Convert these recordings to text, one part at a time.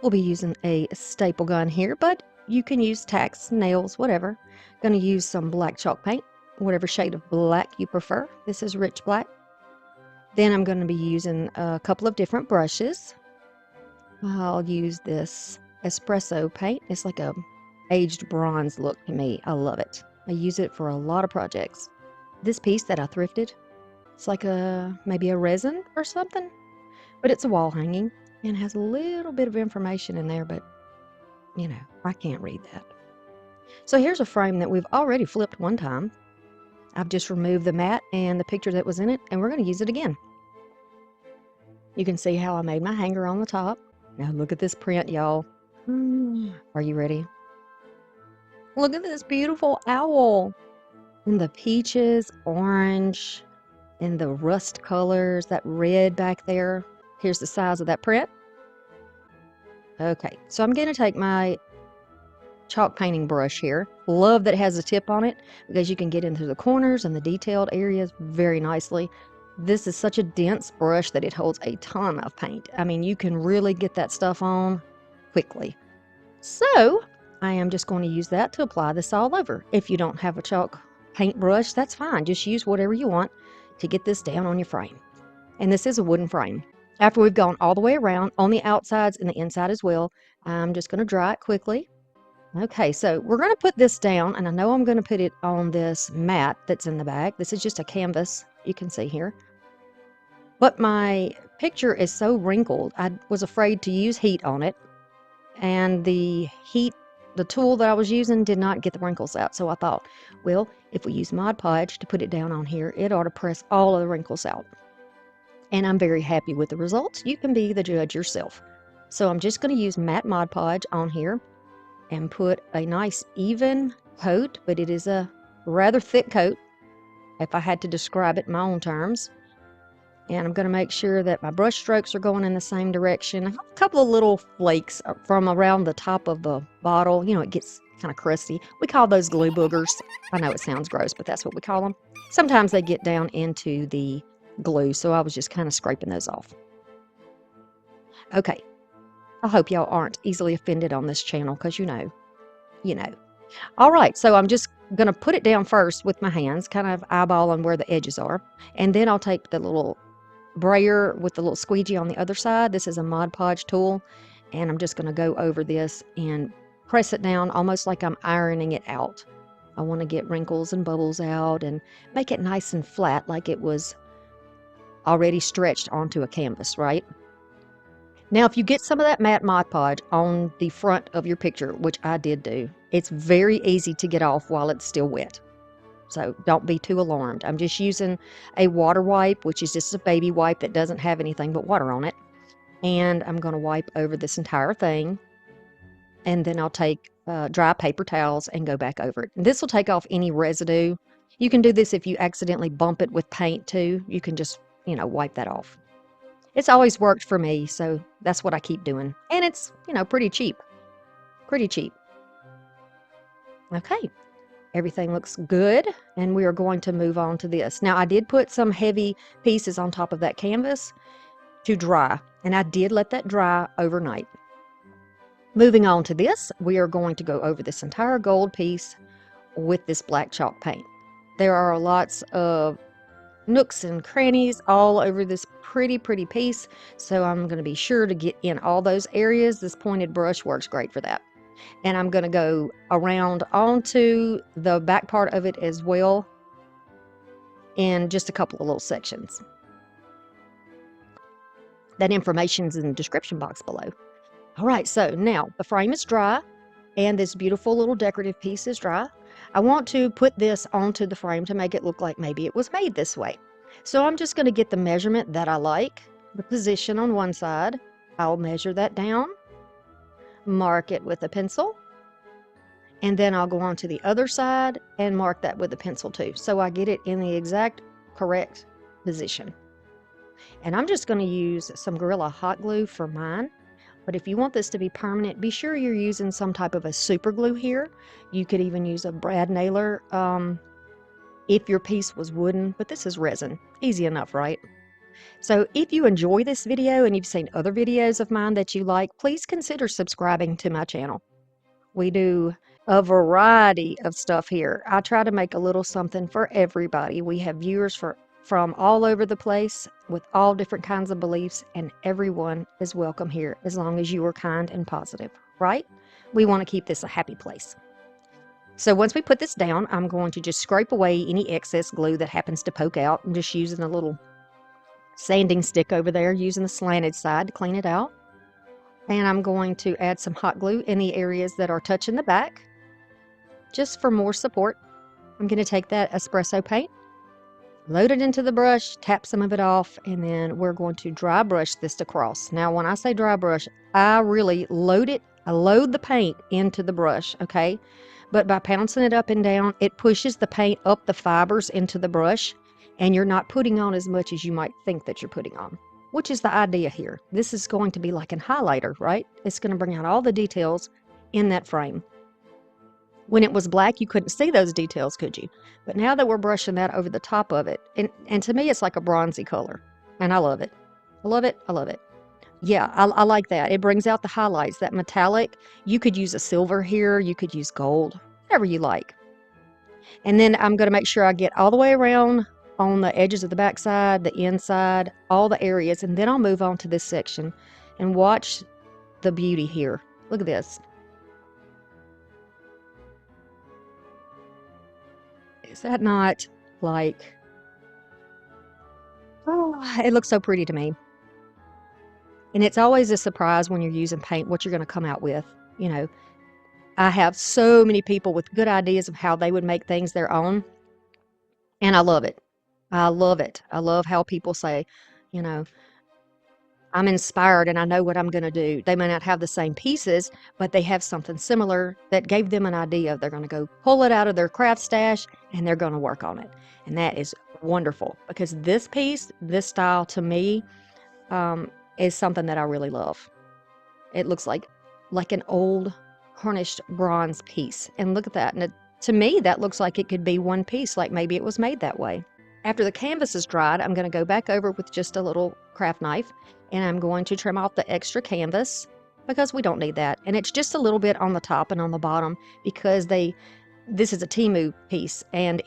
We'll be using a staple gun here, but you can use tacks, nails, whatever. Going to use some black chalk paint, whatever shade of black you prefer. This is rich black. Then I'm going to be using a couple of different brushes. I'll use this espresso paint. It's like a aged bronze look to me. I love it. I use it for a lot of projects. This piece that I thrifted, it's like maybe a resin or something, but it's a wall hanging and has a little bit of information in there, but you know, I can't read that. So here's a frame that we've already flipped one time. I've just removed the mat and the picture that was in it, and we're going to use it again. You can see how I made my hanger on the top. Now look at this print, y'all. Are you ready? Look at this beautiful owl. And the peaches, orange, and the rust colors, that red back there. Here's the size of that print. Okay, so I'm going to take my chalk painting brush here. Love that it has a tip on it because you can get into the corners and the detailed areas very nicely. This is such a dense brush that it holds a ton of paint. I mean, you can really get that stuff on quickly. So I am just going to use that to apply this all over. If you don't have a chalk paint brush, that's fine. Just use whatever you want to get this down on your frame. And this is a wooden frame. After we've gone all the way around on the outsides and the inside as well, I'm just going to dry it quickly. Okay, so we're going to put this down, and I know I'm going to put it on this mat that's in the back. This is just a canvas, you can see here. But my picture is so wrinkled, I was afraid to use heat on it. And the tool that I was using did not get the wrinkles out. So I thought, well, if we use Mod Podge to put it down on here, it ought to press all of the wrinkles out. And I'm very happy with the results. You can be the judge yourself. So I'm just going to use matte Mod Podge on here and put a nice even coat, but it is a rather thick coat, if I had to describe it in my own terms. And I'm going to make sure that my brush strokes are going in the same direction. A couple of little flakes from around the top of the bottle. You know, it gets kind of crusty. We call those glue boogers. I know it sounds gross, but that's what we call them. Sometimes they get down into the glue, so I was just kind of scraping those off. Okay, I hope y'all aren't easily offended on this channel because you know. All right, so I'm just going to put it down first with my hands, kind of eyeballing where the edges are. And then I'll take the little brayer with the little squeegee on the other side. This is a Mod Podge tool, and I'm just going to go over this and press it down almost like I'm ironing it out. I want to get wrinkles and bubbles out and make it nice and flat like it was already stretched onto a canvas, right? Now, if you get some of that matte Mod Podge on the front of your picture, which I did do, it's very easy to get off while it's still wet. So don't be too alarmed. I'm just using a water wipe, which is just a baby wipe that doesn't have anything but water on it. And I'm going to wipe over this entire thing. And then I'll take dry paper towels and go back over it. This will take off any residue. You can do this if you accidentally bump it with paint too. You can just, wipe that off. It's always worked for me, so that's what I keep doing. And it's, pretty cheap. Pretty cheap. Okay. Everything looks good, and we are going to move on to this. Now, I did put some heavy pieces on top of that canvas to dry, and I did let that dry overnight. Moving on to this, we are going to go over this entire gold piece with this black chalk paint. There are lots of nooks and crannies all over this pretty piece, so I'm going to be sure to get in all those areas. This pointed brush works great for that. And I'm going to go around onto the back part of it as well in just a couple of little sections. That information's in the description box below. All right, so now the frame is dry and this beautiful little decorative piece is dry. I want to put this onto the frame to make it look like maybe it was made this way. So I'm just going to get the measurement that I like, the position on one side. I'll measure that down, mark it with a pencil, and then I'll go on to the other side and mark that with a pencil too, so I get it in the exact correct position. And I'm just going to use some Gorilla hot glue for mine, but if you want this to be permanent, be sure you're using some type of a super glue here. You could even use a brad nailer if your piece was wooden, but this is resin. Easy enough, right? So if you enjoy this video and you've seen other videos of mine that you like, please consider subscribing to my channel. We do a variety of stuff here. I try to make a little something for everybody. We have viewers from all over the place with all different kinds of beliefs, and everyone is welcome here as long as you are kind and positive, right? We want to keep this a happy place. So once we put this down, I'm going to just scrape away any excess glue that happens to poke out. I'm just using a little sanding stick over there, using the slanted side to clean it out. And I'm going to add some hot glue in the areas that are touching the back, just for more support. I'm going to take that espresso paint, load it into the brush, tap some of it off, and then we're going to dry brush this across. Now, when I say dry brush, I really load it. I load the paint into the brush, okay? But by pouncing it up and down, it pushes the paint up the fibers into the brush, and you're not putting on as much as you might think that you're putting on, which is the idea here. This is going to be like an highlighter, right? It's going to bring out all the details in that frame. When it was black, you couldn't see those details, could you? But now that we're brushing that over the top of it, and to me, it's like a bronzy color, and I love it. I love it. I love it. Yeah, I like that. It brings out the highlights, that metallic. You could use a silver here. You could use gold, whatever you like. And then I'm going to make sure I get all the way around on the edges of the backside, the inside, all the areas. And then I'll move on to this section and watch the beauty here. Look at this. Is that not like, oh, it looks so pretty to me. And it's always a surprise when you're using paint, what you're going to come out with. You know, I have so many people with good ideas of how they would make things their own. And I love it. I love it. I love how people say, you know, I'm inspired and I know what I'm going to do. They may not have the same pieces, but they have something similar that gave them an idea. They're going to go pull it out of their craft stash and they're going to work on it. And that is wonderful, because this piece, this style to me, is something that I really love. It looks like an old tarnished bronze piece. And look at that. And to me, that looks like it could be one piece, like maybe it was made that way. After the canvas is dried, I'm going to go back over with just a little craft knife, and I'm going to trim off the extra canvas because we don't need that. And it's just a little bit on the top and on the bottom because this is a TEMU piece, and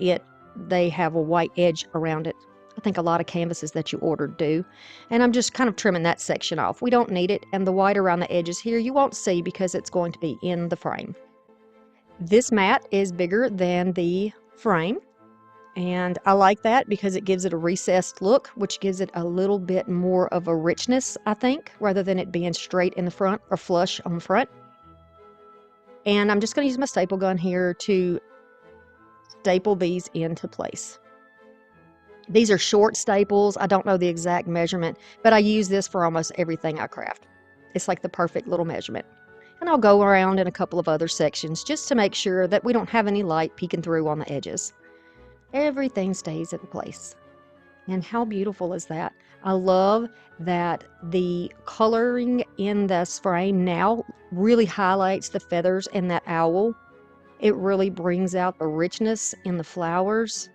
they have a white edge around it. I think a lot of canvases that you ordered do. And I'm just kind of trimming that section off. We don't need it. And the white around the edges here, you won't see because it's going to be in the frame. This mat is bigger than the frame. And I like that because it gives it a recessed look, which gives it a little bit more of a richness, I think, rather than it being straight in the front or flush on the front. And I'm just going to use my staple gun here to staple these into place. These are short staples. I don't know the exact measurement, but I use this for almost everything I craft. It's like the perfect little measurement. And I'll go around in a couple of other sections just to make sure that we don't have any light peeking through on the edges. Everything stays in place. And how beautiful is that? I love that the coloring in this frame now really highlights the feathers in that owl. It really brings out the richness in the flowers.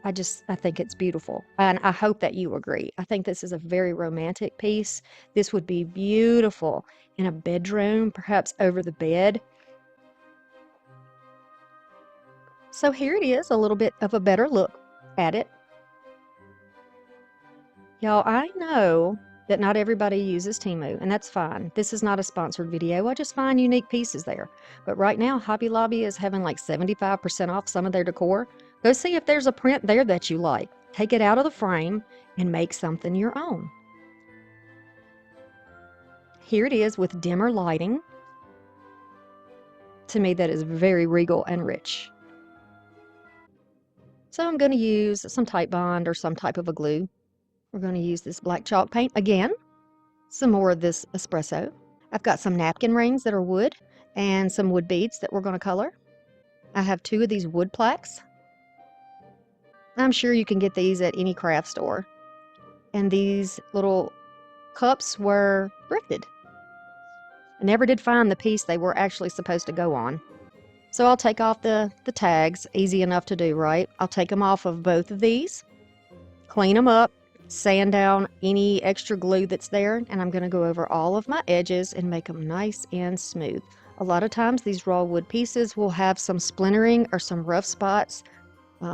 I think it's beautiful. And I hope that you agree. I think this is a very romantic piece. This would be beautiful in a bedroom, perhaps over the bed. So here it is, a little bit of a better look at it. Y'all, I know that not everybody uses TEMU, and that's fine. This is not a sponsored video. I just find unique pieces there. But right now, Hobby Lobby is having like 75% off some of their decor. Go see if there's a print there that you like. Take it out of the frame and make something your own. Here it is with dimmer lighting. To me, that is very regal and rich. So I'm going to use some Type Bond or some type of a glue. We're going to use this black chalk paint again. Some more of this espresso. I've got some napkin rings that are wood and some wood beads that we're going to color. I have 2 of these wood plaques. I'm sure you can get these at any craft store. And these little cups were thrifted. I never did find the piece they were actually supposed to go on. So I'll take off the tags. Easy enough to do, right? I'll take them off of both of these, clean them up, sand down any extra glue that's there, and I'm going to go over all of my edges and make them nice and smooth. A lot of times these raw wood pieces will have some splintering or some rough spots,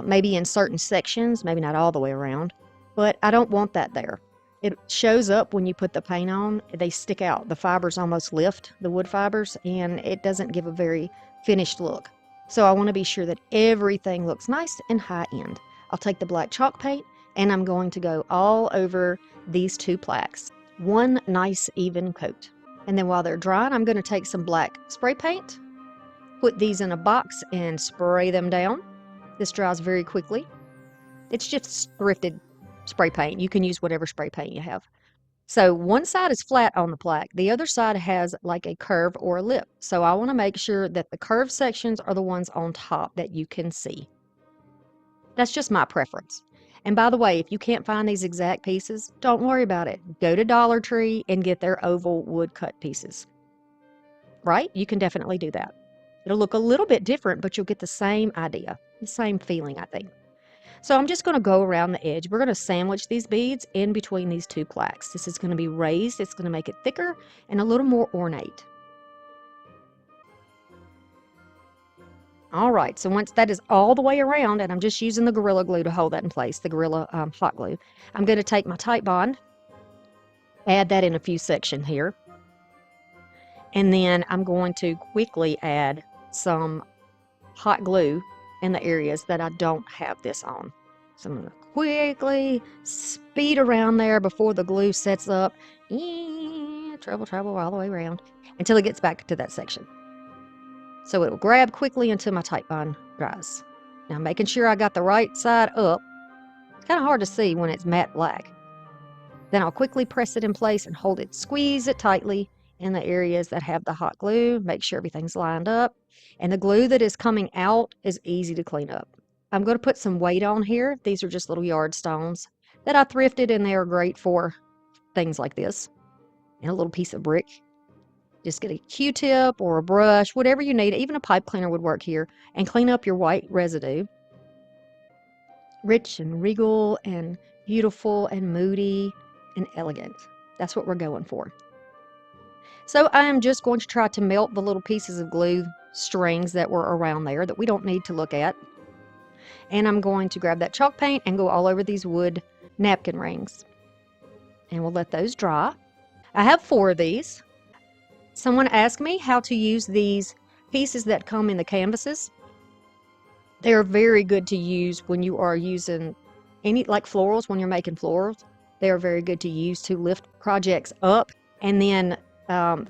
maybe in certain sections, maybe not all the way around, but I don't want that there. It shows up when you put the paint on. They stick out. The fibers almost lift, the wood fibers, and it doesn't give a very finished look. So I want to be sure that everything looks nice and high end. I'll take the black chalk paint and I'm going to go all over these two plaques. One nice even coat. And then while they're drying, I'm going to take some black spray paint, put these in a box and spray them down. This dries very quickly. It's just thrifted spray paint. You can use whatever spray paint you have. So one side is flat on the plaque. The other side has like a curve or a lip. So I want to make sure that the curved sections are the ones on top that you can see. That's just my preference. And by the way, if you can't find these exact pieces, don't worry about it. Go to Dollar Tree and get their oval wood cut pieces. Right? You can definitely do that. It'll look a little bit different, but you'll get the same idea, the same feeling, I think. So I'm just going to go around the edge. We're going to sandwich these beads in between these two plaques. This is going to be raised. It's going to make it thicker and a little more ornate. All right, so once that is all the way around, and I'm just using the Gorilla Glue to hold that in place, the Gorilla hot glue, I'm going to take my Titebond, add that in a few sections here, and then I'm going to quickly add some hot glue in the areas that I don't have this on. So I'm going to quickly speed around there before the glue sets up. Travel all the way around until it gets back to that section. So it will grab quickly until my Titebond dries. Now making sure I got the right side up. It's kind of hard to see when it's matte black. Then I'll quickly press it in place and hold it, squeeze it tightly in the areas that have the hot glue. Make sure everything's lined up. And the glue that is coming out is easy to clean up. I'm going to put some weight on here. These are just little yard stones that I thrifted, and they are great for things like this. And a little piece of brick. Just get a Q-tip or a brush, whatever you need. Even a pipe cleaner would work here. And clean up your white residue. Rich and regal and beautiful and moody and elegant. That's what we're going for. So I'm just going to try to melt the little pieces of glue strings that were around there that we don't need to look at. And I'm going to grab that chalk paint and go all over these wood napkin rings. And we'll let those dry. I have 4 of these. Someone asked me how to use these pieces that come in the canvases. They're very good to use when you are using any, like florals, when you're making florals. They are very good to use to lift projects up. And then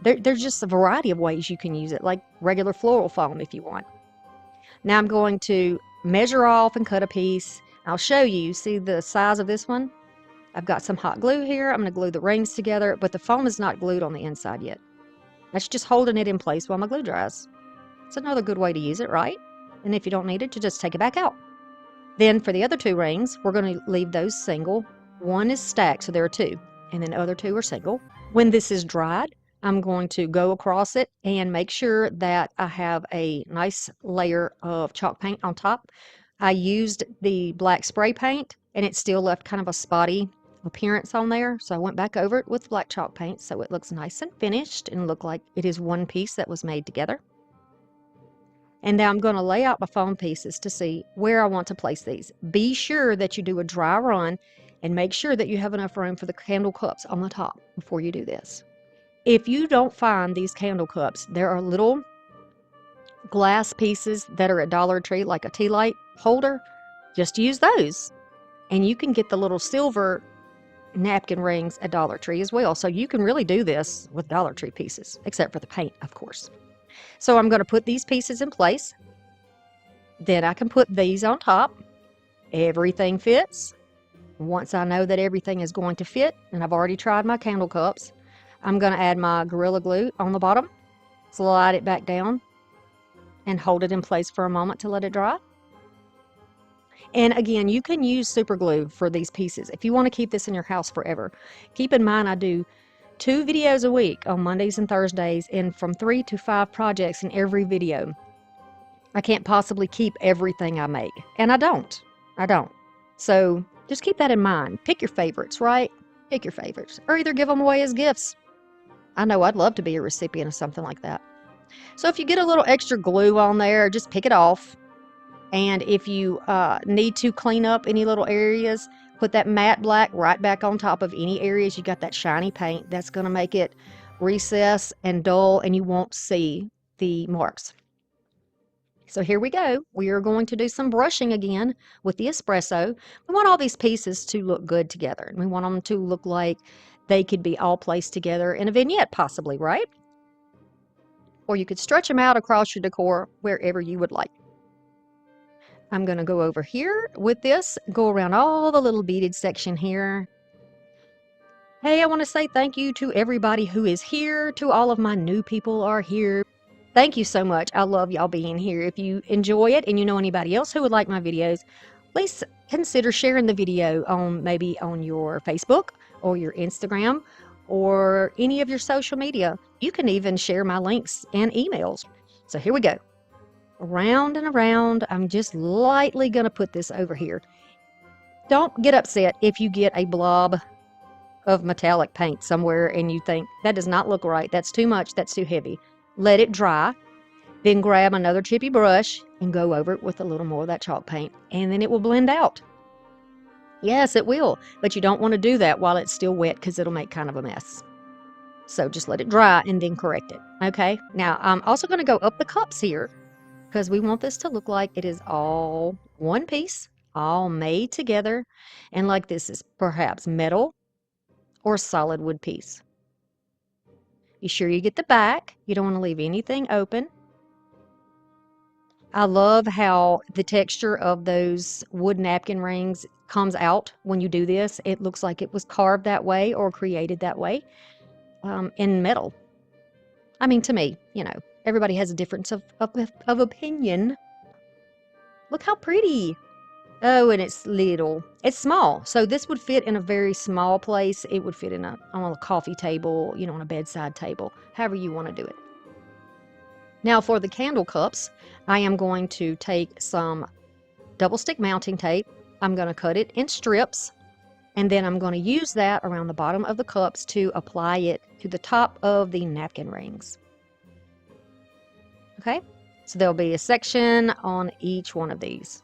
there's just a variety of ways you can use it, like regular floral foam if you want. Now I'm going to measure off and cut a piece. I'll show you. See the size of this one? I've got some hot glue here. I'm going to glue the rings together, but the foam is not glued on the inside yet. That's just holding it in place while my glue dries. It's another good way to use it, right? And if you don't need it, you just take it back out. Then for the other 2 rings, we're going to leave those single. One is stacked, so there are 2, and then the other 2 are single. When this is dried, I'm going to go across it and make sure that I have a nice layer of chalk paint on top. I used the black spray paint, and it still left kind of a spotty appearance on there, so I went back over it with black chalk paint so it looks nice and finished and look like it is one piece that was made together. And now I'm going to lay out my foam pieces to see where I want to place these. Be sure that you do a dry run and make sure that you have enough room for the candle cups on the top before you do this. If you don't find these candle cups, there are little glass pieces that are at Dollar Tree, like a tea light holder. Just use those. And you can get the little silver napkin rings at Dollar Tree as well. So you can really do this with Dollar Tree pieces, except for the paint, of course. So I'm going to put these pieces in place. Then I can put these on top. Everything fits. Once I know that everything is going to fit, and I've already tried my candle cups, I'm going to add my Gorilla Glue on the bottom, slide it back down, and hold it in place for a moment to let it dry. And again, you can use super glue for these pieces if you want to keep this in your house forever. Keep in mind, I do 2 videos a week on Mondays and Thursdays, and from 3 to 5 projects in every video. I can't possibly keep everything I make, and I don't. So Just keep that in mind. Pick your favorites, right? Pick your favorites, or either give them away as gifts. I know I'd love to be a recipient of something like that. So if you get a little extra glue on there, just pick it off. And if you need to clean up any little areas, put that matte black right back on top of any areas you got that shiny paint. That's going to make it recess and dull, and you won't see the marks. So here we go. We are going to do some brushing again with the espresso. We want all these pieces to look good together. We want them to look like they could be all placed together in a vignette possibly, right? Or you could stretch them out across your decor wherever you would like. I'm going to go over here with this, go around all the little beaded section here. Hey, I want to say thank you to everybody who is here, to all of my new people are here. Thank you so much. I love y'all being here. If you enjoy it and you know anybody else who would like my videos, please consider sharing the video on maybe on your Facebook or your Instagram or any of your social media. You can even share my links and emails. So here we go. Around and around. I'm just lightly going to put this over here. Don't get upset if you get a blob of metallic paint somewhere and you think that does not look right. That's too much. That's too heavy. Let it dry. Then grab another chippy brush and go over it with a little more of that chalk paint, and then it will blend out. Yes, it will, but you don't want to do that while it's still wet because it'll make kind of a mess. So just let it dry and then correct it. Okay, now I'm also going to go up the cups here because we want this to look like it is all one piece, all made together, and like this is perhaps metal or solid wood piece. Be sure you get the back. You don't want to leave anything open. I love how the texture of those wood napkin rings comes out when you do this. It looks like it was carved that way or created that way in metal. I mean, to me, you know, everybody has a difference of opinion. Look how pretty. Oh, and it's little. It's small. So this would fit in a very small place. It would fit in on a coffee table, you know, on a bedside table, however you want to do it. Now for the candle cups, I am going to take some double stick mounting tape. I'm going to cut it in strips, and then I'm going to use that around the bottom of the cups to apply it to the top of the napkin rings. Okay, so there'll be a section on each one of these.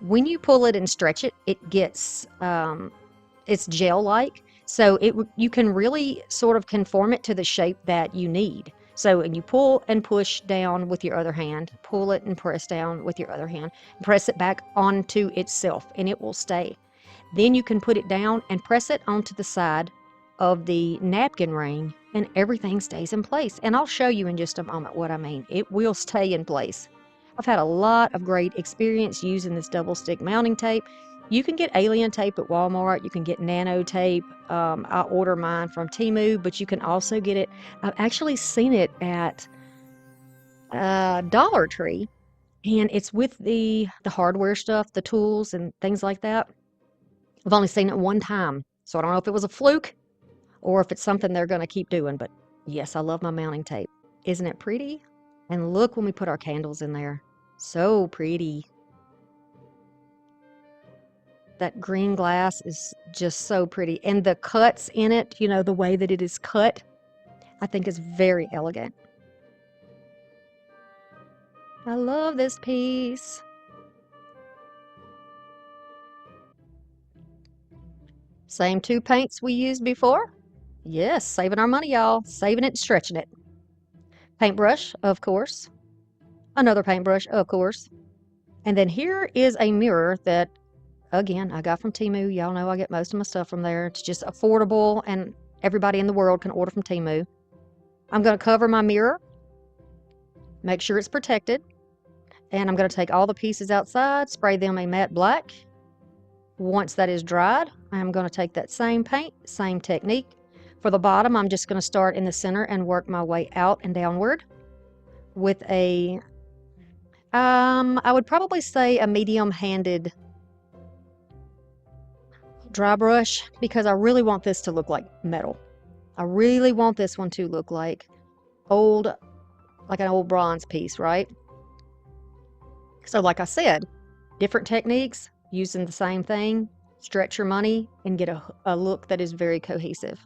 When you pull it and stretch it, it gets, it's gel-like. So you can really sort of conform it to the shape that you need. So, and you pull and push down with your other hand, pull it and press down with your other hand, press it back onto itself, and it will stay. Then you can put it down and press it onto the side of the napkin ring, and everything stays in place. And I'll show you in just a moment what I mean. It will stay in place. I've had a lot of great experience using this double stick mounting tape. You can get alien tape at Walmart. You can get nano tape. I order mine from TEMU, but you can also get it. I've actually seen it at Dollar Tree, and it's with the hardware stuff, the tools and things like that. I've only seen it one time, so I don't know if it was a fluke or if it's something they're going to keep doing, but yes, I love my mounting tape. Isn't it pretty? And look when we put our candles in there. So pretty. That green glass is just so pretty. And the cuts in it, you know, the way that it is cut, I think is very elegant. I love this piece. Same two paints we used before. Yes, saving our money, y'all. Saving it and stretching it. Paintbrush, of course. Another paintbrush, of course. And then here is a mirror that, again, I got from TEMU. Y'all know I get most of my stuff from there. It's just affordable, and everybody in the world can order from TEMU. I'm going to cover my mirror, make sure it's protected, and I'm going to take all the pieces outside, spray them a matte black. Once that is dried, I'm going to take that same paint, same technique. For the bottom, I'm just going to start in the center and work my way out and downward with a, I would probably say a medium-handed dry brush, because I really want this to look like metal. I really want this one to look like like an old bronze piece, right? So like I said, different techniques using the same thing, stretch your money, and get a look that is very cohesive.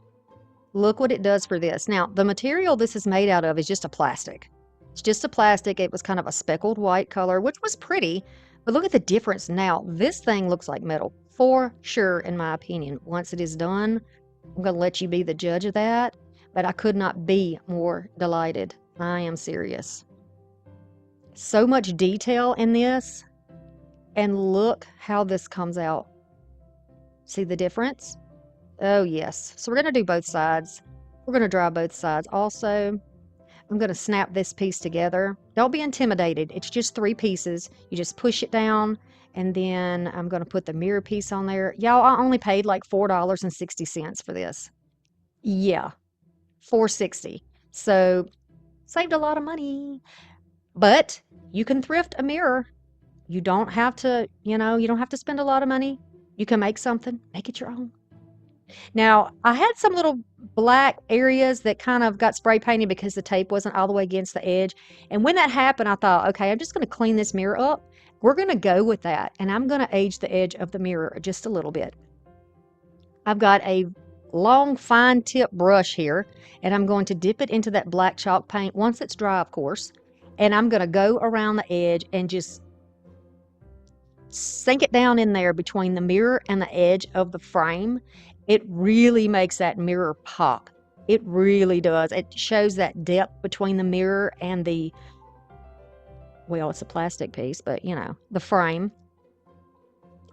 Look what it does for this. Now, the material this is made out of is just a plastic. It's just a plastic. It was kind of a speckled white color, which was pretty, but look at the difference now. This thing looks like metal, for sure, in my opinion. Once it is done, I'm going to let you be the judge of that, but I could not be more delighted. I am serious. So much detail in this, and look how this comes out. See the difference? Oh, yes. So we're going to do both sides. We're going to dry both sides. Also, I'm going to snap this piece together. Don't be intimidated. It's just 3 pieces. You just push it down, and then I'm going to put the mirror piece on there. Y'all, I only paid like $4.60 for this. Yeah, $4.60. So saved a lot of money. But you can thrift a mirror. You don't have to, you don't have to spend a lot of money. You can make something, make it your own. Now, I had some little black areas that kind of got spray painted because the tape wasn't all the way against the edge. And when that happened, I thought, okay, I'm just going to clean this mirror up. We're going to go with that. And I'm going to age the edge of the mirror just a little bit. I've got a long, fine tip brush here, and I'm going to dip it into that black chalk paint once it's dry, of course. And I'm going to go around the edge and just sink it down in there between the mirror and the edge of the frame. It really makes that mirror pop. It really does. It shows that depth between the mirror and the, well, it's a plastic piece, but the frame.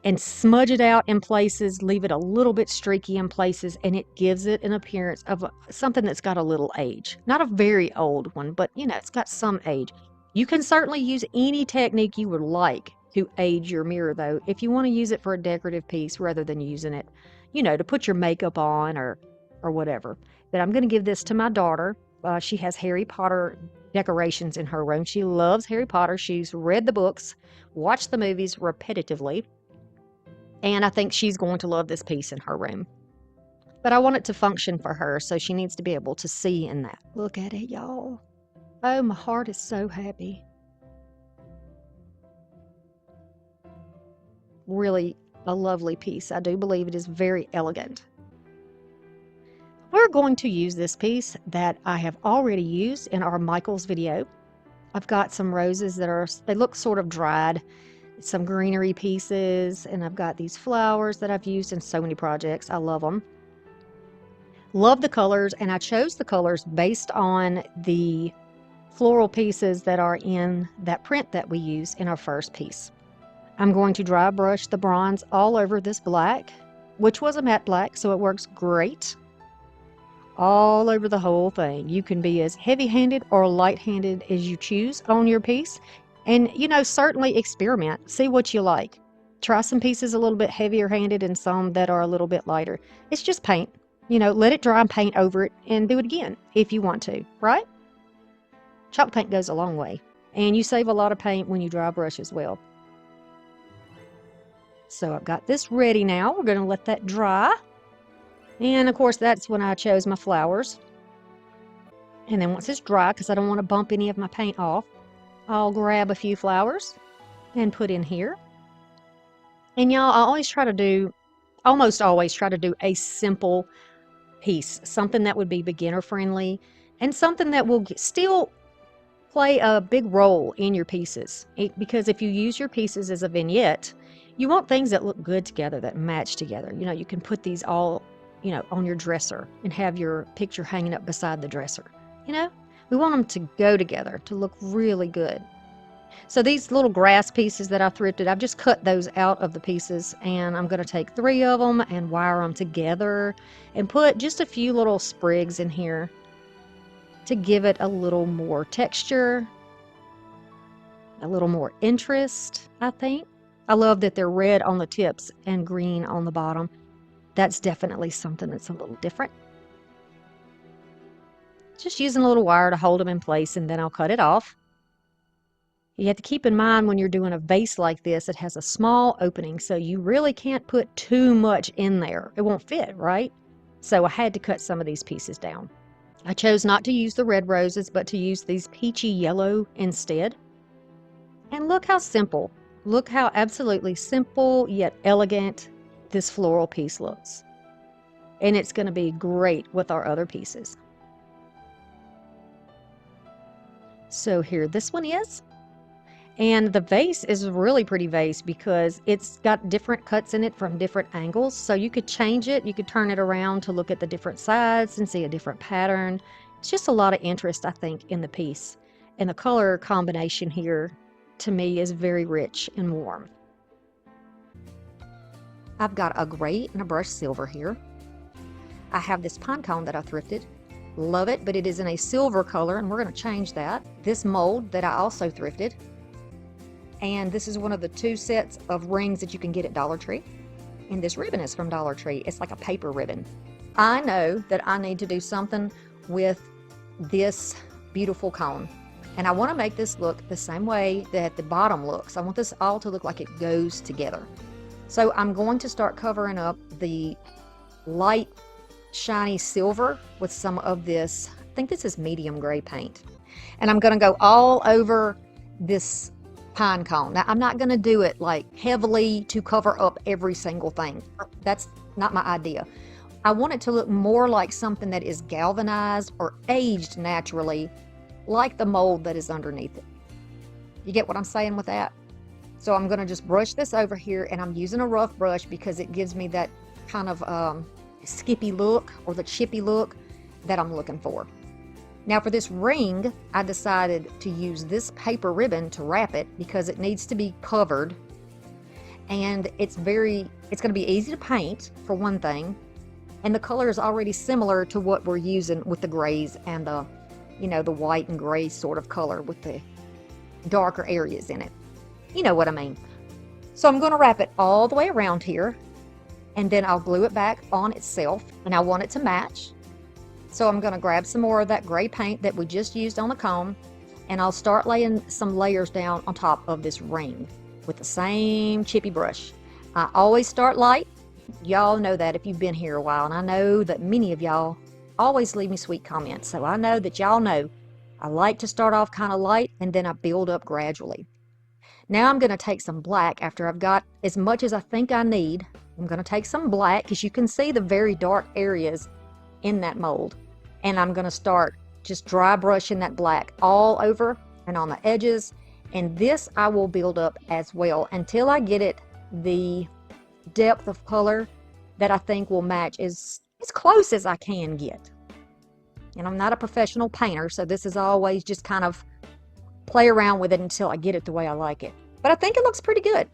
And smudge it out in places, leave it a little bit streaky in places, and it gives it an appearance of something that's got a little age. Not a very old one, but it's got some age. You can certainly use any technique you would like to age your mirror, though, if you want to use it for a decorative piece rather than using it, to put your makeup on or whatever. But I'm going to give this to my daughter. She has Harry Potter decorations in her room. She loves Harry Potter. She's read the books, watched the movies repetitively, and I think she's going to love this piece in her room. But I want it to function for her, so she needs to be able to see in that. Look at it, y'all. Oh, my heart is so happy. Really a lovely piece. I do believe it is very elegant. We're going to use this piece that I have already used in our Michael's video. I've got some roses they look sort of dried, some greenery pieces, and I've got these flowers that I've used in so many projects. I love them. Love the colors, and I chose the colors based on the floral pieces that are in that print that we use in our first piece. I'm going to dry brush the bronze all over this black, which was a matte black, so it works great. All over the whole thing. You can be as heavy-handed or light-handed as you choose on your piece. And, certainly experiment. See what you like. Try some pieces a little bit heavier-handed and some that are a little bit lighter. It's just paint. Let it dry and paint over it and do it again if you want to, right? Chalk paint goes a long way. And you save a lot of paint when you dry brush as well. So I've got this ready now. We're going to let that dry. And of course, that's when I chose my flowers. And then once it's dry, because I don't want to bump any of my paint off, I'll grab a few flowers and put in here. And y'all, I almost always try to do a simple piece, something that would be beginner friendly and something that will still play a big role in your pieces. Because if you use your pieces as a vignette, you want things that look good together, that match together. You can put these all, on your dresser and have your picture hanging up beside the dresser. We want them to go together to look really good. So these little grass pieces that I thrifted, I've just cut those out of the pieces, and I'm going to take 3 of them and wire them together and put just a few little sprigs in here to give it a little more texture, a little more interest, I think. I love that they're red on the tips and green on the bottom. That's definitely something that's a little different. Just using a little wire to hold them in place, and then I'll cut it off. You have to keep in mind when you're doing a vase like this, it has a small opening, so you really can't put too much in there. It won't fit, right? So I had to cut some of these pieces down. I chose not to use the red roses, but to use these peachy yellow instead. And look how simple. Look how absolutely simple yet elegant this floral piece looks. And it's going to be great with our other pieces. So here this one is. And the vase is a really pretty vase because it's got different cuts in it from different angles. So you could change it. You could turn it around to look at the different sides and see a different pattern. It's just a lot of interest, I think, in the piece. And the color combination here, to me, is very rich and warm. I've got a gray and a brushed silver here. I have this pine cone that I thrifted. Love it, but it is in a silver color, and we're going to change that. This mold that I also thrifted. And this is one of the 2 sets of rings that you can get at Dollar Tree. And this ribbon is from Dollar Tree. It's like a paper ribbon. I know that I need to do something with this beautiful cone. And I want to make this look the same way that the bottom looks. I want this all to look like it goes together. So I'm going to start covering up the light, shiny silver with some of this, I think this is medium gray paint. And I'm going to go all over this pine cone. Now, I'm not going to do it like heavily to cover up every single thing. That's not my idea. I want it to look more like something that is galvanized or aged naturally, like the mold that is underneath it. You get what I'm saying with that? So I'm going to just brush this over here, and I'm using a rough brush because it gives me that kind of skippy look or the chippy look that I'm looking for. Now for this ring, I decided to use this paper ribbon to wrap it because it needs to be covered, and it's going to be easy to paint for one thing, and the color is already similar to what we're using with the grays and the, you know, the white and gray sort of color with the darker areas in it. You know what I mean. So I'm going to wrap it all the way around here, and then I'll glue it back on itself, and I want it to match. So I'm going to grab some more of that gray paint that we just used on the cone, and I'll start laying some layers down on top of this ring with the same chippy brush. I always start light. Y'all know that if you've been here a while, and I know that many of y'all always leave me sweet comments, so I know that y'all know I like to start off kind of light, and then I build up gradually. Now I'm going to take some black after I've got as much as I think I need. I'm going to take some black because you can see the very dark areas in that mold. And I'm going to start just dry brushing that black all over and on the edges. And this I will build up as well until I get it the depth of color that I think will match as close as I can get. And I'm not a professional painter, so this is always just kind of play around with it until I get it the way I like it. But I think it looks pretty good.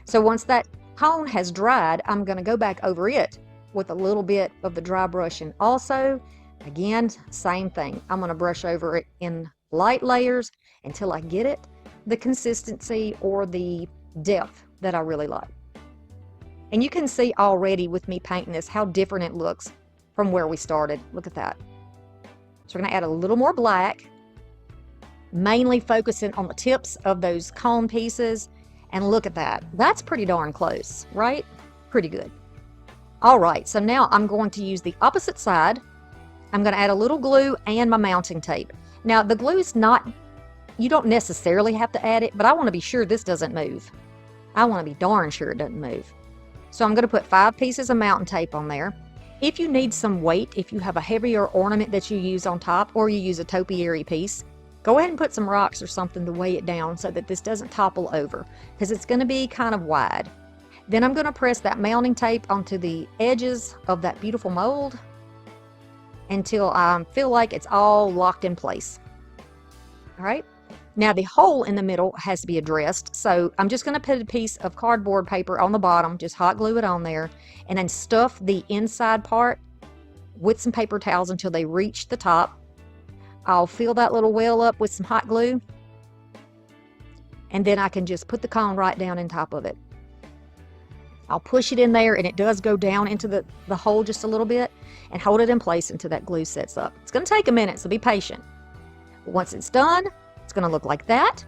So once that cone has dried, I'm going to go back over it with a little bit of the dry brush, and also again, same thing. I'm going to brush over it in light layers until I get it the consistency or the depth that I really like. And you can see already with me painting this how different it looks from where we started. Look at that. So we're going to add a little more black, mainly focusing on the tips of those cone pieces. And look at that. That's pretty darn close, right? Pretty good. All right, so now I'm going to use the opposite side. I'm going to add a little glue and my mounting tape. Now the glue is not, you don't necessarily have to add it, but I want to be sure this doesn't move. I want to be darn sure it doesn't move. So I'm going to put 5 pieces of mounting tape on there. If you need some weight, if you have a heavier ornament that you use on top, or you use a topiary piece, go ahead and put some rocks or something to weigh it down so that this doesn't topple over, because it's going to be kind of wide. Then I'm going to press that mounting tape onto the edges of that beautiful mold until I feel like it's all locked in place. All right. Now the hole in the middle has to be addressed, so I'm just going to put a piece of cardboard paper on the bottom, just hot glue it on there, and then stuff the inside part with some paper towels until they reach the top. I'll fill that little well up with some hot glue, and then I can just put the cone right down on top of it. I'll push it in there, and it does go down into the hole just a little bit, and hold it in place until that glue sets up. It's going to take a minute, so be patient. But once it's done, it's going to look like that.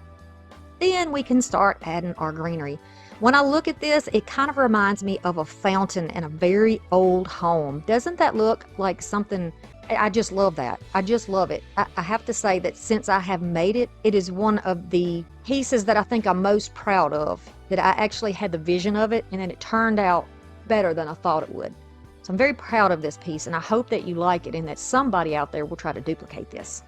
Then we can start adding our greenery. When I look at this, it kind of reminds me of a fountain in a very old home. Doesn't that look like something I just love that. I just love it. I have to say that since I have made it, it is one of the pieces that I think I'm most proud of, that I actually had the vision of it, and then it turned out better than I thought it would. So I'm very proud of this piece, and I hope that you like it and that somebody out there will try to duplicate this.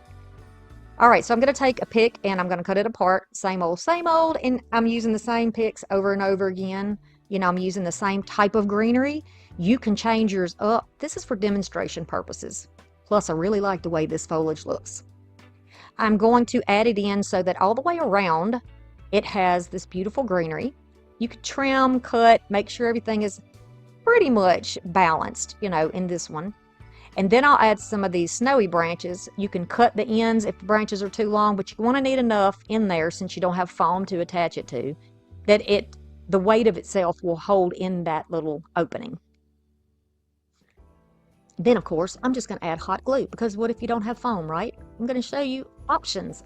All right, so I'm going to take a pick and I'm going to cut it apart. Same old, and I'm using the same picks over and over again. You know, I'm using the same type of greenery. You can change yours up. This is for demonstration purposes. Plus, I really like the way this foliage looks. I'm going to add it in so that all the way around, it has this beautiful greenery. You could trim, cut, make sure everything is pretty much balanced, you know, in this one. And then I'll add some of these snowy branches. You can cut the ends if the branches are too long, but you want to need enough in there, since you don't have foam to attach it to, that the weight of itself will hold in that little opening. Then, of course, I'm just going to add hot glue, because what if you don't have foam, right? I'm going to show you options,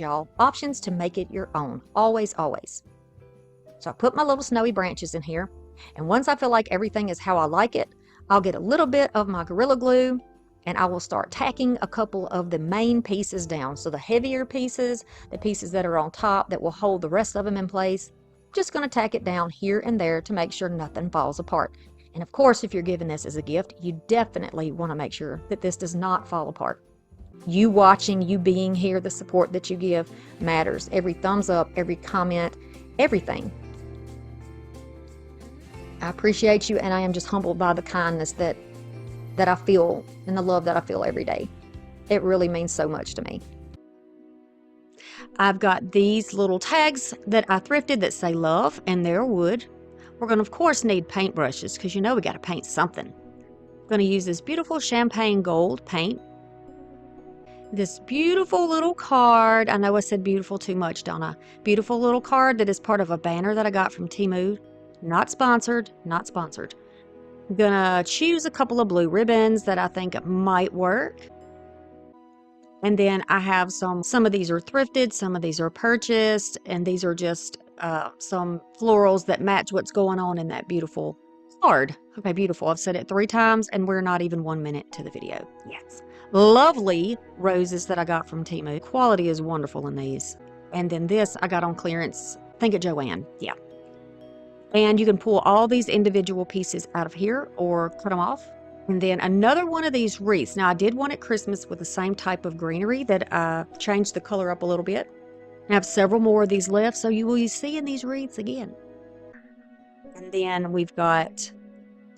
y'all. Options to make it your own. Always, always. So I put my little snowy branches in here, and once I feel like everything is how I like it, I'll get a little bit of my Gorilla Glue, and I will start tacking a couple of the main pieces down. So the heavier pieces, the pieces that are on top that will hold the rest of them in place, just going to tack it down here and there to make sure nothing falls apart. And of course, if you're giving this as a gift, you definitely want to make sure that this does not fall apart. You watching, you being here, the support that you give matters. Every thumbs up, every comment, everything. I appreciate you, and I am just humbled by the kindness that I feel and the love that I feel every day. It really means so much to me. I've got these little tags that I thrifted that say love, and they're wood. We're going to, of course, need paintbrushes, because you know we got to paint something. I'm going to use this beautiful champagne gold paint. This beautiful little card. I know I said beautiful too much, don't I? Beautiful little card that is part of a banner that I got from TEMU. Not sponsored, not sponsored. I'm gonna choose a couple of blue ribbons that I think might work. And then I have some of these are thrifted, some of these are purchased, and these are just some florals that match what's going on in that beautiful card. Okay, beautiful. I've said it 3 times, and we're not even 1 minute to the video. Yes. Lovely roses that I got from TEMU. Quality is wonderful in these. And then this I got on clearance, I think at Joann. Yeah. And you can pull all these individual pieces out of here or cut them off. And then another one of these wreaths. Now, I did one at Christmas with the same type of greenery that I changed the color up a little bit. I have several more of these left, so you will be seeing these wreaths again. And then we've got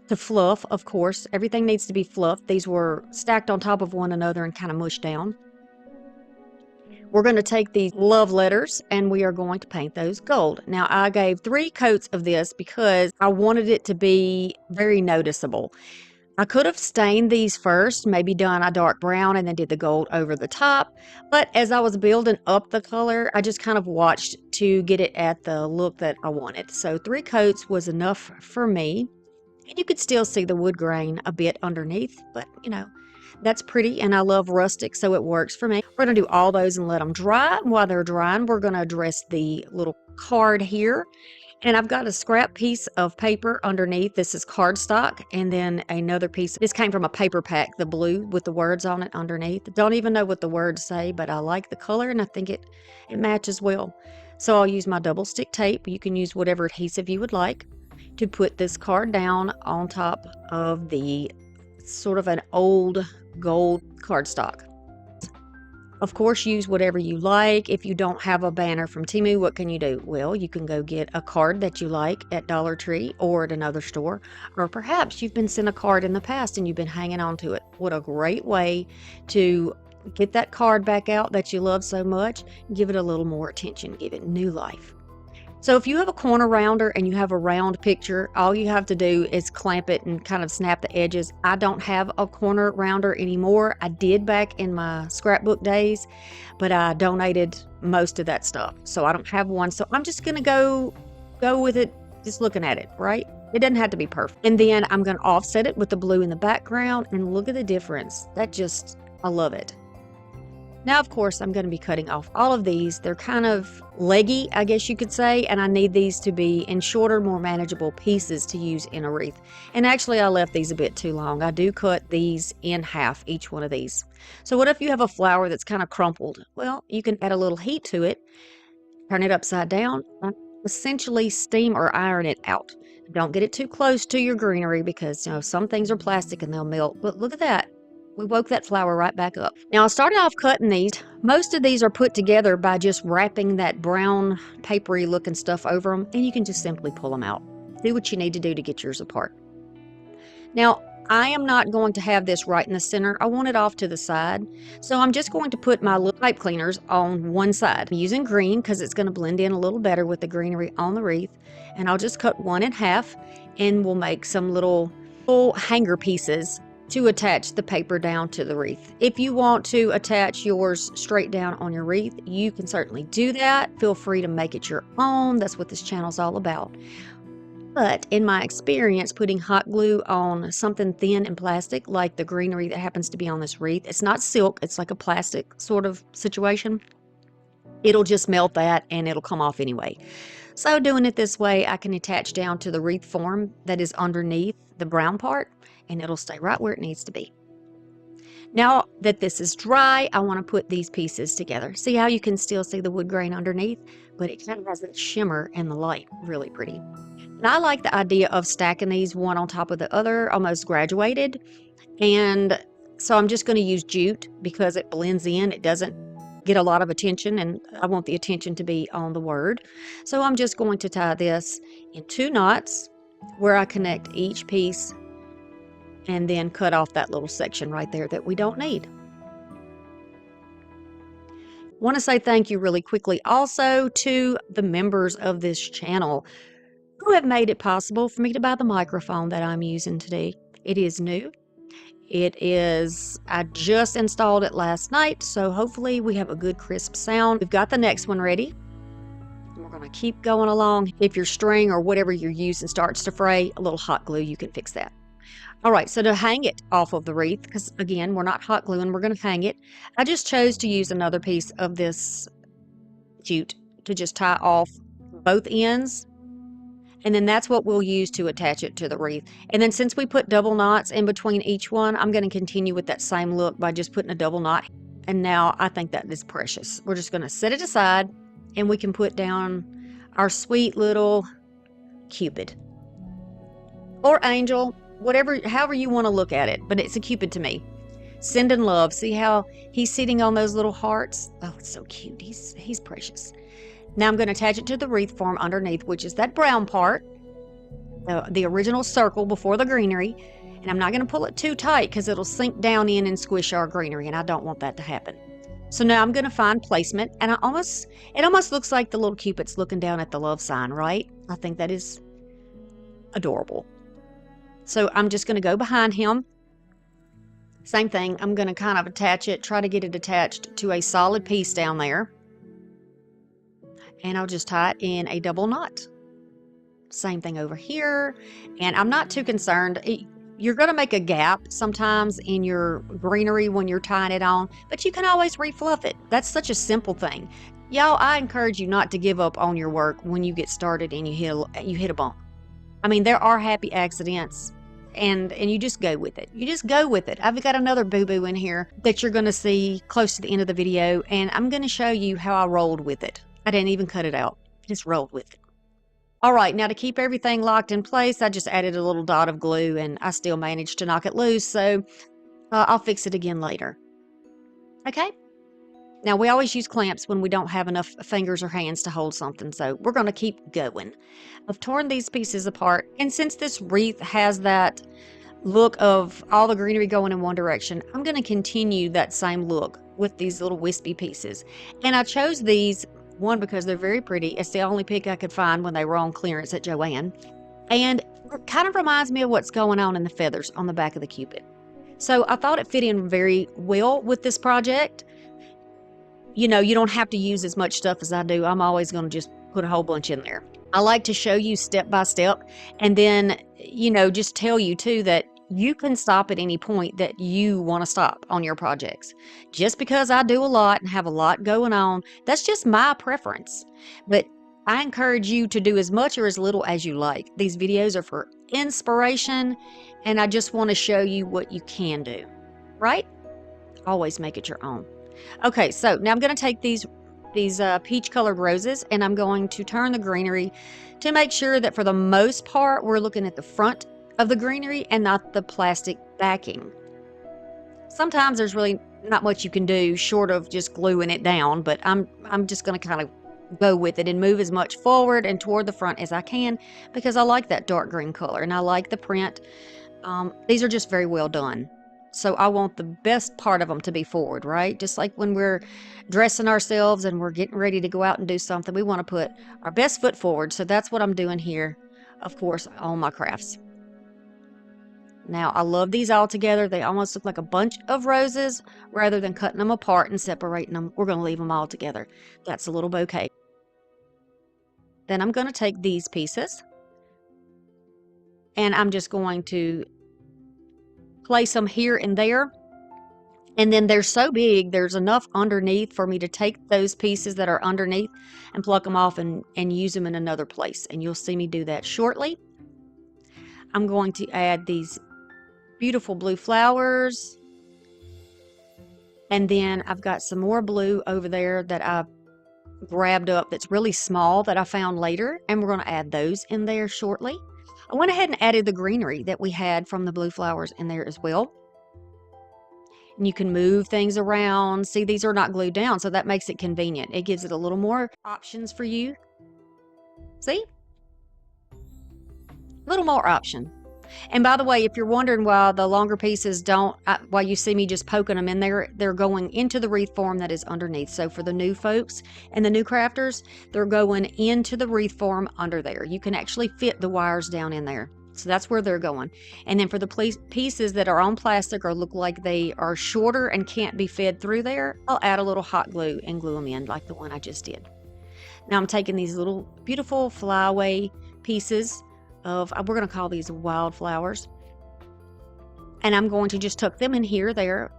the fluff, of course. Everything needs to be fluffed. These were stacked on top of one another and kind of mushed down. We're going to take these love letters and we are going to paint those gold. Now, I gave 3 coats of this because I wanted it to be very noticeable. I could have stained these first, maybe done a dark brown and then did the gold over the top. But as I was building up the color, I just kind of watched to get it at the look that I wanted. So 3 coats was enough for me. And you could still see the wood grain a bit underneath, but you know, that's pretty, and I love rustic, so it works for me. We're going to do all those and let them dry. And while they're drying, we're going to address the little card here. And I've got a scrap piece of paper underneath. This is cardstock. And then another piece. This came from a paper pack, the blue with the words on it underneath. Don't even know what the words say, but I like the color and I think it matches well. So I'll use my double stick tape. You can use whatever adhesive you would like to put this card down on top of the sort of an old gold cardstock. Of course, use whatever you like. If you don't have a banner from TEMU, what can you do? Well, you can go get a card that you like at Dollar Tree or at another store, or perhaps you've been sent a card in the past and you've been hanging on to it. What a great way to get that card back out that you love so much, give it a little more attention, give it new life. So if you have a corner rounder and you have a round picture, all you have to do is clamp it and kind of snap the edges. I don't have a corner rounder anymore. I did back in my scrapbook days, but I donated most of that stuff. So I don't have one. So I'm just going to go with it, just looking at it, right? It doesn't have to be perfect. And then I'm going to offset it with the blue in the background, and look at the difference. I love it. Now, of course, I'm going to be cutting off all of these. They're kind of leggy, I guess you could say, and I need these to be in shorter, more manageable pieces to use in a wreath. And actually, I left these a bit too long. I do cut these in half, each one of these. So what if you have a flower that's kind of crumpled? Well, you can add a little heat to it, turn it upside down, and essentially steam or iron it out. Don't get it too close to your greenery because, some things are plastic and they'll melt. But look at that. We woke that flower right back up. Now, I started off cutting these. Most of these are put together by just wrapping that brown papery looking stuff over them, and you can just simply pull them out. Do what you need to do to get yours apart. Now, I am not going to have this right in the center. I want it off to the side. So I'm just going to put my little pipe cleaners on one side. I'm using green because it's going to blend in a little better with the greenery on the wreath. And I'll just cut one in half, and we'll make some little hanger pieces to attach the paper down to the wreath. If you want to attach yours straight down on your wreath, you can certainly do that. Feel free to make it your own. That's what this channel is all about. But in my experience, putting hot glue on something thin and plastic, like the greenery that happens to be on this wreath, it's not silk, it's like a plastic sort of situation. It'll just melt that and it'll come off anyway. So doing it this way, I can attach down to the wreath form that is underneath the brown part, and it'll stay right where it needs to be. Now that this is dry, I want to put these pieces together. See how you can still see the wood grain underneath, but it kind of has that shimmer in the light. Really pretty. And I like the idea of stacking these one on top of the other, almost graduated. And so I'm just going to use jute because it blends in. It doesn't get a lot of attention, and I want the attention to be on the word. So I'm just going to tie this in 2 knots where I connect each piece and then cut off that little section right there that we don't need. Want to say thank you really quickly also to the members of this channel who have made it possible for me to buy the microphone that I'm using today. It is new. I just installed it last night, so hopefully we have a good crisp sound. We've got the next one ready. We're going to keep going along. If your string or whatever you're using starts to fray, a little hot glue, you can fix that. All right, so to hang it off of the wreath, because again, we're not hot gluing, we're going to hang it. I just chose to use another piece of this jute to just tie off both ends. And then that's what we'll use to attach it to the wreath. And then since we put double knots in between each one, I'm going to continue with that same look by just putting a double knot. And now I think that is precious. We're just going to set it aside, and we can put down our sweet little Cupid or angel, however you want to look at it, but it's a Cupid to me. Sending love. See how he's sitting on those little hearts? Oh, it's so cute. He's precious. Now I'm going to attach it to the wreath form underneath, which is that brown part, the original circle before the greenery. And I'm not going to pull it too tight because it'll sink down in and squish our greenery, and I don't want that to happen. So now I'm going to find placement, and it almost looks like the little Cupid's looking down at the love sign, right? I think that is adorable. So I'm just going to go behind him. Same thing. I'm going to kind of attach it, try to get it attached to a solid piece down there. And I'll just tie it in a double knot. Same thing over here. And I'm not too concerned. You're going to make a gap sometimes in your greenery when you're tying it on, but you can always refluff it. That's such a simple thing. Y'all, I encourage you not to give up on your work when you get started and you hit a bump. I mean, there are happy accidents, and you just go with it. You just go with it. I've got another boo-boo in here that you're going to see close to the end of the video, and I'm going to show you how I rolled with it. I didn't even cut it out. Just rolled with it. All right, now to keep everything locked in place, I just added a little dot of glue, and I still managed to knock it loose, so I'll fix it again later. Okay? Now, we always use clamps when we don't have enough fingers or hands to hold something, so we're going to keep going. I've torn these pieces apart, and since this wreath has that look of all the greenery going in one direction, I'm going to continue that same look with these little wispy pieces. And I chose these, one, because they're very pretty. It's the only pick I could find when they were on clearance at Joann. And it kind of reminds me of what's going on in the feathers on the back of the Cupid. So I thought it fit in very well with this project. You know, you don't have to use as much stuff as I do. I'm always going to just put a whole bunch in there. I like to show you step by step, and then, you know, just tell you too that You can stop at any point that you want to stop on your projects. Just because I do a lot and have a lot going on, that's just my preference. But I encourage you to do as much or as little as you like. These videos are for inspiration, and I just want to show you what you can do, right? Always make it your own. Okay, so now I'm going to take these peach colored roses, and I'm going to turn the greenery to make sure that for the most part we're looking at the front of the greenery and not the plastic backing. Sometimes there's really not much you can do short of just gluing it down, but I'm just going to kind of go with it and move as much forward and toward the front as I can, because I like that dark green color and I like the print. These are just very well done. So I want the best part of them to be forward, right? Just like when we're dressing ourselves and we're getting ready to go out and do something, we want to put our best foot forward. So that's what I'm doing here, of course, on my crafts. Now, I love these all together. They almost look like a bunch of roses. Rather than cutting them apart and separating them, we're going to leave them all together. That's a little bouquet. Then I'm going to take these pieces, and I'm just going to place them here and there. And then they're so big, there's enough underneath for me to take those pieces that are underneath and pluck them off and use them in another place. And you'll see me do that shortly. I'm going to add these beautiful blue flowers. And then I've got some more blue over there that I grabbed up that's really small that I found later. And we're going to add those in there shortly. I went ahead and added the greenery that we had from the blue flowers in there as well. And you can move things around. See, these are not glued down, so that makes it convenient. It gives it a little more options for you. See? A little more option. And by the way, if you're wondering why the longer pieces don't, why you see me just poking them in there, they're going into the wreath form that is underneath. So for the new folks and the new crafters, they're going into the wreath form under there. You can actually fit the wires down in there. So that's where they're going. And then for the pieces that are on plastic or look like they are shorter and can't be fed through there, I'll add a little hot glue and glue them in like the one I just did. Now I'm taking these little beautiful flyaway pieces of, we're going to call these wildflowers. And I'm going to just tuck them in here, there,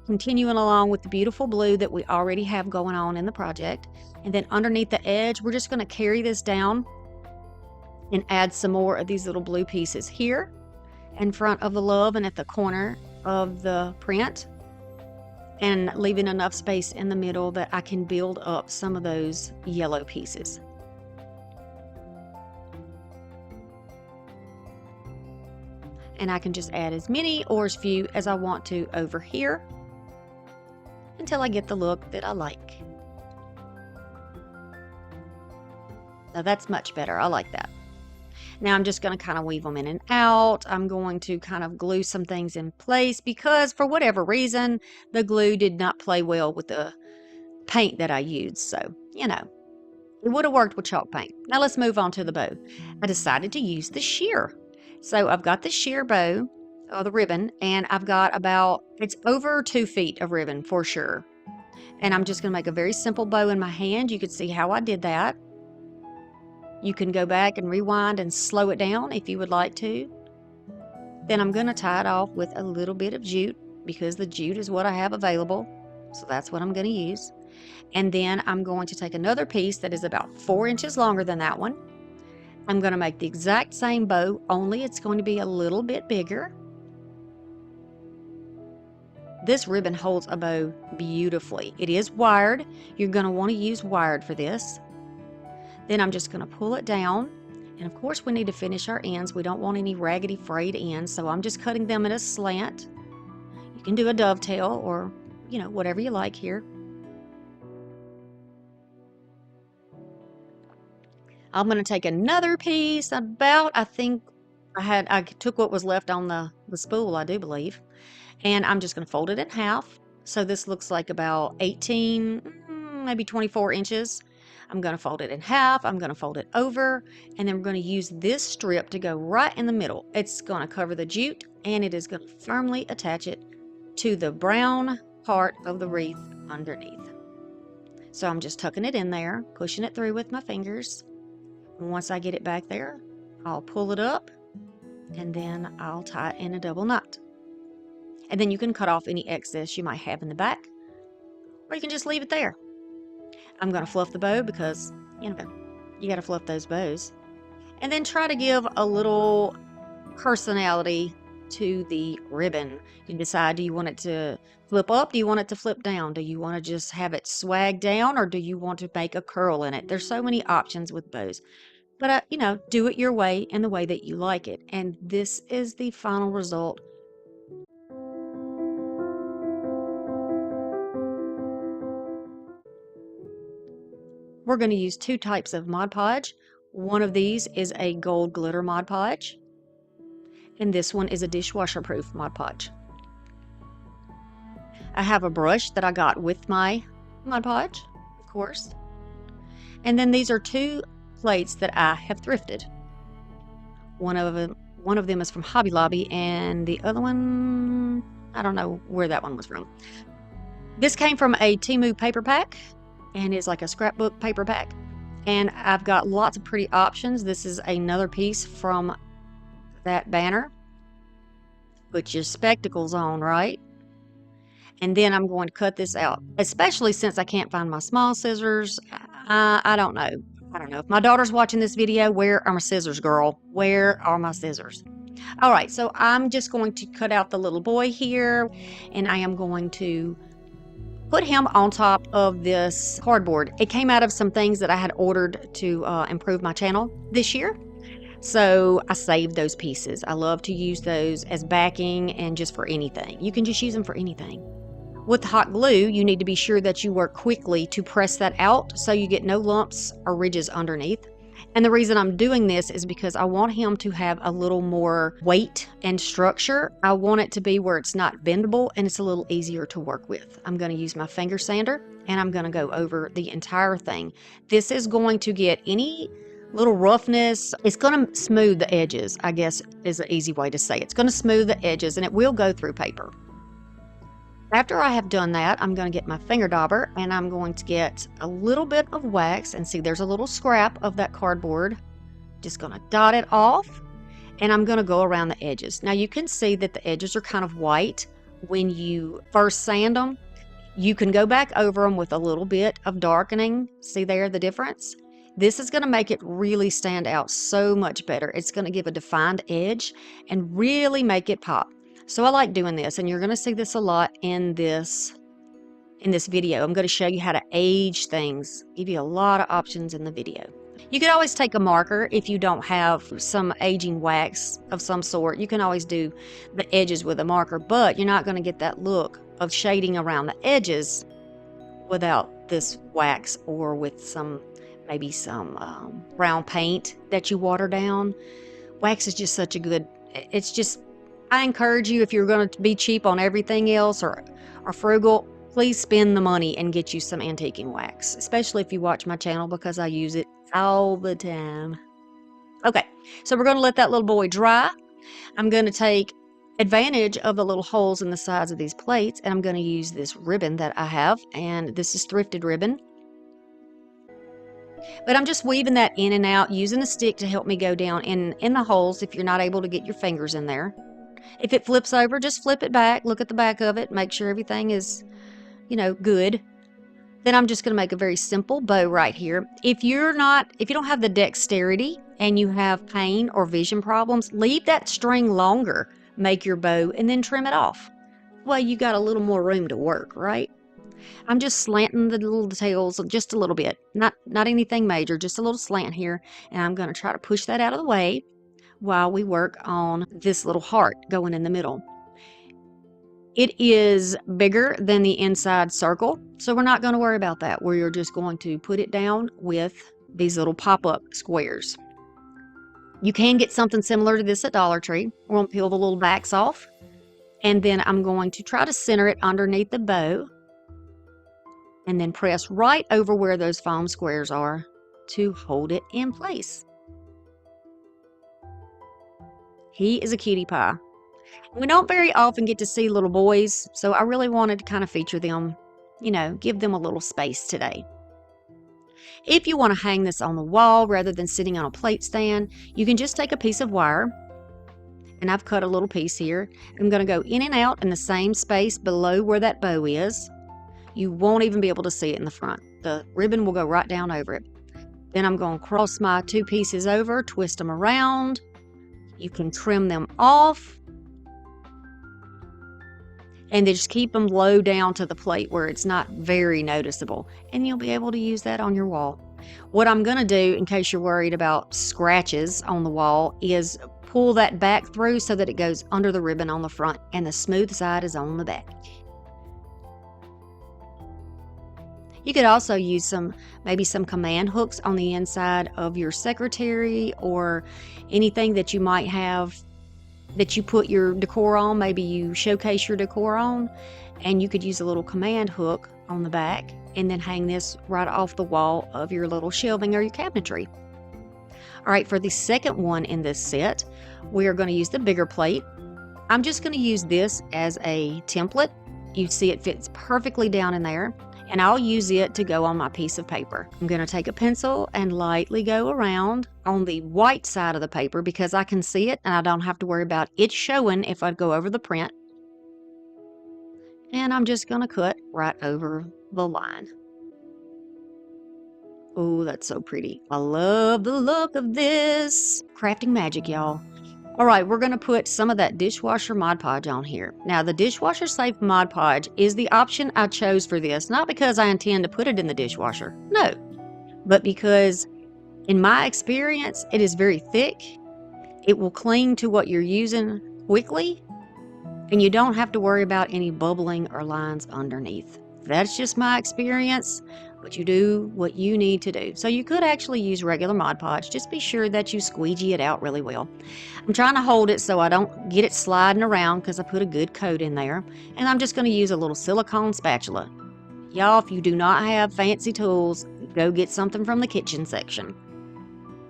continuing along with the beautiful blue that we already have going on in the project. And then underneath the edge, we're just going to carry this down and add some more of these little blue pieces here in front of the love and at the corner of the print, and leaving enough space in the middle that I can build up some of those yellow pieces. And I can just add as many or as few as I want to over here until I get the look that I like. Now that's much better. I like that. Now I'm just going to kind of weave them in and out. I'm going to kind of glue some things in place because for whatever reason, the glue did not play well with the paint that I used. So, you know, it would have worked with chalk paint. Now let's move on to the bow. I decided to use the sheer. So I've got the sheer bow, or the ribbon, and I've got about, it's over 2 feet of ribbon for sure. And I'm just going to make a very simple bow in my hand. You can see how I did that. You can go back and rewind and slow it down if you would like to. Then I'm going to tie it off with a little bit of jute because the jute is what I have available. So that's what I'm going to use. And then I'm going to take another piece that is about 4 inches longer than that one. I'm going to make the exact same bow, only it's going to be a little bit bigger. This ribbon holds a bow beautifully. It is wired. You're going to want to use wired for this. Then I'm just going to pull it down. And of course we need to finish our ends. We don't want any raggedy frayed ends. So I'm just cutting them in a slant. You can do a dovetail or, you know, whatever you like here. I'm going to take another piece about, I think I took what was left on the spool, I do believe. And I'm just going to fold it in half. So this looks like about 18, maybe 24 inches. I'm going to fold it in half. I'm going to fold it over, and then we're going to use this strip to go right in the middle. It's going to cover the jute, and it is going to firmly attach it to the brown part of the wreath underneath. So I'm just tucking it in there, pushing it through with my fingers. And once I get it back there, I'll pull it up and then I'll tie it in a double knot. And then you can cut off any excess you might have in the back, or you can just leave it there. I'm going to fluff the bow because, you know, you got to fluff those bows. And then try to give a little personality to the ribbon. You can decide, do you want it to flip up? Do you want it to flip down? Do you want to just have it swag down, or do you want to make a curl in it? There's so many options with bows. But, you know, do it your way and the way that you like it. And this is the final result. We're going to use two types of Mod Podge. One of these is a gold glitter Mod Podge, and this one is a dishwasher proof Mod Podge. I have a brush that I got with my Mod Podge, of course. And then these are two plates that I have thrifted. One of them is from Hobby Lobby, and the other one, I don't know where that one was from. This came from a TEMU paper pack, and is like a scrapbook paper pack. And I've got lots of pretty options. This is another piece from that banner. Put your spectacles on, right? And then I'm going to cut this out, especially since I can't find my small scissors. I don't know. I don't know. If my daughter's watching this video, where are my scissors, girl? Where are my scissors? All right, so I'm just going to cut out the little boy here, and I am going to put him on top of this cardboard. It came out of some things that I had ordered to improve my channel this year. So I saved those pieces. I love to use those as backing and just for anything. You can just use them for anything. With hot glue, you need to be sure that you work quickly to press that out so you get no lumps or ridges underneath. And the reason I'm doing this is because I want him to have a little more weight and structure. I want it to be where it's not bendable and it's a little easier to work with. I'm going to use my finger sander and I'm going to go over the entire thing. This is going to get any little roughness. It's going to smooth the edges, I guess is an easy way to say it. It's going to smooth the edges, and it will go through paper. After I have done that, I'm going to get my finger dauber and I'm going to get a little bit of wax, and see there's a little scrap of that cardboard. Just going to dot it off, and I'm going to go around the edges. Now you can see that the edges are kind of white when you first sand them. You can go back over them with a little bit of darkening. See there the difference? This is going to make it really stand out so much better. It's going to give a defined edge and really make it pop. So I like doing this, and you're going to see this a lot in this video. I'm going to show you how to age things, give you a lot of options in the video. You could always take a marker if you don't have some aging wax of some sort. You can always do the edges with a marker, but you're not going to get that look of shading around the edges without this wax, or with maybe some brown paint that you water down. Wax is just such a good, I encourage you, if you're going to be cheap on everything else or frugal, please spend the money and get you some antiquing wax, especially if you watch my channel, because I use it all the time. Okay, so we're going to let that little boy dry. I'm going to take advantage of the little holes in the sides of these plates, and I'm going to use this ribbon that I have, and this is thrifted ribbon. But I'm just weaving that in and out, using a stick to help me go down in the holes if you're not able to get your fingers in there. If it flips over, just flip it back, look at the back of it, make sure everything is, good. Then I'm just going to make a very simple bow right here. If you don't have the dexterity and you have pain or vision problems, leave that string longer, make your bow, and then trim it off. Well, you got a little more room to work, right? I'm just slanting the little details just a little bit, not anything major, just a little slant here, and I'm going to try to push that out of the way while we work on this little heart going in the middle. It is bigger than the inside circle, so we're not going to worry about that. We're just going to put it down with these little pop-up squares. You can get something similar to this at Dollar Tree. We're going to peel the little backs off, and then I'm going to try to center it underneath the bow, and then press right over where those foam squares are to hold it in place. He is a cutie pie. We don't very often get to see little boys, so I really wanted to kind of feature them, give them a little space today. If you want to hang this on the wall rather than sitting on a plate stand, you can just take a piece of wire and I've cut a little piece here. I'm going to go in and out in the same space below where that bow is. You won't even be able to see it in the front. The ribbon will go right down over it. Then I'm going to cross my 2 pieces over, twist them around. You can trim them off. And then just keep them low down to the plate where it's not very noticeable. And you'll be able to use that on your wall. What I'm going to do, in case you're worried about scratches on the wall, is pull that back through so that it goes under the ribbon on the front and the smooth side is on the back. You could also use maybe some command hooks on the inside of your secretary or anything that you might have that you put your decor on. Maybe you showcase your decor on, and you could use a little command hook on the back and then hang this right off the wall of your little shelving or your cabinetry. All right, for the second one in this set, we are going to use the bigger plate. I'm just going to use this as a template. You see it fits perfectly down in there, and I'll use it to go on my piece of paper. I'm going to take a pencil and lightly go around on the white side of the paper because I can see it and I don't have to worry about it showing if I go over the print. And I'm just going to cut right over the line. Oh, that's so pretty. I love the look of this. Crafting magic, y'all. All right, we're going to put some of that dishwasher Mod Podge on here. Now, the dishwasher safe Mod Podge is the option I chose for this, not because I intend to put it in the dishwasher, no, but because in my experience, it is very thick. It will cling to what you're using quickly, and you don't have to worry about any bubbling or lines underneath. That's just my experience, but you do what you need to do. So you could actually use regular Mod Podge. Just be sure that you squeegee it out really well. I'm trying to hold it so I don't get it sliding around because I put a good coat in there. And I'm just going to use a little silicone spatula. Y'all, if you do not have fancy tools, go get something from the kitchen section.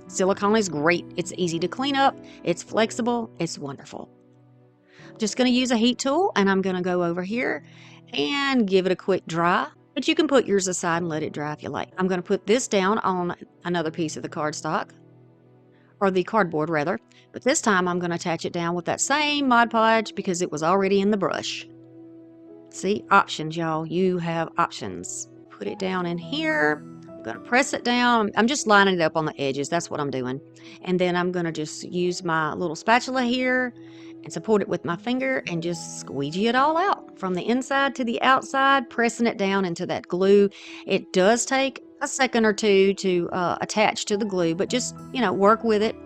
Silicone is great. It's easy to clean up. It's flexible. It's wonderful. I'm just going to use a heat tool, and I'm going to go over here and give it a quick dry. But you can put yours aside and let it dry if you like. I'm going to put this down on another piece of the cardstock, or the cardboard rather. But this time I'm going to attach it down with that same Mod Podge because it was already in the brush. See, options, y'all. You have options. Put it down in here. I'm going to press it down. I'm just lining it up on the edges. That's what I'm doing. And then I'm going to just use my little spatula here and support it with my finger and just squeegee it all out from the inside to the outside, pressing it down into that glue. It does take a second or two to attach to the glue, but just, work with it.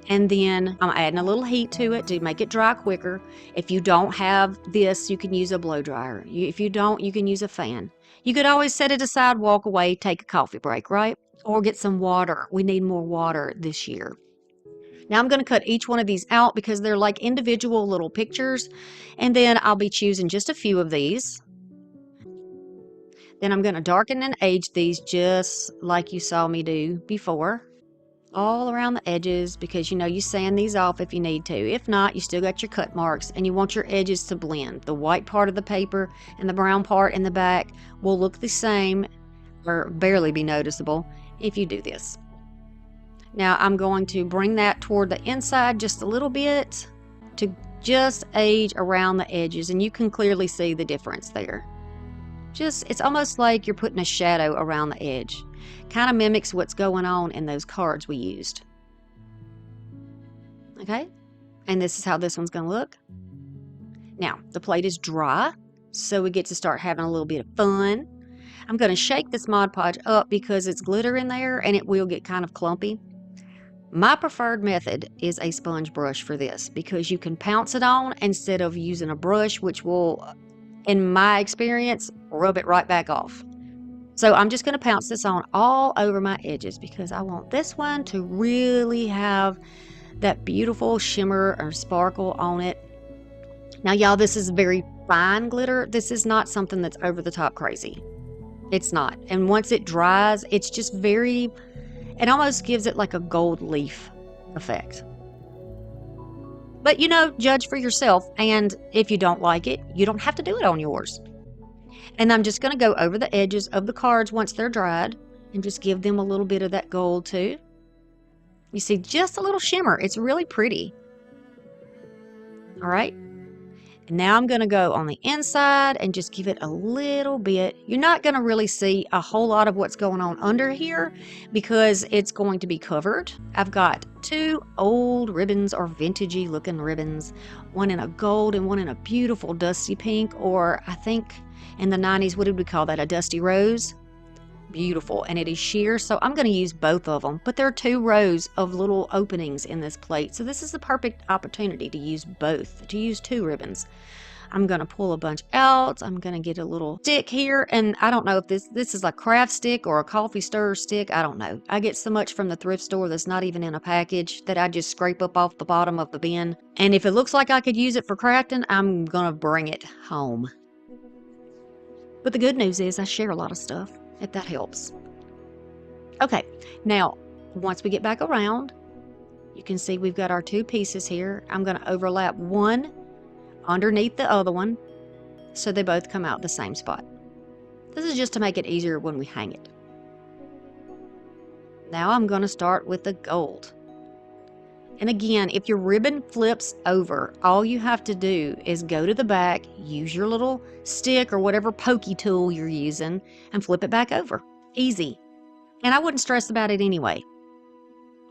And then I'm adding a little heat to it to make it dry quicker. If you don't have this, you can use a blow dryer. If you don't, you can use a fan. You could always set it aside, walk away, take a coffee break, right? Or get some water. We need more water this year. Now I'm going to cut each one of these out because they're like individual little pictures. And then I'll be choosing just a few of these. Then I'm going to darken and age these just like you saw me do before. All around the edges because you sand these off if you need to. If not, you still got your cut marks and you want your edges to blend. The white part of the paper and the brown part in the back will look the same or barely be noticeable if you do this. Now I'm going to bring that toward the inside just a little bit to just age around the edges, and you can clearly see the difference there. It's almost like you're putting a shadow around the edge. Kind of mimics what's going on in those cards we used. Okay, and this is how this one's going to look. Now the plate is dry, so we get to start having a little bit of fun. I'm going to shake this Mod Podge up because it's glitter in there and it will get kind of clumpy. My preferred method is a sponge brush for this because you can pounce it on instead of using a brush, which will, in my experience, rub it right back off. So I'm just going to pounce this on all over my edges because I want this one to really have that beautiful shimmer or sparkle on it. Now, y'all, this is very fine glitter. This is not something that's over the top crazy. It's not. And once it dries, it's just it almost gives it like a gold leaf effect. But, judge for yourself. And if you don't like it, you don't have to do it on yours. And I'm just going to go over the edges of the cards once they're dried and just give them a little bit of that gold too. You see just a little shimmer. It's really pretty. All right. And now I'm going to go on the inside and just give it a little bit. You're not going to really see a whole lot of what's going on under here because it's going to be covered. I've got 2 old ribbons or vintagey looking ribbons, one in a gold and one in a beautiful dusty pink, or I think in the 90s, what did we call that? A dusty rose. Beautiful, and it is sheer, so I'm going to use both of them, but there are 2 rows of little openings in this plate, so this is the perfect opportunity to use both, to use 2 ribbons. I'm going to pull a bunch out. I'm going to get a little stick here, and I don't know if this is a craft stick or a coffee stirrer stick. I don't know. I get so much from the thrift store that's not even in a package that I just scrape up off the bottom of the bin, and if it looks like I could use it for crafting, I'm going to bring it home. But the good news is I share a lot of stuff, if that helps. Okay, now once we get back around, you can see we've got our 2 pieces here. I'm going to overlap one underneath the other one so they both come out the same spot. This is just to make it easier when we hang it. Now I'm going to start with the gold. And again, if your ribbon flips over, all you have to do is go to the back, use your little stick or whatever pokey tool you're using, and flip it back over. Easy. And I wouldn't stress about it anyway.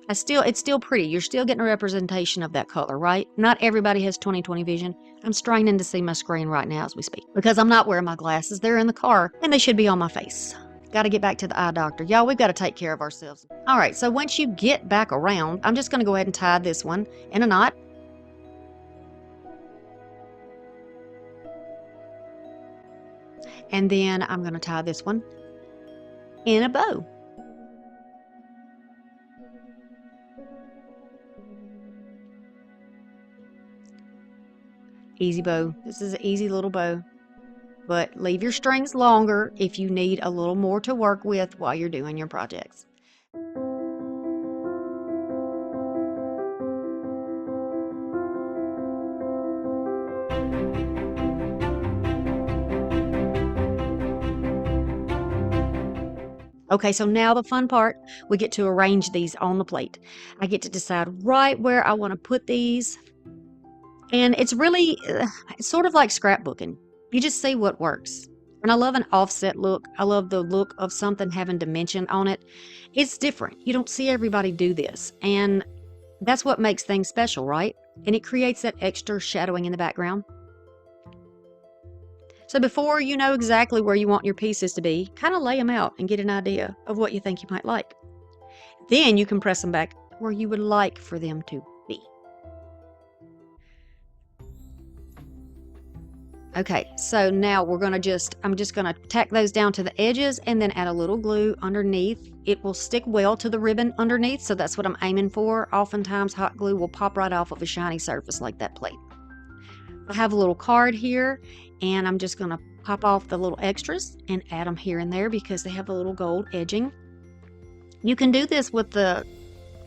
It's still pretty. You're still getting a representation of that color, right? Not everybody has 20/20 vision. I'm straining to see my screen right now as we speak because I'm not wearing my glasses. They're in the car and they should be on my face. Got to get back to the eye doctor. Y'all, we've got to take care of ourselves. All right, so once you get back around, I'm just going to go ahead and tie this one in a knot. And then I'm going to tie this one in a bow. Easy bow. This is an easy little bow. But leave your strings longer if you need a little more to work with while you're doing your projects. Okay, so now the fun part, we get to arrange these on the plate. I get to decide right where I want to put these. And it's really, it's sort of like scrapbooking. You just see what works. And I love an offset look. I love the look of something having dimension on it. It's different. You don't see everybody do this. And that's what makes things special, right? And it creates that extra shadowing in the background. So before you know exactly where you want your pieces to be, kind of lay them out and get an idea of what you think you might like. Then you can press them back where you would like for them to be. Okay, so now I'm just going to tack those down to the edges and then add a little glue underneath. It will stick well to the ribbon underneath, so that's what I'm aiming for. Oftentimes hot glue will pop right off of a shiny surface like that plate. I have a little card here, and I'm just going to pop off the little extras and add them here and there because they have a little gold edging. You can do this with the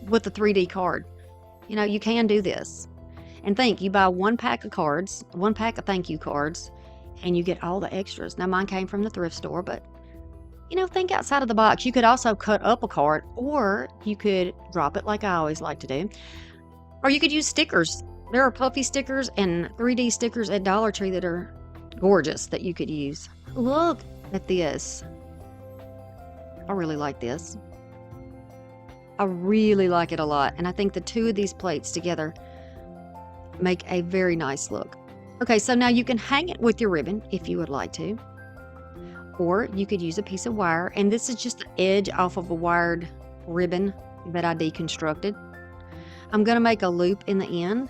3D card. You know, you can do this. And think, you buy 1 pack of cards, 1 pack of thank you cards, and you get all the extras. Now, mine came from the thrift store, but, you know, think outside of the box. You could also cut up a card, or you could drop it like I always like to do. Or you could use stickers. There are puffy stickers and 3D stickers at Dollar Tree that are gorgeous that you could use. Look at this. I really like this. I really like it a lot. And I think the 2 of these plates together make a very nice look. Okay, so now you can hang it with your ribbon if you would like to, or you could use a piece of wire, and this is just the edge off of a wired ribbon that I deconstructed. I'm going to make a loop in the end.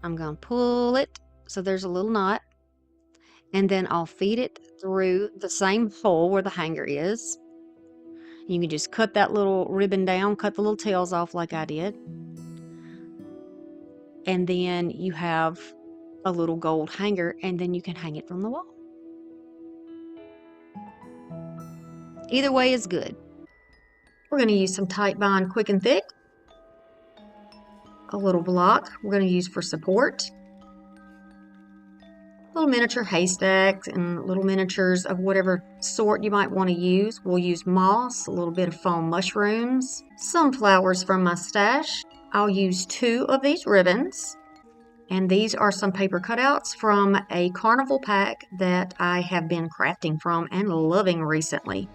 I'm going to pull it so there's a little knot, and then I'll feed it through the same hole where the hanger is. You can just cut that little ribbon down, cut the little tails off like I did. And then you have a little gold hanger, and then you can hang it from the wall. Either way is good. We're going to use some Titebond Quick and Thick. A little block we're going to use for support. Little miniature haystacks and little miniatures of whatever sort you might want to use. We'll use moss, a little bit of foam mushrooms, some flowers from my stash, I'll use 2 of these ribbons, and these are some paper cutouts from a carnival pack that I have been crafting from and loving recently.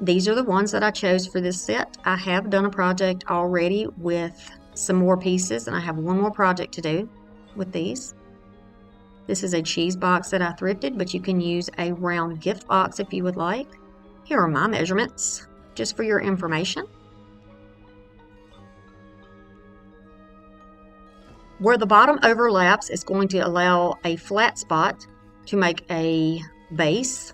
These are the ones that I chose for this set. I have done a project already with some more pieces, and I have one more project to do with these. This is a cheese box that I thrifted, but you can use a round gift box if you would like. Here are my measurements, just for your information. Where the bottom overlaps is going to allow a flat spot to make a base.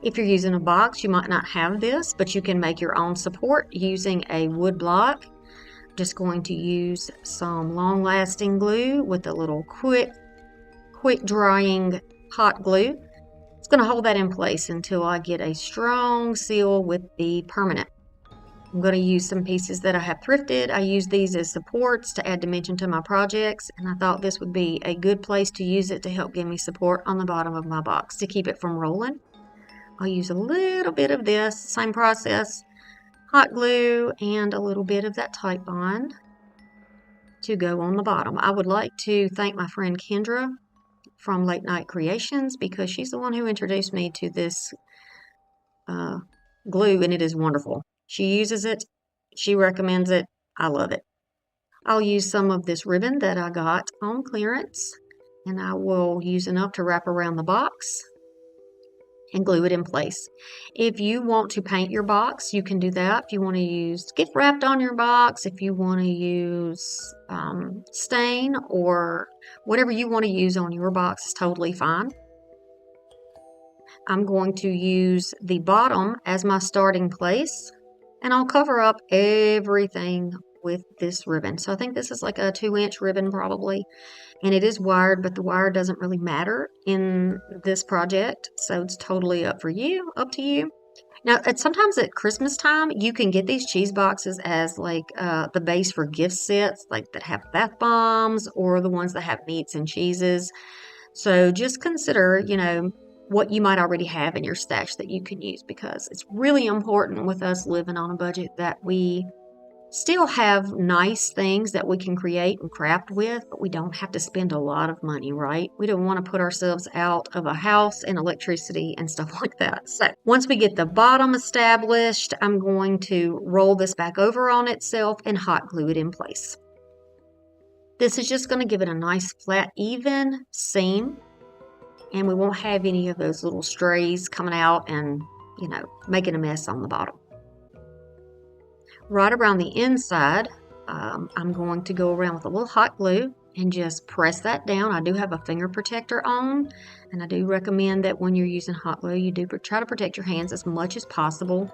If you're using a box, you might not have this, but you can make your own support using a wood block. I'm just going to use some long-lasting glue with a little quick drying hot glue. It's going to hold that in place until I get a strong seal with the permanent. I'm going to use some pieces that I have thrifted. I use these as supports to add dimension to my projects, and I thought this would be a good place to use it to help give me support on the bottom of my box to keep it from rolling. I'll use a little bit of this, same process, hot glue, and a little bit of that Type Bond to go on the bottom. I would like to thank my friend Kendra from Late Night Creations because she's the one who introduced me to this glue, and it is wonderful. She uses it, she recommends it, I love it. I'll use some of this ribbon that I got on clearance, and I will use enough to wrap around the box and glue it in place. If you want to paint your box, you can do that. If you want to use gift wrapped on your box, if you want to use stain or whatever you want to use on your box is totally fine. I'm going to use the bottom as my starting place, and I'll cover up everything with this ribbon. So I think this is like a 2-inch ribbon probably, and it is wired, but the wire doesn't really matter in this project, so it's totally up to you. Now, sometimes at Christmas time, you can get these cheese boxes as like the base for gift sets, like that have bath bombs or the ones that have meats and cheeses. So just consider, what you might already have in your stash that you can use, because it's really important with us living on a budget that we still have nice things that we can create and craft with, but we don't have to spend a lot of money, right? We don't want to put ourselves out of a house and electricity and stuff like that. So once we get the bottom established, I'm going to roll this back over on itself and hot glue it in place. This is just going to give it a nice flat, even seam, and we won't have any of those little strays coming out and, making a mess on the bottom. Right around the inside, I'm going to go around with a little hot glue and just press that down. I do have a finger protector on, and I do recommend that when you're using hot glue, you do try to protect your hands as much as possible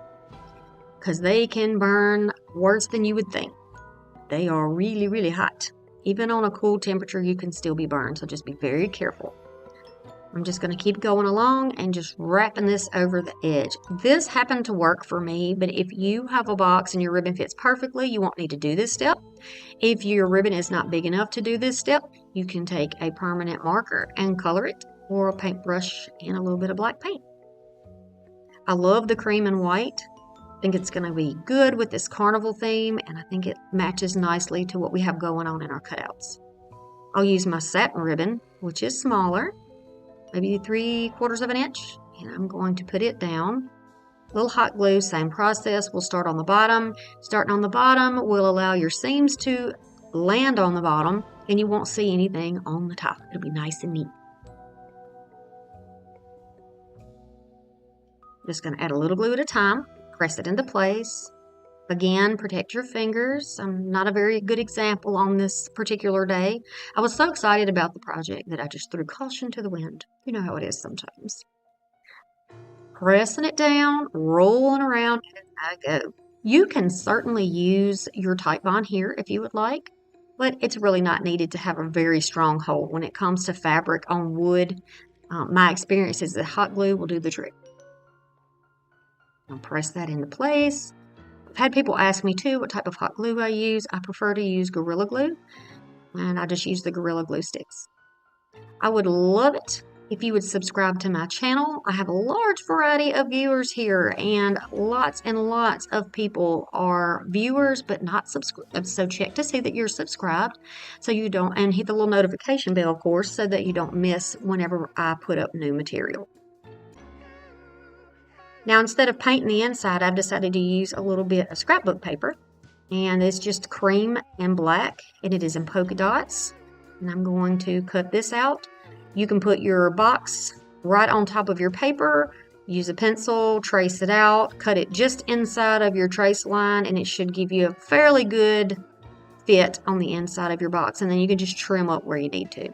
because they can burn worse than you would think. They are really, really hot. Even on a cool temperature, you can still be burned, so just be very careful. I'm just going to keep going along and just wrapping this over the edge. This happened to work for me, but if you have a box and your ribbon fits perfectly, you won't need to do this step. If your ribbon is not big enough to do this step, you can take a permanent marker and color it, or a paintbrush and a little bit of black paint. I love the cream and white. I think it's going to be good with this carnival theme, and I think it matches nicely to what we have going on in our cutouts. I'll use my satin ribbon, which is smaller, maybe 3/4 of an inch, and I'm going to put it down. A little hot glue, same process. We'll start on the bottom. Starting on the bottom will allow your seams to land on the bottom, and you won't see anything on the top. It'll be nice and neat. Just going to add a little glue at a time, press it into place. Again, protect your fingers. I'm not a very good example on this particular day. I was so excited about the project that I just threw caution to the wind. You know how it is sometimes. Pressing it down, rolling around, and I go. You can certainly use your Type Bond here if you would like, but it's really not needed to have a very strong hold. When it comes to fabric on wood, my experience is that hot glue will do the trick. I'll press that into place. I've had people ask me too what type of hot glue I use. I prefer to use Gorilla Glue, and I just use the Gorilla Glue sticks. I would love it if you would subscribe to my channel. I have a large variety of viewers here, and lots of people are viewers but not subscribed. So check to see that you're subscribed so you don't, and hit the little notification bell, of course, so that you don't miss whenever I put up new material. Now, instead of painting the inside, I've decided to use a little bit of scrapbook paper, and it's just cream and black, and it is in polka dots. And I'm going to cut this out. You can put your box right on top of your paper, use a pencil, trace it out, cut it just inside of your trace line, and it should give you a fairly good fit on the inside of your box. And then you can just trim up where you need to.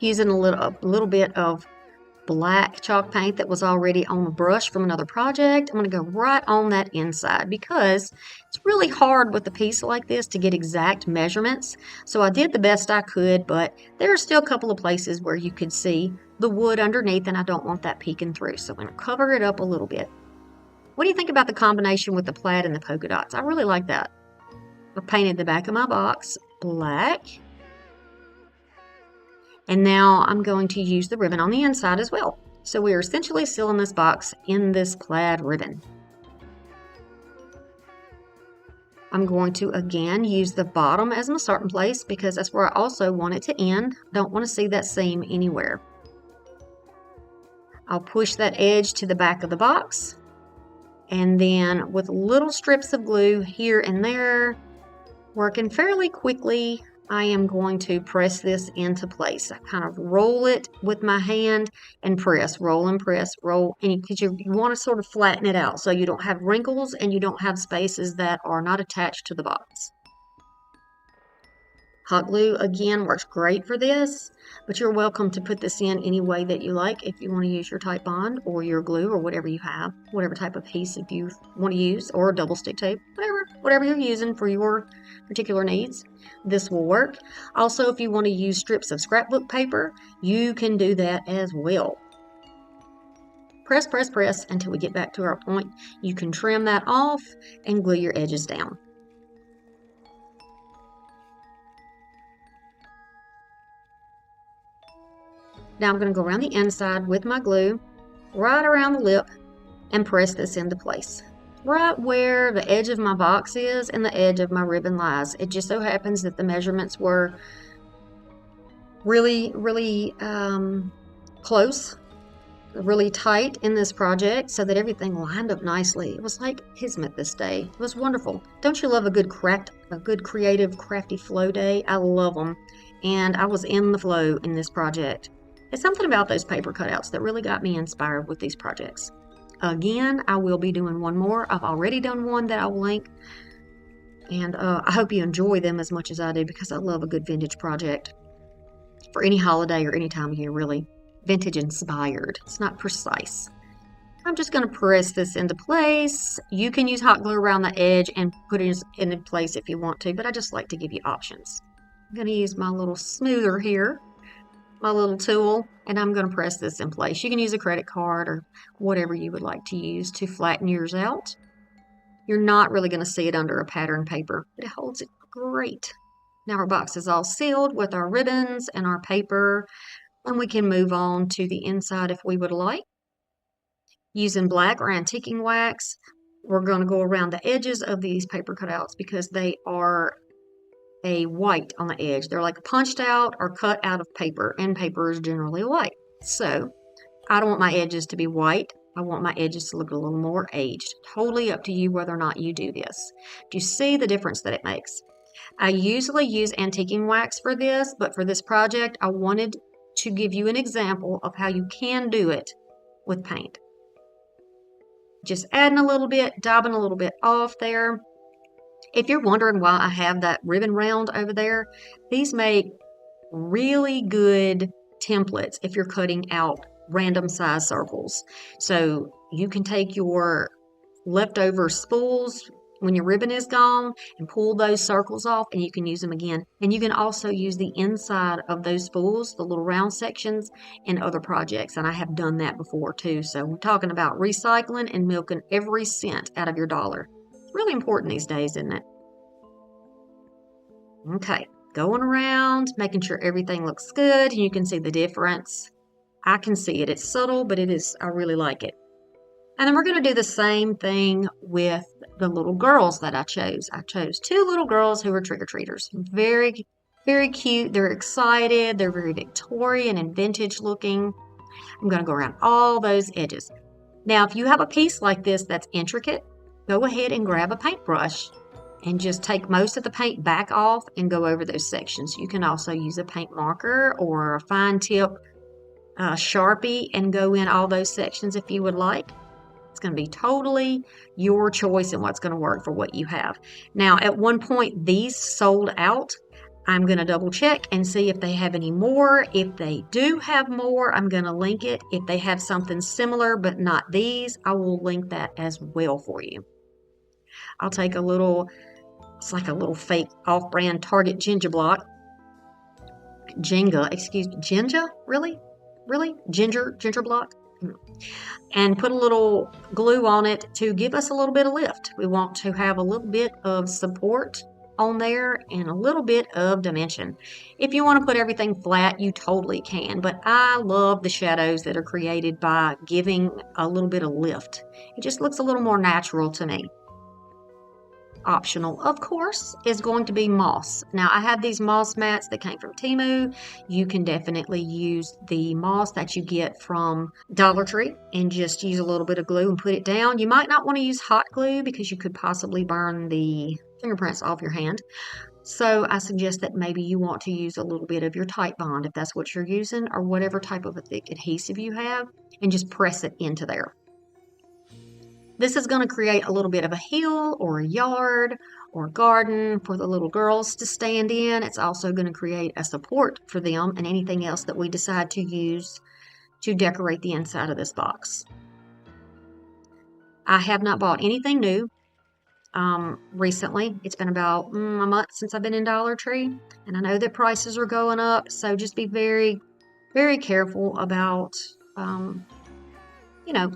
Using a little bit of black chalk paint that was already on the brush from another project, I'm going to go right on that inside because it's really hard with a piece like this to get exact measurements. So I did the best I could, but there are still a couple of places where you could see the wood underneath, and I don't want that peeking through. So I'm going to cover it up a little bit. What do you think about the combination with the plaid and the polka dots? I really like that. I painted the back of my box black. And now I'm going to use the ribbon on the inside as well. So we are essentially sealing this box in this plaid ribbon. I'm going to again use the bottom as my starting place because that's where I also want it to end. Don't want to see that seam anywhere. I'll push that edge to the back of the box, and then with little strips of glue here and there, working fairly quickly, I am going to press this into place. I kind of roll it with my hand and press, roll and press, roll, and because you want to sort of flatten it out so you don't have wrinkles and you don't have spaces that are not attached to the box. Hot glue, again, works great for this, but you're welcome to put this in any way that you like. If you want to use your Type Bond or your glue or whatever you have, whatever type of adhesive you want to use, or double stick tape, whatever you're using for your particular needs, this will work. Also, if you want to use strips of scrapbook paper, you can do that as well. Press, press, press until we get back to our point. You can trim that off and glue your edges down. Now I'm going to go around the inside with my glue, right around the lip, and press this into place. Right where the edge of my box is and the edge of my ribbon lies. It just so happens that the measurements were really close, really tight in this project, so that everything lined up nicely. It was like kismet this day. It was wonderful. Don't you love a good creative, crafty flow day? I love them, and I was in the flow in this project. It's something about those paper cutouts that really got me inspired with these projects. Again, I will be doing one more. I've already done one that I will link, and I hope you enjoy them as much as I do because I love a good vintage project for any holiday or any time of year, really. Vintage inspired. It's not precise. I'm just going to press this into place. You can use hot glue around the edge and put it in place if you want to, but I just like to give you options. I'm going to use my little smoother here, my little tool, and I'm going to press this in place. You can use a credit card or whatever you would like to use to flatten yours out. You're not really going to see it under a pattern paper, but it holds it great. Now our box is all sealed with our ribbons and our paper, and we can move on to the inside if we would like. Using black or antiquing wax, we're going to go around the edges of these paper cutouts because they are a white on the edge. They're like punched out or cut out of paper, and paper is generally white. So I don't want my edges to be white. I want my edges to look a little more aged. Totally up to you whether or not you do this. Do you see the difference that it makes? I usually use antiquing wax for this, but for this project, I wanted to give you an example of how you can do it with paint. Just adding a little bit, dabbing a little bit off there. If you're wondering why I have that ribbon round over there, these make really good templates if you're cutting out random size circles. So you can take your leftover spools when your ribbon is gone and pull those circles off, and you can use them again. And you can also use the inside of those spools, the little round sections, in other projects. And I have done that before too. So we're talking about recycling and milking every cent out of your dollar. Really important these days, isn't it? Okay, going around, making sure everything looks good, and you can see the difference. I can see it. It's subtle, but I really like it. And then we're going to do the same thing with the little girls that I chose. I chose 2 little girls who are trick-or-treaters. Very, very cute. They're excited. They're very Victorian and vintage looking. I'm going to go around all those edges. Now, if you have a piece like this that's intricate, go ahead and grab a paintbrush and just take most of the paint back off and go over those sections. You can also use a paint marker or a fine tip Sharpie and go in all those sections if you would like. It's going to be totally your choice and what's going to work for what you have. Now, at one point, these sold out. I'm going to double check and see if they have any more. If they do have more, I'm going to link it. If they have something similar but not these, I will link that as well for you. I'll take a little, it's like a little fake off-brand Target Jenga block. Jenga? Really? Ginger block? And put a little glue on it to give us a little bit of lift. We want to have a little bit of support on there and a little bit of dimension. If you want to put everything flat, you totally can, but I love the shadows that are created by giving a little bit of lift. It just looks a little more natural to me. Optional, of course, is going to be moss. Now, I have these moss mats that came from TEMU. You can definitely use the moss that you get from Dollar Tree and just use a little bit of glue and put it down. You might not want to use hot glue because you could possibly burn the fingerprints off your hand. So I suggest that maybe you want to use a little bit of your Tite Bond if that's what you're using, or whatever type of a thick adhesive you have, and just press it into there. This is going to create a little bit of a hill or a yard or garden for the little girls to stand in. It's also going to create a support for them and anything else that we decide to use to decorate the inside of this box. I have not bought anything new recently. It's been about a month since I've been in Dollar Tree, and I know that prices are going up, so just be very, very careful about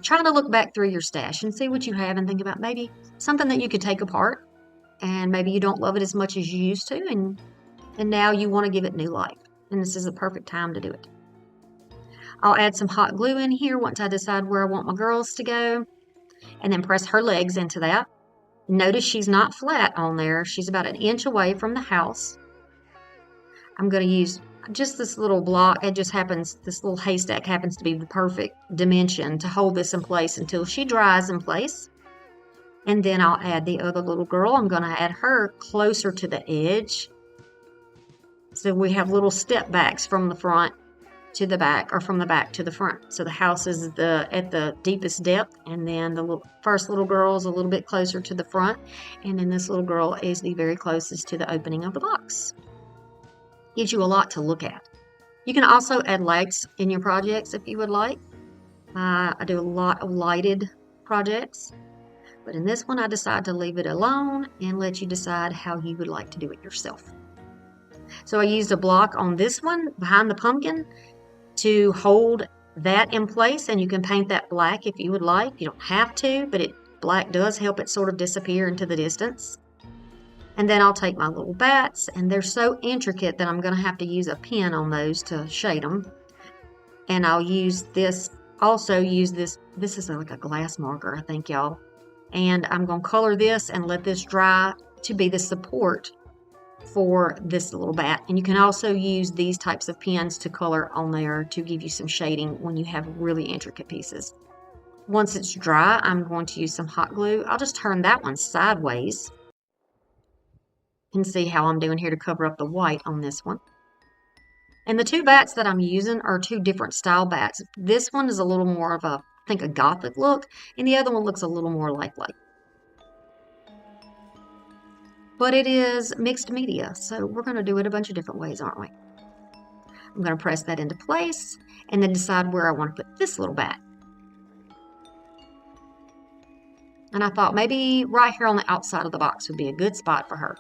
trying to look back through your stash and see what you have and think about maybe something that you could take apart, and maybe you don't love it as much as you used to, and now you want to give it new life, and this is a perfect time to do it. I'll add some hot glue in here once I decide where I want my girls to go, and then press her legs into that. Notice she's not flat on there. She's about 1 inch away from the house. I'm going to use just this little block. This little haystack happens to be the perfect dimension to hold this in place until she dries in place. And then I'll add the other little girl. I'm going to add her closer to the edge. So we have little step backs from the front to the back, or from the back to the front. So the house is at the deepest depth, and then the first little girl is a little bit closer to the front, and then this little girl is the very closest to the opening of the box. Gives you a lot to look at. You can also add lights in your projects if you would like. I do a lot of lighted projects, but in this one I decided to leave it alone and let you decide how you would like to do it yourself. So I used a block on this one behind the pumpkin to hold that in place, and you can paint that black if you would like. You don't have to, but black does help it sort of disappear into the distance. And then I'll take my little bats, and they're so intricate that I'm going to have to use a pen on those to shade them. And I'll use this, this is like a glass marker, I think, y'all. And I'm going to color this and let this dry to be the support for this little bat. And you can also use these types of pens to color on there to give you some shading when you have really intricate pieces. Once it's dry, I'm going to use some hot glue. I'll just turn that one sideways and see how I'm doing here to cover up the white on this one. And the 2 bats that I'm using are 2 different style bats. This one is a little more of a gothic look, and the other one looks a little more lifelike. But it is mixed media, so we're going to do it a bunch of different ways, aren't we? I'm going to press that into place and then decide where I want to put this little bat. And I thought maybe right here on the outside of the box would be a good spot for her.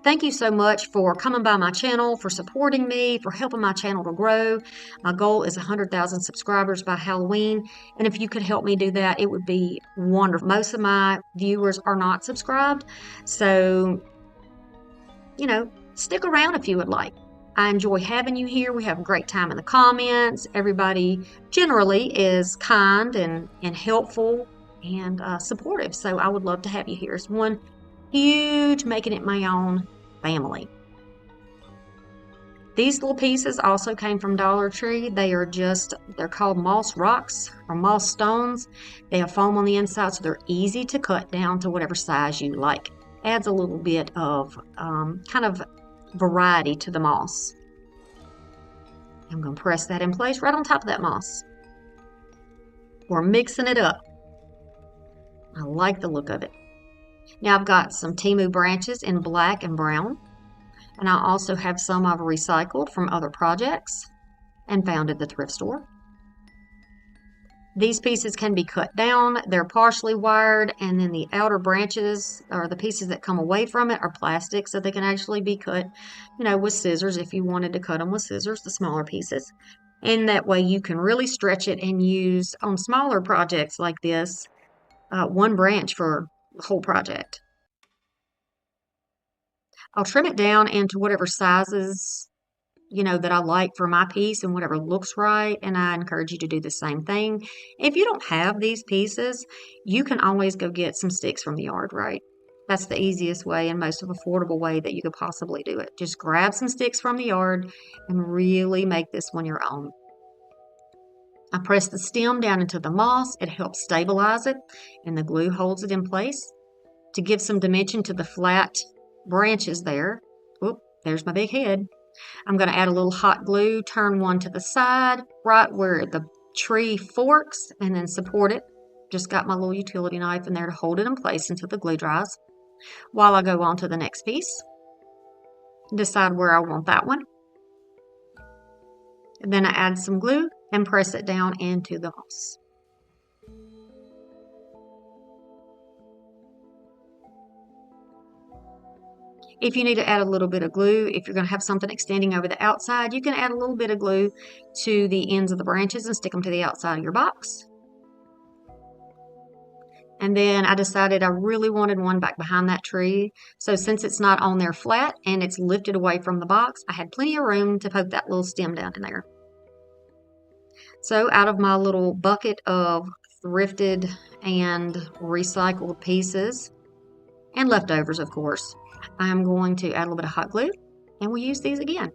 Thank you so much for coming by my channel, for supporting me, for helping my channel to grow. My goal is 100,000 subscribers by Halloween, and if you could help me do that, it would be wonderful. Most of my viewers are not subscribed, so, stick around if you would like. I enjoy having you here. We have a great time in the comments. Everybody generally is kind and helpful and supportive. So I would love to have you here. It's one huge making it my own family. These little pieces also came from Dollar Tree. They're called moss rocks or moss stones. They have foam on the inside, so they're easy to cut down to whatever size you like. Adds a little bit of kind of variety to the moss. I'm going to press that in place right on top of that moss. We're mixing it up. I like the look of it. Now I've got some TEMU branches in black and brown. And I also have some I've recycled from other projects and found at the thrift store. These pieces can be cut down. They're partially wired, and then the outer branches, or the pieces that come away from it, are plastic, so they can actually be cut, with scissors if you wanted to cut them with scissors, the smaller pieces. And that way you can really stretch it and use, on smaller projects like this, one branch for the whole project. I'll trim it down into whatever sizes, that I like for my piece and whatever looks right. And I encourage you to do the same thing. If you don't have these pieces, you can always go get some sticks from the yard, right? That's the easiest way and most affordable way that you could possibly do it. Just grab some sticks from the yard and really make this one your own. I press the stem down into the moss. It helps stabilize it, and the glue holds it in place. To give some dimension to the flat branches there. Oop, there's my big head. I'm going to add a little hot glue, turn one to the side, right where the tree forks, and then support it. Just got my little utility knife in there to hold it in place until the glue dries. While I go on to the next piece, decide where I want that one. And then I add some glue and press it down into the moss. If you need to add a little bit of glue, if you're going to have something extending over the outside, you can add a little bit of glue to the ends of the branches and stick them to the outside of your box. And then I decided I really wanted one back behind that tree. So since it's not on there flat and it's lifted away from the box, I had plenty of room to poke that little stem down in there. So out of my little bucket of thrifted and recycled pieces, and leftovers, of course, I'm going to add a little bit of hot glue, and we'll use these again.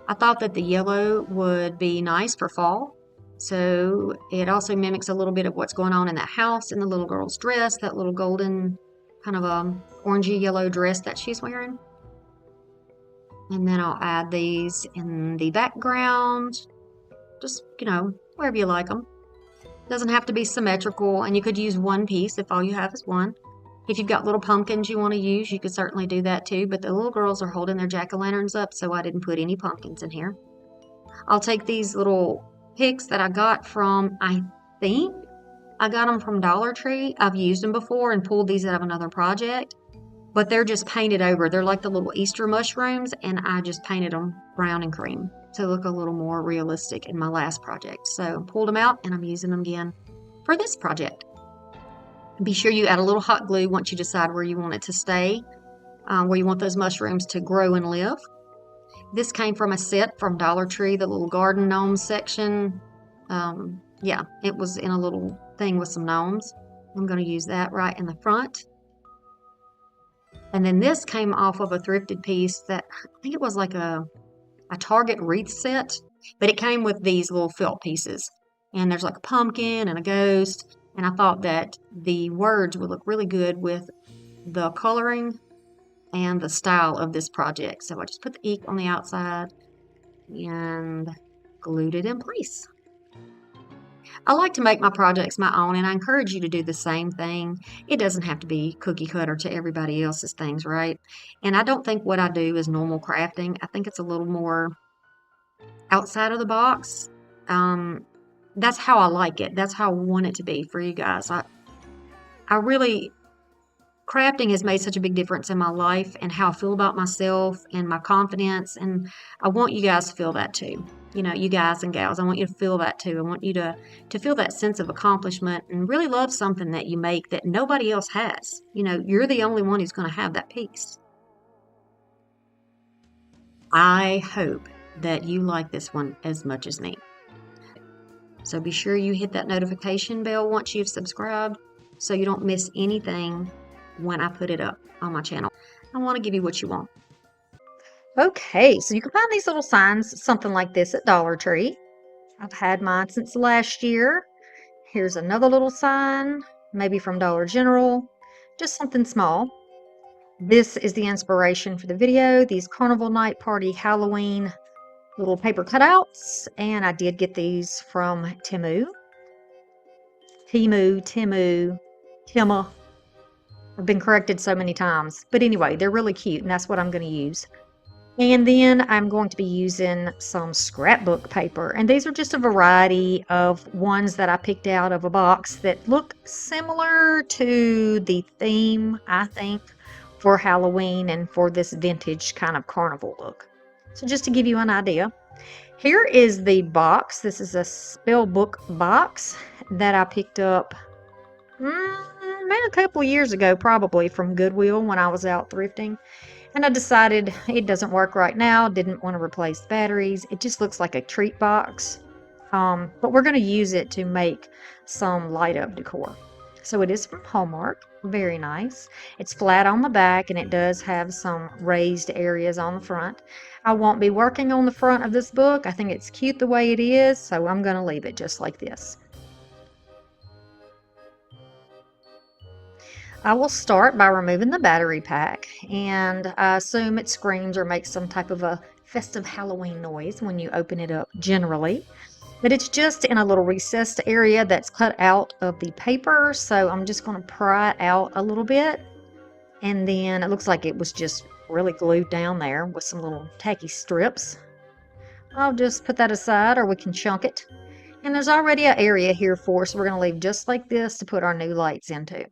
I thought that the yellow would be nice for fall, so it also mimics a little bit of what's going on in that house in the little girl's dress, that little golden kind of orangey yellow dress that she's wearing. And then I'll add these in the background, just, wherever you like them. Doesn't have to be symmetrical, and you could use one piece if all you have is one. If you've got little pumpkins you want to use, you could certainly do that too, but the little girls are holding their jack-o'-lanterns up, so I didn't put any pumpkins in here. I'll take these little picks that I got from, I think I got them from Dollar Tree. I've used them before and pulled these out of another project, but they're just painted over. They're like the little Easter mushrooms, and I just painted them brown and cream to look a little more realistic in my last project. So I pulled them out, and I'm using them again for this project. Be sure you add a little hot glue once you decide where you want it to stay, where you want those mushrooms to grow and live. This came from a set from Dollar Tree, the little garden gnome section. Yeah, it was in a little thing with some gnomes. I'm going to use that right in the front. And then this came off of a thrifted piece that I think it was like a Target wreath set, but it came with these little felt pieces. And there's like a pumpkin and a ghost. And I thought that the words would look really good with the coloring and the style of this project. So I just put the ink on the outside and glued it in place. I like to make my projects my own, and I encourage you to do the same thing. It doesn't have to be cookie cutter to everybody else's things, right? And I don't think what I do is normal crafting. I think it's a little more outside of the box. That's how I like it. That's how I want it to be for you guys. I really, crafting has made such a big difference in my life and how I feel about myself and my confidence. And I want you guys to feel that too. You guys and gals, I want you to feel that too. I want you to feel that sense of accomplishment and really love something that you make that nobody else has. You're the only one who's going to have that piece. I hope that you like this one as much as me. So be sure you hit that notification bell once you've subscribed so you don't miss anything when I put it up on my channel. I want to give you what you want. Okay, so you can find these little signs, something like this, at Dollar Tree. I've had mine since last year. Here's another little sign, maybe from Dollar General, just something small. This is the inspiration for the video, these Carnival Night Party Halloween little paper cutouts, and I did get these from TEMU. TEMU. I've been corrected so many times. But anyway, they're really cute, and that's what I'm going to use. And then I'm going to be using some scrapbook paper. And these are just a variety of ones that I picked out of a box that look similar to the theme, I think, for Halloween and for this vintage kind of carnival look. So just to give you an idea, here is the box. This is a spell book box that I picked up a couple of years ago, probably from Goodwill when I was out thrifting. And I decided it doesn't work right now, didn't want to replace batteries. It just looks like a treat box. But we're going to use it to make some light up decor. So it is from Hallmark. Very nice. It's flat on the back and it does have some raised areas on the front. I won't be working on the front of this book. I think it's cute the way it is, so I'm going to leave it just like this. I will start by removing the battery pack, and I assume it screams or makes some type of a festive Halloween noise when you open it up generally. But it's just in a little recessed area that's cut out of the paper, so I'm just going to pry it out a little bit. And then it looks like it was just really glued down there with some little tacky strips. I'll just put that aside, or we can chunk it. And there's already an area here for us, so we're going to leave just like this to put our new lights into.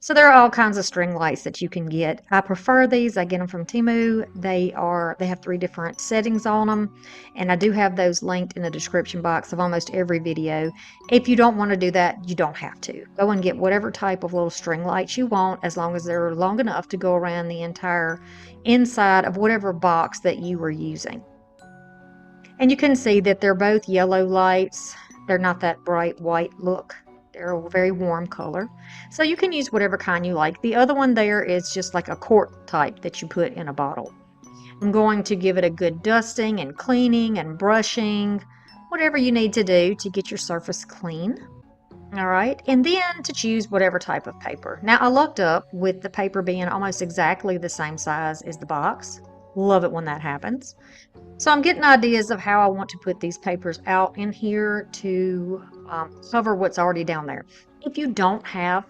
So there are all kinds of string lights that you can get. I prefer these. I get them from TEMU. They have 3 different settings on them, and I do have those linked in the description box of almost every video. If you don't want to do that, you don't have to. Go and get whatever type of little string lights you want, as long as they're long enough to go around the entire inside of whatever box that you were using. And you can see that they're both yellow lights. They're not that bright white look. They're a very warm color. So you can use whatever kind you like. The other one there is just like a quart type that you put in a bottle. I'm going to give it a good dusting and cleaning and brushing, whatever you need to do to get your surface clean. All right, and then to choose whatever type of paper. Now I lucked up with the paper being almost exactly the same size as the box. Love it when that happens. So I'm getting ideas of how I want to put these papers out in here to cover what's already down there. If you don't have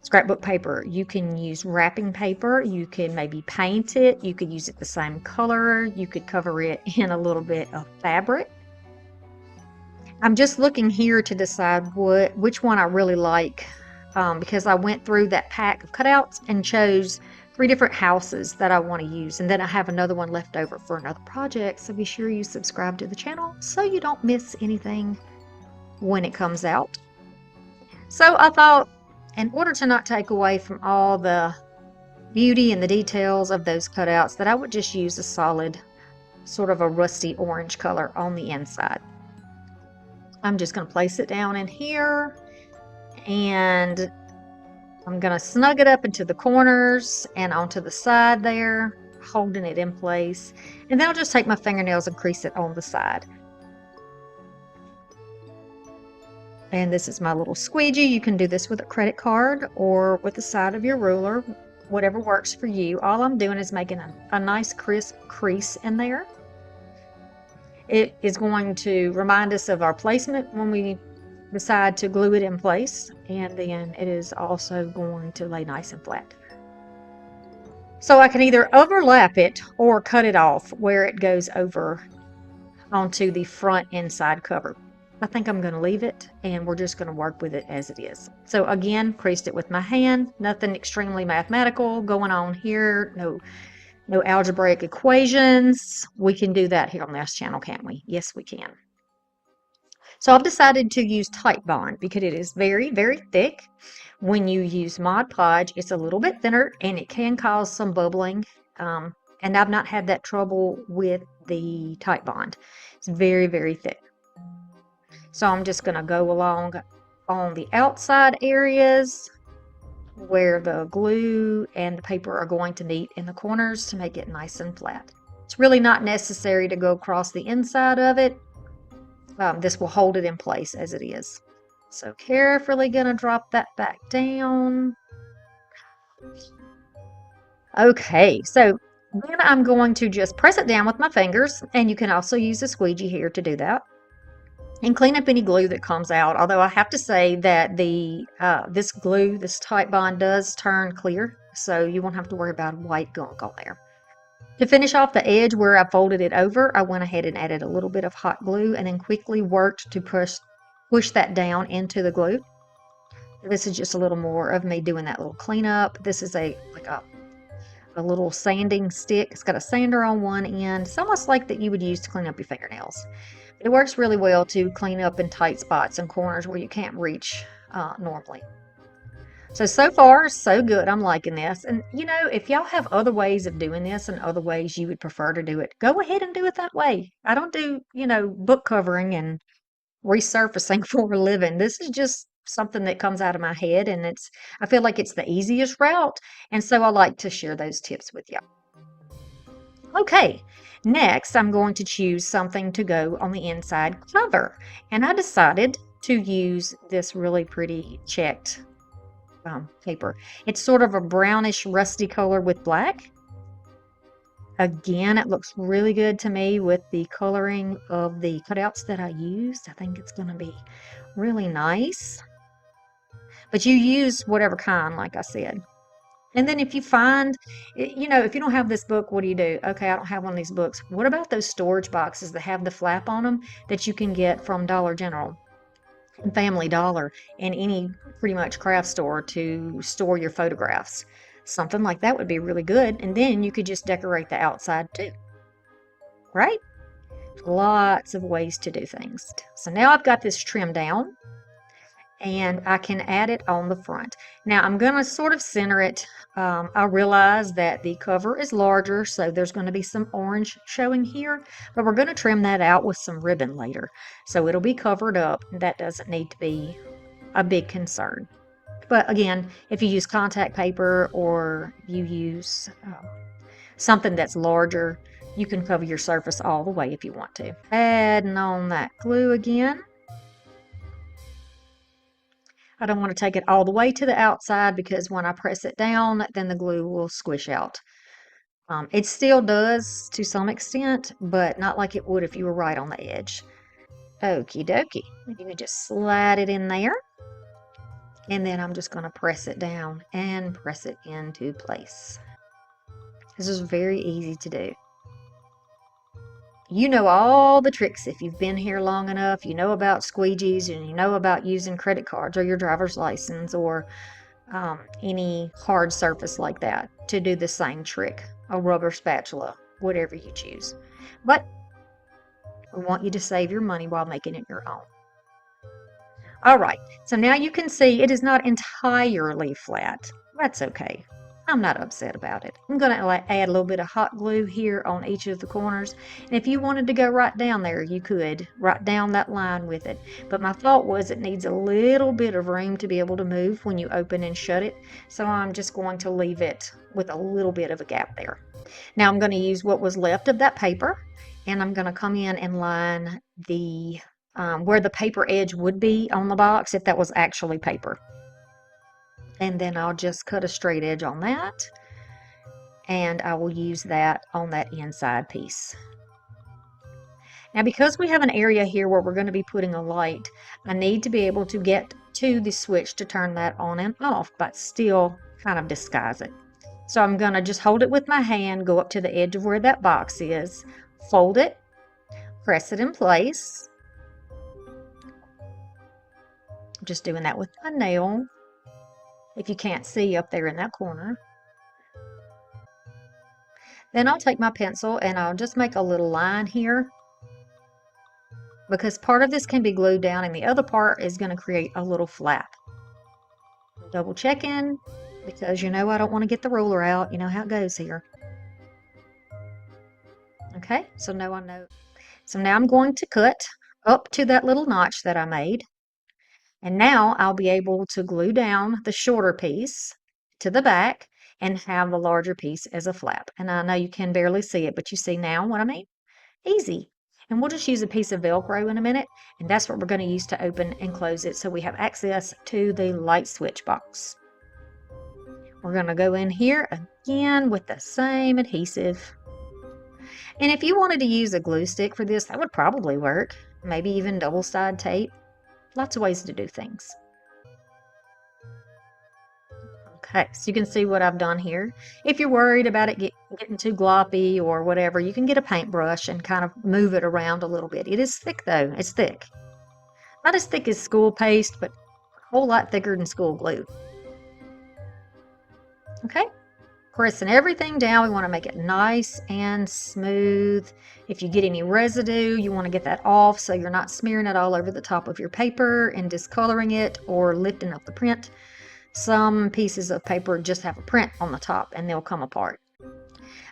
scrapbook paper, you can use wrapping paper. You can maybe paint it. You could use it the same color. You could cover it in a little bit of fabric. I'm just looking here to decide which one I really like because I went through that pack of cutouts and chose 3 different houses that I want to use, and then I have another one left over for another project, so be sure you subscribe to the channel so you don't miss anything when it comes out. So I thought, in order to not take away from all the beauty and the details of those cutouts, that I would just use a solid, sort of a rusty orange color on the inside. I'm just going to place it down in here, and I'm going to snug it up into the corners and onto the side there, holding it in place. And then I'll just take my fingernails and crease it on the side. And this is my little squeegee. You can do this with a credit card or with the side of your ruler, whatever works for you. All I'm doing is making a nice crisp crease in there. It is going to remind us of our placement when we decide to glue it in place, and then it is also going to lay nice and flat. So I can either overlap it or cut it off where it goes over onto the front inside cover. I think I'm going to leave it, and we're just going to work with it as it is. So again, creased it with my hand. Nothing extremely mathematical going on here. No algebraic equations. We can do that here on this channel, can't we? Yes, we can. So I've decided to use Titebond because it is very, very thick. When you use Mod Podge, it's a little bit thinner and it can cause some bubbling. And And I've not had that trouble with the Type Bond. It's very, very thick. So I'm just going to go along on the outside areas where the glue and the paper are going to meet in the corners to make it nice and flat. It's really not necessary to go across the inside of it. This will hold it in place as it is. So carefully going to drop that back down. Okay, so then I'm going to just press it down with my fingers, and you can also use a squeegee here to do that, and clean up any glue that comes out. Although I have to say that this glue, this Type Bond, does turn clear, so you won't have to worry about white gunk on there. To finish off the edge where I folded it over, I went ahead and added a little bit of hot glue and then quickly worked to push that down into the glue. This is just a little more of me doing that little cleanup. This is like a little sanding stick. It's got a sander on one end. It's almost like that you would use to clean up your fingernails. It works really well to clean up in tight spots and corners where you can't reach normally. So far, so good. I'm liking this. And, you know, if y'all have other ways of doing this and other ways you would prefer to do it, go ahead and do it that way. I don't do, you know, book covering and resurfacing for a living. This is just something that comes out of my head, and I feel like it's the easiest route. And so I like to share those tips with y'all. Okay, next I'm going to choose something to go on the inside cover. And I decided to use this really pretty checked paper. It's sort of a brownish rusty color with black. Again, it looks really good to me with the coloring of the cutouts that I used. I think it's going to be really nice. But you use whatever kind, like I said. And then if you find, you know, if you don't have this book, what do you do? Okay, I don't have one of these books. What about those storage boxes that have the flap on them that you can get from Dollar General? Family Dollar, and any pretty much craft store to store your photographs. Something like that would be really good, and then you could just decorate the outside too, right? Lots of ways to do things. So now I've got this trimmed down, and I can add it on the front. Now I'm going to sort of center it. I realize that the cover is larger, so there's going to be some orange showing here, but we're going to trim that out with some ribbon later. So it'll be covered up. That doesn't need to be a big concern. But again, if you use contact paper or you use something that's larger, you can cover your surface all the way if you want to. Adding on that glue again. I don't want to take it all the way to the outside because when I press it down, then the glue will squish out. It still does to some extent, but not like it would if you were right on the edge. Okie dokie. You can just slide it in there. And then I'm just going to press it down and press it into place. This is very easy to do. You know all the tricks if you've been here long enough. You know about squeegees, and you know about using credit cards or your driver's license or any hard surface like that to do the same trick. A rubber spatula, whatever you choose. But I want you to save your money while making it your own. All right, so now you can see it is not entirely flat. That's okay. I'm not upset about it. I'm going to add a little bit of hot glue here on each of the corners. And if you wanted to go right down there, you could, right down that line with it. But my thought was it needs a little bit of room to be able to move when you open and shut it. So I'm just going to leave it with a little bit of a gap there. Now I'm going to use what was left of that paper, and I'm going to come in and line the where the paper edge would be on the box if that was actually paper. And then I'll just cut a straight edge on that, and I will use that on that inside piece. Now because we have an area here where we're going to be putting a light, I need to be able to get to the switch to turn that on and off, but still kind of disguise it. So I'm going to just hold it with my hand, go up to the edge of where that box is, fold it, press it in place. Just doing that with my nail, if you can't see up there in that corner. Then I'll take my pencil and I'll just make a little line here, because part of this can be glued down and the other part is going to create a little flap. Double checking, because you know I don't want to get the ruler out. You know how it goes here. Okay, so now I know. So now I'm going to cut up to that little notch that I made. And now I'll be able to glue down the shorter piece to the back and have the larger piece as a flap. And I know you can barely see it, but you see now what I mean? Easy. And we'll just use a piece of Velcro in a minute, and that's what we're going to use to open and close it so we have access to the light switch box. We're going to go in here again with the same adhesive. And if you wanted to use a glue stick for this, that would probably work. Maybe even double-sided tape. Lots of ways to do things. Okay, so you can see what I've done here. If you're worried about it getting too gloppy or whatever, you can get a paintbrush and kind of move it around a little bit. It is thick though, it's thick. Not as thick as school paste, but a whole lot thicker than school glue. Okay, pressing everything down. We want to make it nice and smooth. If you get any residue, you want to get that off so you're not smearing it all over the top of your paper and discoloring it or lifting up the print. Some pieces of paper just have a print on the top and they'll come apart.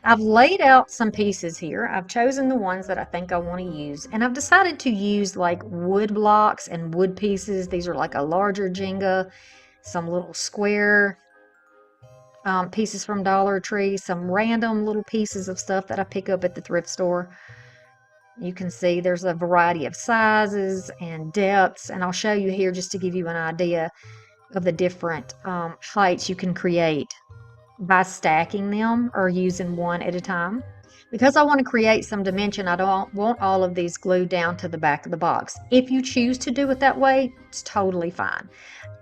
I've laid out some pieces here. I've chosen the ones that I think I want to use, and I've decided to use like wood blocks and wood pieces. These are like a larger Jenga, some little square pieces from Dollar Tree, some random little pieces of stuff that I pick up at the thrift store. You can see there's a variety of sizes and depths, and I'll show you here just to give you an idea of the different heights you can create by stacking them or using one at a time. Because I want to create some dimension, I don't want all of these glued down to the back of the box. If you choose to do it that way, it's totally fine.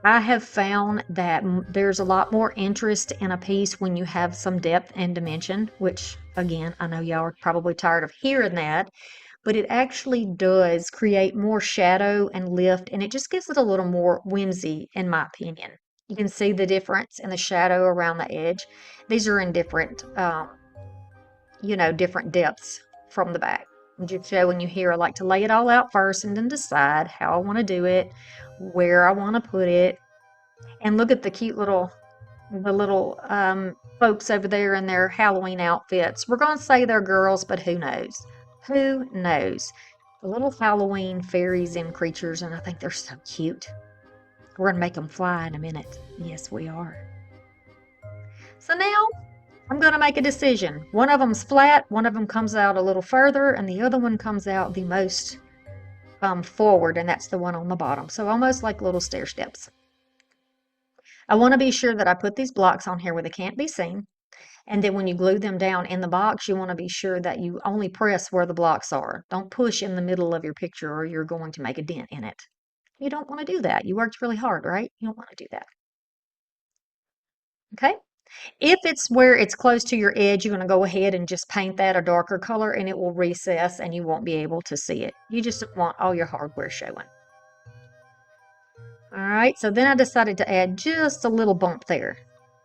I have found that there's a lot more interest in a piece when you have some depth and dimension, which again, I know y'all are probably tired of hearing that, but it actually does create more shadow and lift, and it just gives it a little more whimsy, in my opinion. You can see the difference in the shadow around the edge. These are in different, different depths from the back. I'm just showing you here. I like to lay it all out first and then decide how I want to do it, where I want to put it, and look at the cute little folks over there in their Halloween outfits. We're going to say they're girls, but who knows? Who knows? The little Halloween fairies and creatures, and I think they're so cute. We're going to make them fly in a minute. Yes, we are. So now I'm going to make a decision. One of them's flat, one of them comes out a little further, and the other one comes out the most forward, and that's the one on the bottom. So almost like little stair steps. I want to be sure that I put these blocks on here where they can't be seen. And then when you glue them down in the box, you want to be sure that you only press where the blocks are. Don't push in the middle of your picture or you're going to make a dent in it. You don't want to do that. You worked really hard, right? You don't want to do that. Okay? If it's where it's close to your edge, you're going to go ahead and just paint that a darker color and it will recess and you won't be able to see it. You just want all your hardware showing. All right, so then I decided to add just a little bump there.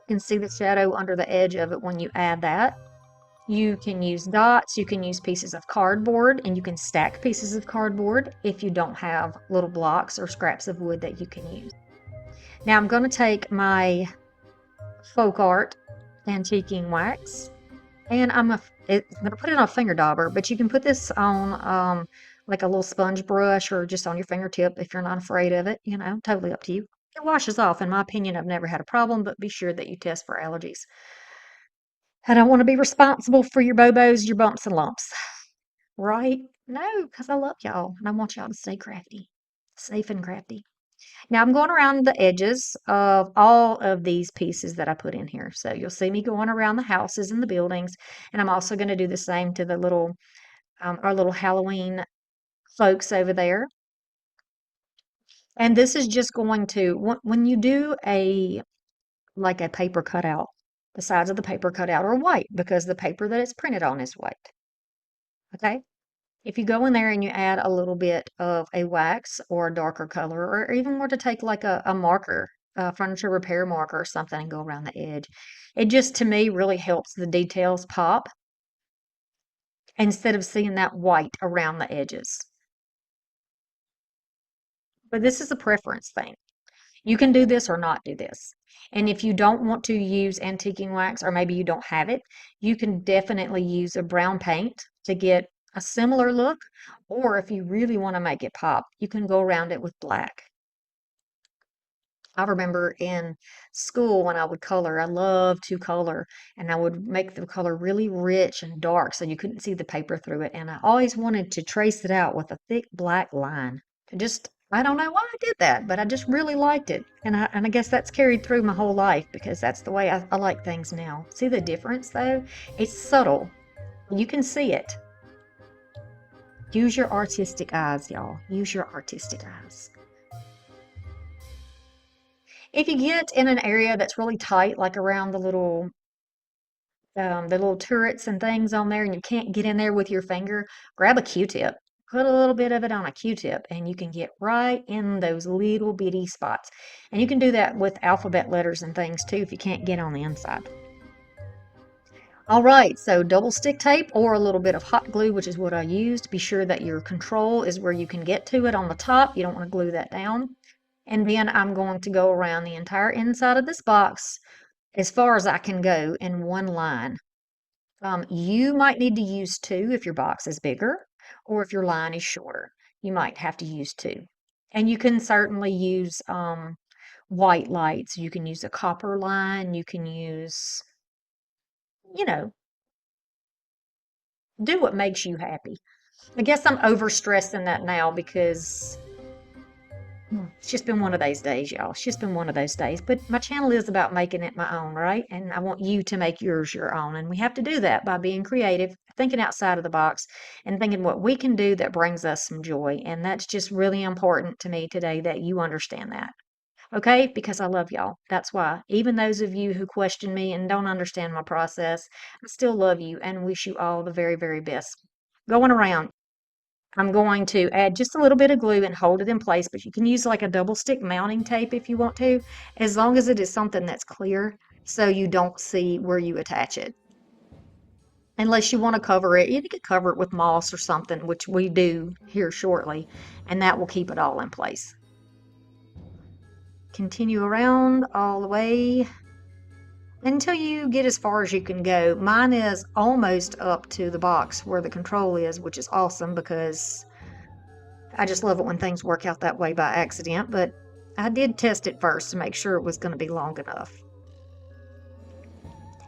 You can see the shadow under the edge of it when you add that. You can use dots, you can use pieces of cardboard, and you can stack pieces of cardboard if you don't have little blocks or scraps of wood that you can use. Now I'm going to take my folk art antiquing wax, and I'm going to put it on a finger dauber, but you can put this on like a little sponge brush or just on your fingertip if you're not afraid of it, totally up to you. It washes off. In my opinion, I've never had a problem, but be sure that you test for allergies. I don't want to be responsible for your bobos, your bumps and lumps. Right? No, because I love y'all and I want y'all to stay crafty, safe and crafty. Now I'm going around the edges of all of these pieces that I put in here. So you'll see me going around the houses and the buildings, and I'm also going to do the same to the our little Halloween folks over there. And this is just going to, when you do like a paper cutout, the sides of the paper cutout are white because the paper that it's printed on is white. Okay? If you go in there and you add a little bit of a wax or a darker color, or even were to take like a marker, a furniture repair marker or something and go around the edge, it just to me really helps the details pop instead of seeing that white around the edges. But this is a preference thing. You can do this or not do this. And if you don't want to use antiquing wax, or maybe you don't have it, you can definitely use a brown paint to get a similar look, or if you really want to make it pop, you can go around it with black. I remember in school when I would color, I loved to color, and I would make the color really rich and dark so you couldn't see the paper through it. And I always wanted to trace it out with a thick black line. I don't know why I did that, but I just really liked it. And I guess that's carried through my whole life because that's the way I like things now. See the difference though? It's subtle. You can see it. Use your artistic eyes, y'all. Use your artistic eyes. If you get in an area that's really tight, like around the little turrets and things on there, and you can't get in there with your finger, grab a Q-tip. Put a little bit of it on a Q-tip, and you can get right in those little bitty spots. And you can do that with alphabet letters and things too if you can't get on the inside. All right, so double stick tape or a little bit of hot glue, which is what I used. Be sure that your control is where you can get to it on the top. You don't want to glue that down. And then I'm going to go around the entire inside of this box as far as I can go in one line. You might need to use two if your box is bigger, or if your line is shorter. You might have to use two. And you can certainly use white lights. You can use a copper line. You can use, you know, do what makes you happy. I guess I'm overstressing that now because it's just been one of those days, y'all. It's just been one of those days. But my channel is about making it my own, right? And I want you to make yours your own. And we have to do that by being creative, thinking outside of the box, and thinking what we can do that brings us some joy. And that's just really important to me today that you understand that. Okay? Because I love y'all. That's why. Even those of you who question me and don't understand my process, I still love you and wish you all the very, very best. Going around. I'm going to add just a little bit of glue and hold it in place, but you can use like a double stick mounting tape if you want to, as long as it is something that's clear so you don't see where you attach it. Unless you want to cover it, you could cover it with moss or something, which we do here shortly, and that will keep it all in place. Continue around all the way until you get as far as you can go. Mine is almost up to the box where the control is, which is awesome because I just love it when things work out that way by accident, but I did test it first to make sure it was going to be long enough.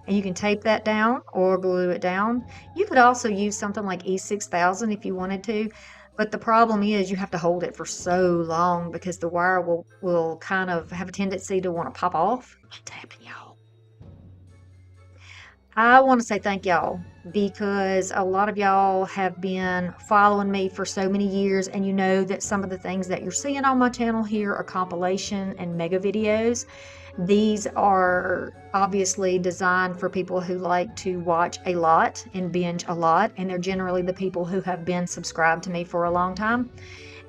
And you can tape that down or glue it down. You could also use something like E6000 if you wanted to, but the problem is you have to hold it for so long because the wire will kind of have a tendency to want to pop off. I'm tapping y'all. I want to say thank y'all because a lot of y'all have been following me for so many years, and you know that some of the things that you're seeing on my channel here are compilation and mega videos. These are obviously designed for people who like to watch a lot and binge a lot, and they're generally the people who have been subscribed to me for a long time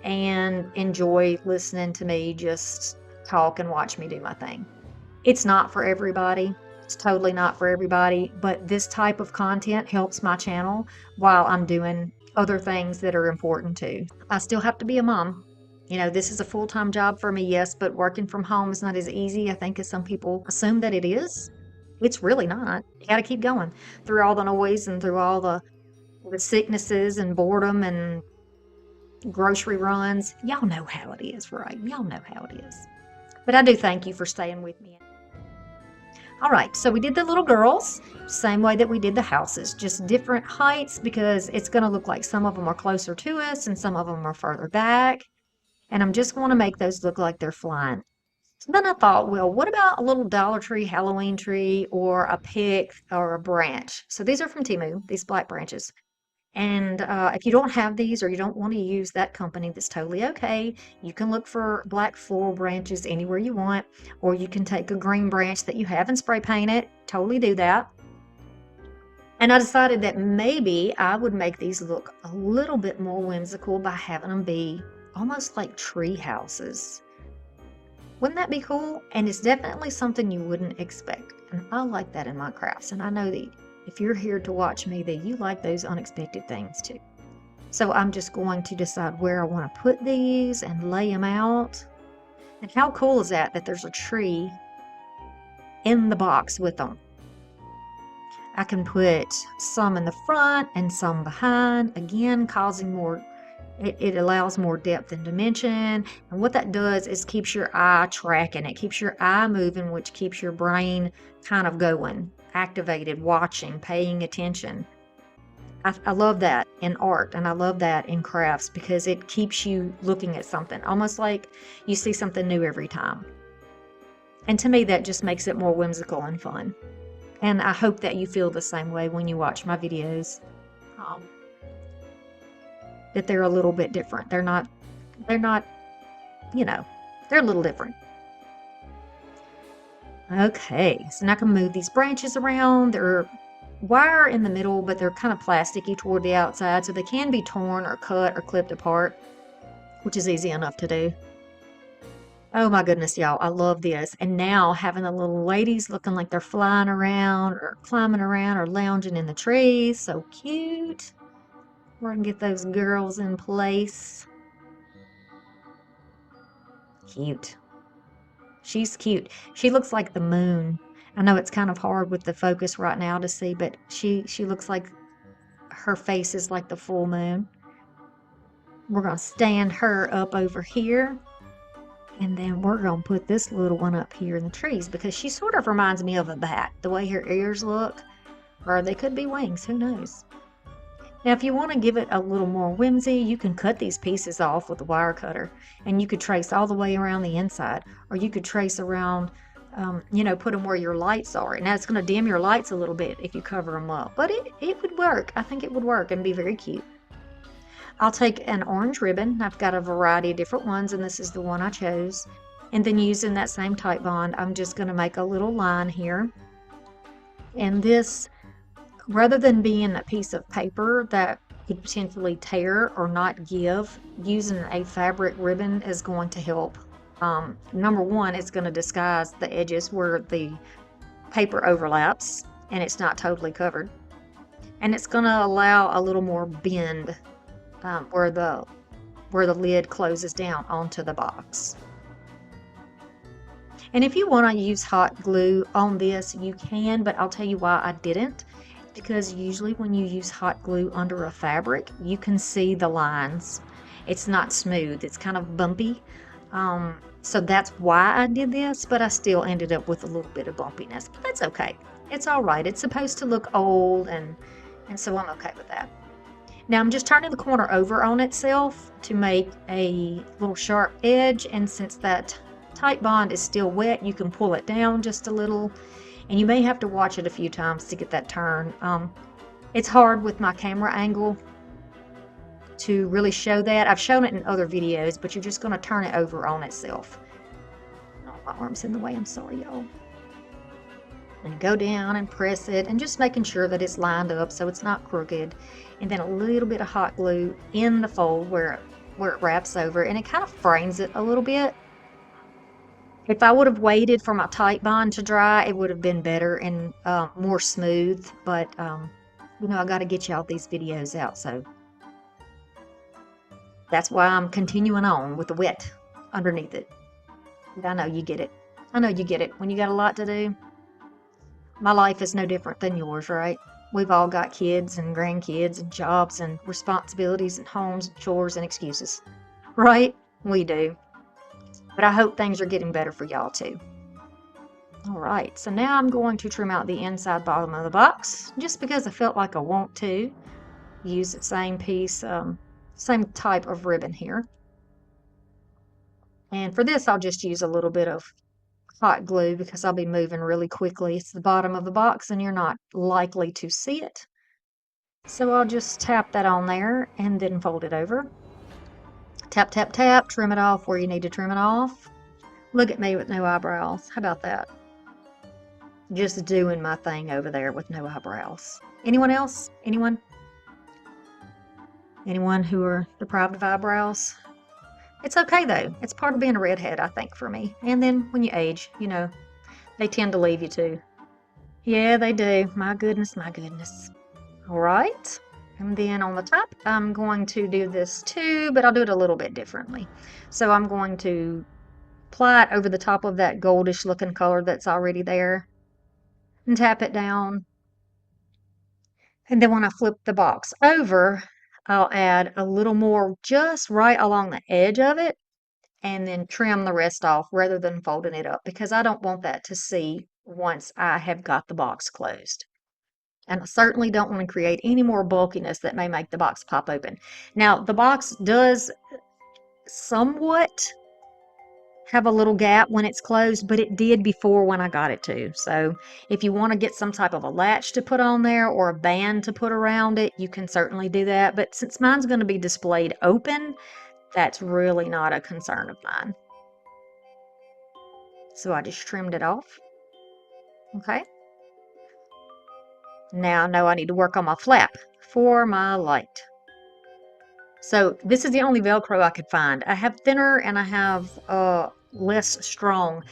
and enjoy listening to me just talk and watch me do my thing. It's not for everybody. It's totally not for everybody, but this type of content helps my channel while I'm doing other things that are important too. I still have to be a mom. You know, this is a full-time job for me, yes, but working from home is not as easy, I think, as some people assume that it is. It's really not. You got to keep going through all the noise and through all the sicknesses and boredom and grocery runs. Y'all know how it is, right? Y'all know how it is. But I do thank you for staying with me. All right, so we did the little girls, same way that we did the houses, just different heights because it's going to look like some of them are closer to us and some of them are further back. And I'm just going to make those look like they're flying. So then I thought, well, what about a little Dollar Tree Halloween tree or a pick or a branch? So these are from TEMU, these black branches. And if you don't have these or you don't want to use that company, that's totally okay. You can look for black floral branches anywhere you want, or you can take a green branch that you have and spray paint it. Totally do that. And I decided that maybe I would make these look a little bit more whimsical by having them be almost like tree houses. Wouldn't that be cool? And it's definitely something you wouldn't expect. And I like that in my crafts. And I know that if you're here to watch me, that you like those unexpected things too. So I'm just going to decide where I want to put these and lay them out. And how cool is that there's a tree in the box with them? I can put some in the front and some behind, again, causing more, it allows more depth and dimension. And what that does is keeps your eye tracking. It keeps your eye moving, which keeps your brain kind of going, activated, watching, paying attention. I love that in art, and I love that in crafts because it keeps you looking at something, almost like you see something new every time. And to me, that just makes it more whimsical and fun. And I hope that you feel the same way when you watch my videos. Um, that they're a little bit different. They're not, you know, they're a little different. Okay, so now I can move these branches around. They're wire in the middle, but they're kind of plasticky toward the outside, so they can be torn or cut or clipped apart, which is easy enough to do. Oh my goodness, y'all, I love this. And now having the little ladies looking like they're flying around or climbing around or lounging in the trees. So cute. We're gonna get those girls in place. Cute. She's cute. She looks like the moon. I know it's kind of hard with the focus right now to see, but she looks like her face is like the full moon. We're gonna stand her up over here. And then we're going to put this little one up here in the trees because she sort of reminds me of a bat, the way her ears look. Or they could be wings, who knows. Now, if you want to give it a little more whimsy, you can cut these pieces off with a wire cutter. And you could trace all the way around the inside. Or you could trace around, put them where your lights are. Now, it's going to dim your lights a little bit if you cover them up. But it would work. I think it would work and be very cute. I'll take an orange ribbon. I've got a variety of different ones, and this is the one I chose. And then using that same type bond, I'm just going to make a little line here. And this, rather than being a piece of paper that could potentially tear or not give, using a fabric ribbon is going to help. Number one, it's going to disguise the edges where the paper overlaps and it's not totally covered. And it's going to allow a little more bend where the lid closes down onto the box. And if you want to use hot glue on this, you can, but I'll tell you why I didn't. Because usually when you use hot glue under a fabric, you can see the lines. It's not smooth, it's kind of bumpy. So that's why I did this, but I still ended up with a little bit of bumpiness. But that's okay. It's all right. It's supposed to look old, and so I'm okay with that. Now I'm just turning the corner over on itself to make a little sharp edge, and since that tight bond is still wet, you can pull it down just a little, and you may have to watch it a few times to get that turn. It's hard with my camera angle to really show that. I've shown it in other videos, but you're just going to turn it over on itself. Oh, my arm's in the way, I'm sorry, y'all. And go down and press it, and just making sure that it's lined up so it's not crooked. And then a little bit of hot glue in the fold where it wraps over, and it kind of frames it a little bit. If I would have waited for my tight bond to dry, it would have been better and more smooth. But I got to get y'all these videos out, so that's why I'm continuing on with the wet underneath it. But I know you get it. I know you get it. When you got a lot to do, my life is no different than yours, right? We've all got kids and grandkids and jobs and responsibilities and homes and chores and excuses, right? We do. But I hope things are getting better for y'all too. All right, so now I'm going to trim out the inside bottom of the box just because I felt like I want to use the same piece, same type of ribbon here. And for this, I'll just use a little bit of hot glue because I'll be moving really quickly. It's the bottom of the box and you're not likely to see it. So I'll just tap that on there and then fold it over. Tap, tap, tap, trim it off where you need to trim it off. Look at me with no eyebrows. How about that? Just doing my thing over there with no eyebrows. Anyone else? Anyone? Anyone who are deprived of eyebrows? It's okay though. It's part of being a redhead, I think, for me. And then when you age, they tend to leave you too. Yeah, they do. My goodness, my goodness. All right. And then on the top, I'm going to do this too, but I'll do it a little bit differently. So I'm going to apply it over the top of that goldish looking color that's already there and tap it down. And then when I flip the box over, I'll add a little more just right along the edge of it and then trim the rest off rather than folding it up because I don't want that to see once I have got the box closed. And I certainly don't want to create any more bulkiness that may make the box pop open. Now, the box does somewhat have a little gap when it's closed, but it did before when I got it to. So if you want to get some type of a latch to put on there or a band to put around it, you can certainly do that. But since mine's going to be displayed open, that's really not a concern of mine. So I just trimmed it off. Okay. Now I know I need to work on my flap for my light. So this is the only Velcro I could find. I have thinner and I have less strong.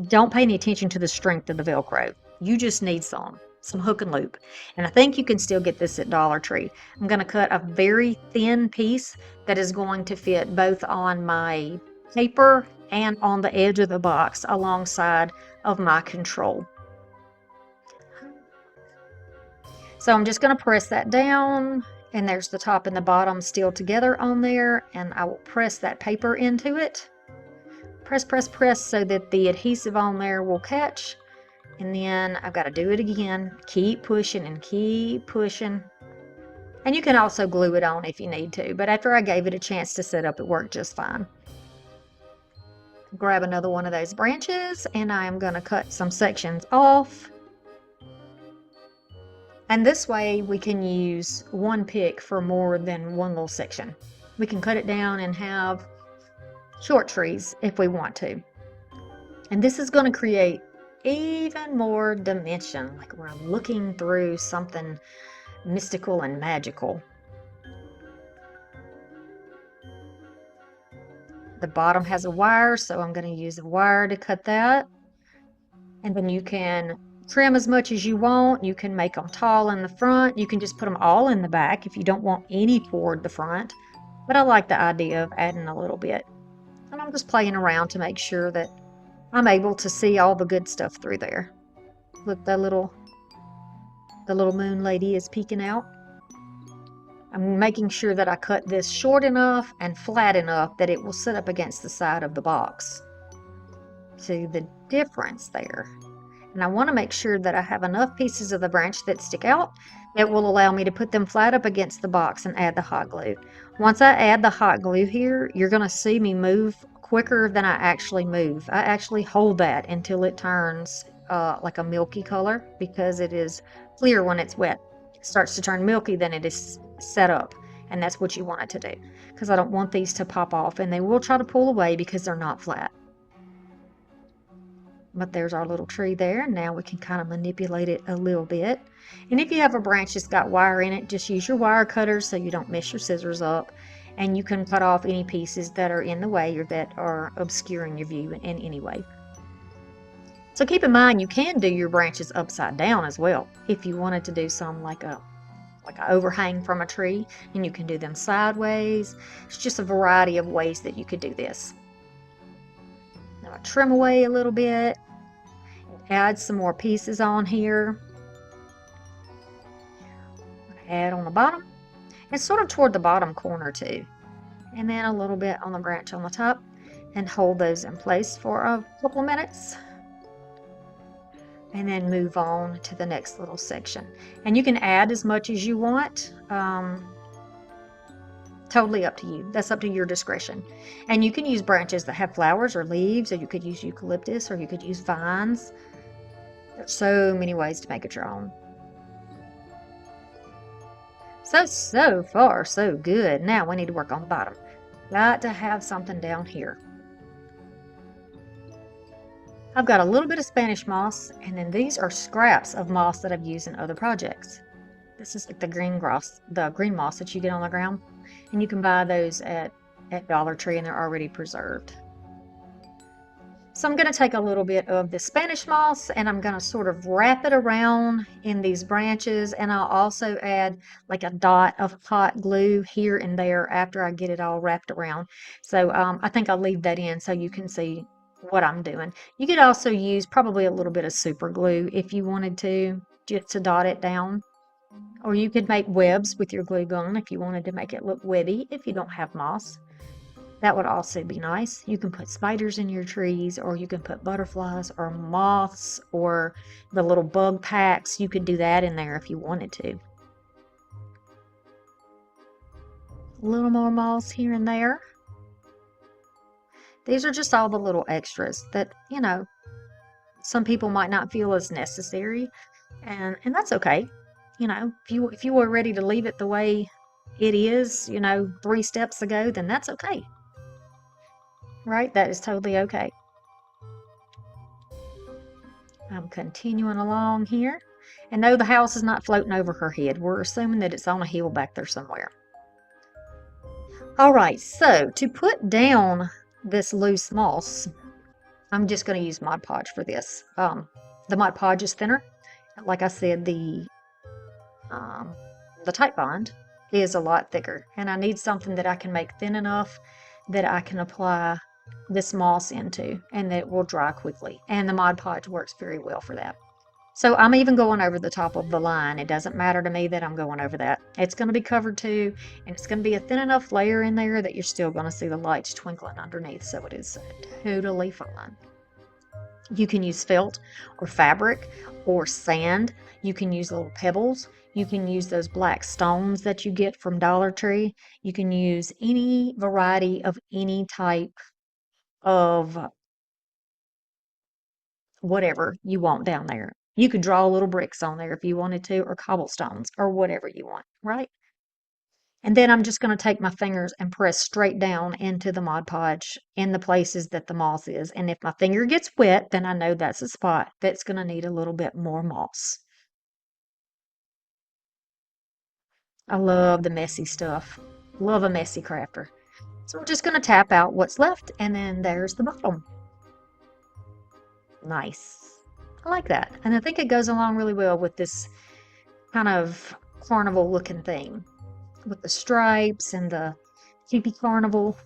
Don't pay any attention to the strength of the Velcro. You just need some hook and loop. And I think you can still get this at Dollar Tree. I'm going to cut a very thin piece that is going to fit both on my paper and on the edge of the box alongside of my control. So I'm just going to press that down, and there's the top and the bottom still together on there, and I will press that paper into it. Press, press, press so that the adhesive on there will catch. And then I've got to do it again. Keep pushing and keep pushing. And you can also glue it on if you need to, but after I gave it a chance to set up, it worked just fine. Grab another one of those branches, and I am going to cut some sections off. And this way we can use one pick for more than one little section. We can cut it down and have short trees if we want to. And this is going to create even more dimension, like we're looking through something mystical and magical. The bottom has a wire, so I'm going to use a wire to cut that. And then you can trim as much as you want. You can make them tall in the front. You can just put them all in the back if you don't want any toward the front. But I like the idea of adding a little bit. And I'm just playing around to make sure that I'm able to see all the good stuff through there. Look, the little moon lady is peeking out. I'm making sure that I cut this short enough and flat enough that it will sit up against the side of the box. See the difference there? And I want to make sure that I have enough pieces of the branch that stick out that will allow me to put them flat up against the box and add the hot glue. Once I add the hot glue here, you're going to see me move quicker than I actually move. I actually hold that until it turns like a milky color because it is clear when it's wet. It starts to turn milky, then it is set up. And that's what you want it to do because I don't want these to pop off, and they will try to pull away because they're not flat. But there's our little tree there. Now we can kind of manipulate it a little bit. And if you have a branch that's got wire in it, just use your wire cutters so you don't mess your scissors up. And you can cut off any pieces that are in the way or that are obscuring your view in any way. So keep in mind, you can do your branches upside down as well. If you wanted to do some like a overhang from a tree, and you can do them sideways. It's just a variety of ways that you could do this. Now I trim away a little bit. Add some more pieces on here. Add on the bottom and sort of toward the bottom corner too. And then a little bit on the branch on the top, and hold those in place for a couple of minutes. And then move on to the next little section. And you can add as much as you want. Totally up to you. That's up to your discretion. And you can use branches that have flowers or leaves, or you could use eucalyptus, or you could use vines. There's so many ways to make it your own. So far, so good. Now we need to work on the bottom. Got to have something down here. I've got a little bit of Spanish moss, and then these are scraps of moss that I've used in other projects. This is like the green moss that you get on the ground. And you can buy those at Dollar Tree, and they're already preserved. So I'm going to take a little bit of the Spanish moss, and I'm going to sort of wrap it around in these branches, and I'll also add like a dot of hot glue here and there after I get it all wrapped around. So I think I'll leave that in so you can see what I'm doing. You could also use probably a little bit of super glue if you wanted to, just to dot it down. Or you could make webs with your glue gun if you wanted to make it look webby if you don't have moss. That would also be nice. You can put spiders in your trees, or you can put butterflies or moths or the little bug packs. You could do that in there if you wanted to. A little more moss here and there. These are just all the little extras that, you know, some people might not feel as necessary, and that's okay. You know, if you were ready to leave it the way it is, you know, 3 steps ago, then that's okay. Right? That is totally okay. I'm continuing along here. And no, the house is not floating over her head. We're assuming that it's on a hill back there somewhere. All right, so to put down this loose moss, I'm just going to use Mod Podge for this. The Mod Podge is thinner. Like I said, the Type Bond is a lot thicker, and I need something that I can make thin enough that I can apply this moss into and that it will dry quickly. And the Mod Podge works very well for that. So I'm even going over the top of the line. It doesn't matter to me that I'm going over that. It's going to be covered too, and it's going to be a thin enough layer in there that you're still going to see the lights twinkling underneath, so it is totally fine. You can use felt or fabric or sand. You can use little pebbles. You can use those black stones that you get from Dollar Tree. You can use any variety of any type of whatever you want down there. You could draw little bricks on there if you wanted to, or cobblestones, or whatever you want, right? And then I'm just going to take my fingers and press straight down into the Mod Podge in the places that the moss is. And if my finger gets wet, then I know that's a spot that's going to need a little bit more moss. I love the messy stuff. Love a messy crafter. So we're just going to tap out what's left, and then there's the bottom. Nice. I like that. And I think it goes along really well with this kind of carnival looking theme with the stripes and the creepy carnival.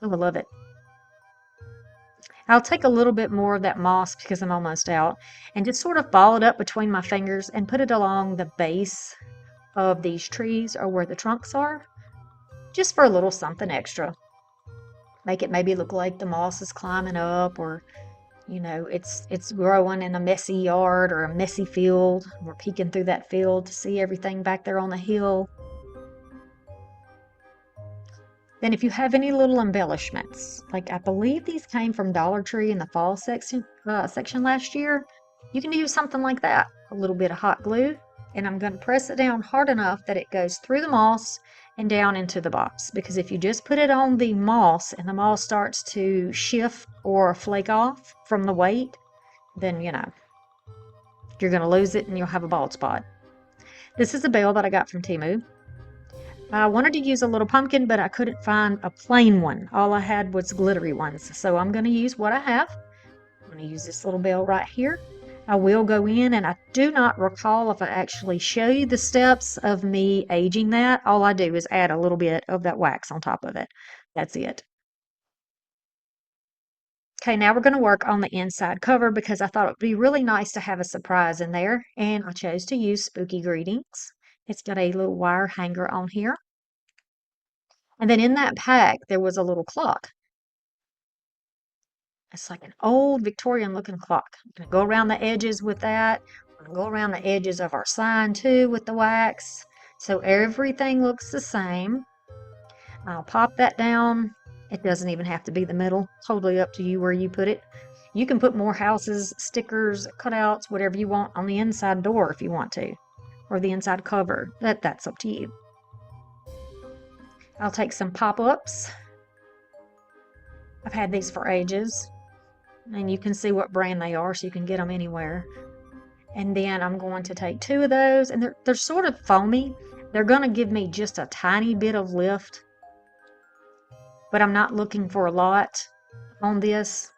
Oh, I love it. I'll take a little bit more of that moss because I'm almost out and just sort of ball it up between my fingers and put it along the base of these trees or where the trunks are, just for a little something extra. Make it maybe look like the moss is climbing up, or you know, it's growing in a messy yard or a messy field. We're peeking through that field to see everything back there on the hill. Then if you have any little embellishments, like I believe these came from Dollar Tree in the fall section last year, you can use something like that. A little bit of hot glue, and I'm going to press it down hard enough that it goes through the moss and down into the box. Because if you just put it on the moss and the moss starts to shift or flake off from the weight, then you know, you're going to lose it and you'll have a bald spot. This is a bell that I got from TEMU. I wanted to use a little pumpkin, but I couldn't find a plain one. All I had was glittery ones. So I'm going to use what I have. I'm going to use this little bell right here. I will go in, and I do not recall if I actually show you the steps of me aging that. All I do is add a little bit of that wax on top of it. That's it. Okay, now we're going to work on the inside cover because I thought it would be really nice to have a surprise in there, and I chose to use Spooky Greetings. It's got a little wire hanger on here. And then in that pack, there was a little clock. It's like an old Victorian looking clock. I'm going to go around the edges with that. I'm going to go around the edges of our sign too with the wax. So everything looks the same. I'll pop that down. It doesn't even have to be the middle. Totally up to you where you put it. You can put more houses, stickers, cutouts, whatever you want on the inside door if you want to, or the inside cover. That's up to you. I'll take some pop-ups. I've had these for ages, and you can see what brand they are, so you can get them anywhere. And then I'm going to take 2 of those, and they're sort of foamy. They're going to give me just a tiny bit of lift, but I'm not looking for a lot on this.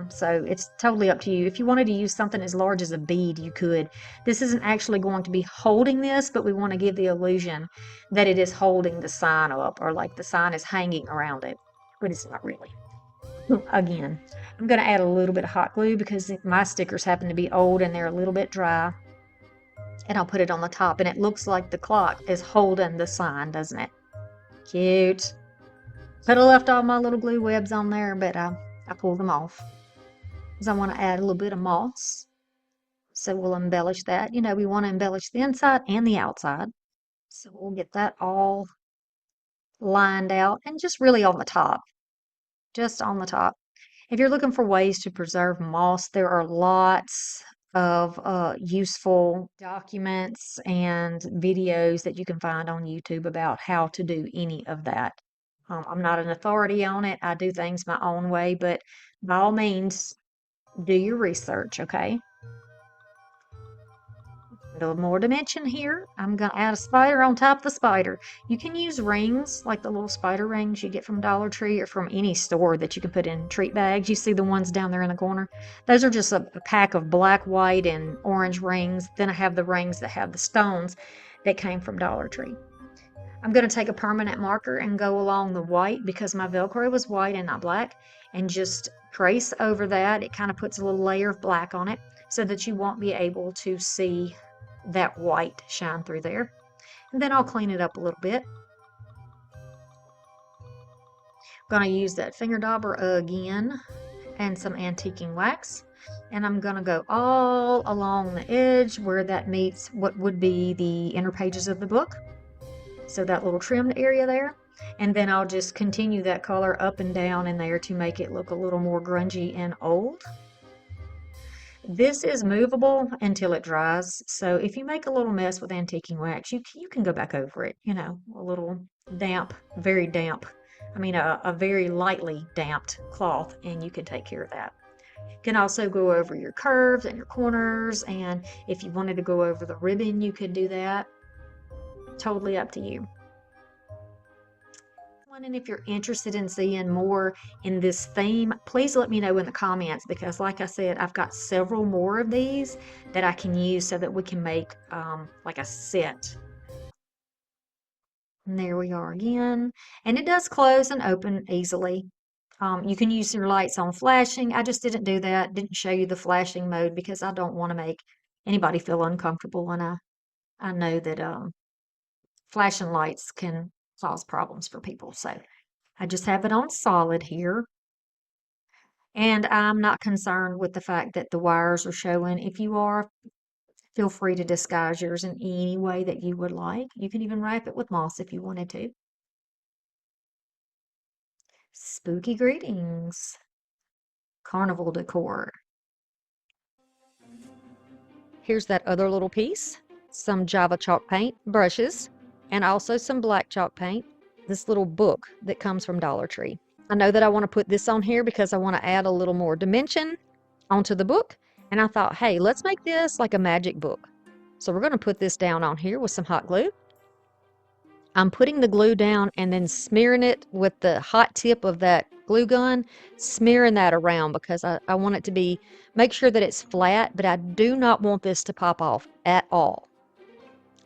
So it's totally up to you. If you wanted to use something as large as a bead, you could. This isn't actually going to be holding this, but we want to give the illusion that it is holding the sign up, or like the sign is hanging around it, but it's not really. Again, I'm going to add a little bit of hot glue because my stickers happen to be old and they're a little bit dry. And I'll put it on the top, and it looks like the clock is holding the sign, doesn't it? Cute. Could have left all my little glue webs on there, but I pulled them off because I want to add a little bit of moss. So we'll embellish that. You know, we want to embellish the inside and the outside. So we'll get that all lined out and just really on the top, just on the top. If you're looking for ways to preserve moss, there are lots of useful documents and videos that you can find on YouTube about how to do any of that. I'm not an authority on it. I do things my own way, but by all means, do your research, okay? A little more dimension here. I'm going to add a spider on top of the spider. You can use rings, like the little spider rings you get from Dollar Tree or from any store that you can put in treat bags. You see the ones down there in the corner? Those are just a pack of black, white, and orange rings. Then I have the rings that have the stones that came from Dollar Tree. I'm going to take a permanent marker and go along the white because my Velcro was white and not black, and just trace over that. It kind of puts a little layer of black on it so that you won't be able to see that white shine through there. And then I'll clean it up a little bit. I'm going to use that finger dauber again and some antiquing wax. And I'm going to go all along the edge where that meets what would be the inner pages of the book. So that little trimmed area there. And then I'll just continue that color up and down in there to make it look a little more grungy and old. This is movable until it dries, so if you make a little mess with antiquing wax, you can go back over it, you know, a little damp, very damp, a very lightly damped cloth, and you can take care of that. You can also go over your curves and your corners, and if you wanted to go over the ribbon, you could do that. Totally up to you. And if you're interested in seeing more in this theme, please let me know in the comments because like I said, I've got several more of these that I can use so that we can make like a set. And there we are again. And it does close and open easily. You can use your lights on flashing. I just didn't do that, didn't show you the flashing mode because I don't want to make anybody feel uncomfortable, and I know that flashing lights can cause problems for people. So I just have it on solid here. And I'm not concerned with the fact that the wires are showing. If you are, feel free to disguise yours in any way that you would like. You can even wrap it with moss if you wanted to. Spooky greetings. Carnival decor. Here's that other little piece. Some Java chalk paint, brushes, and also some black chalk paint. This little book that comes from Dollar Tree. I know that I want to put this on here because I want to add a little more dimension onto the book. And I thought, hey, let's make this like a magic book. So we're going to put this down on here with some hot glue. I'm putting the glue down and then smearing it with the hot tip of that glue gun, smearing that around because I want it to be, make sure that it's flat, but I do not want this to pop off at all.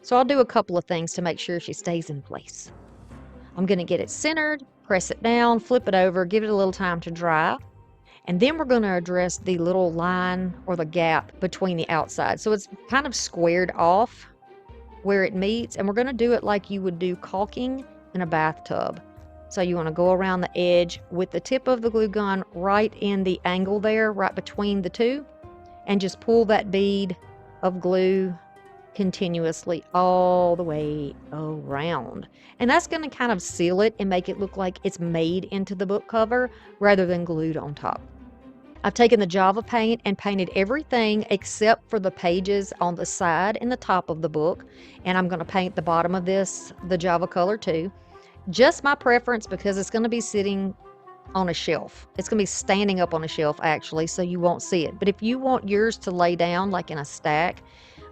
So I'll do a couple of things to make sure she stays in place. I'm going to get it centered, press it down, flip it over, give it a little time to dry. And then we're going to address the little line or the gap between the outside. So it's kind of squared off where it meets. And we're going to do it like you would do caulking in a bathtub. So you want to go around the edge with the tip of the glue gun right in the angle there, right between the two. And just pull that bead of glue continuously all the way around. And that's going to kind of seal it and make it look like it's made into the book cover rather than glued on top. I've taken the Java paint and painted everything except for the pages on the side and the top of the book. And I'm going to paint the bottom of this the Java color too. Just my preference because it's going to be sitting on a shelf. It's going to be standing up on a shelf actually, so you won't see it. But if you want yours to lay down like in a stack,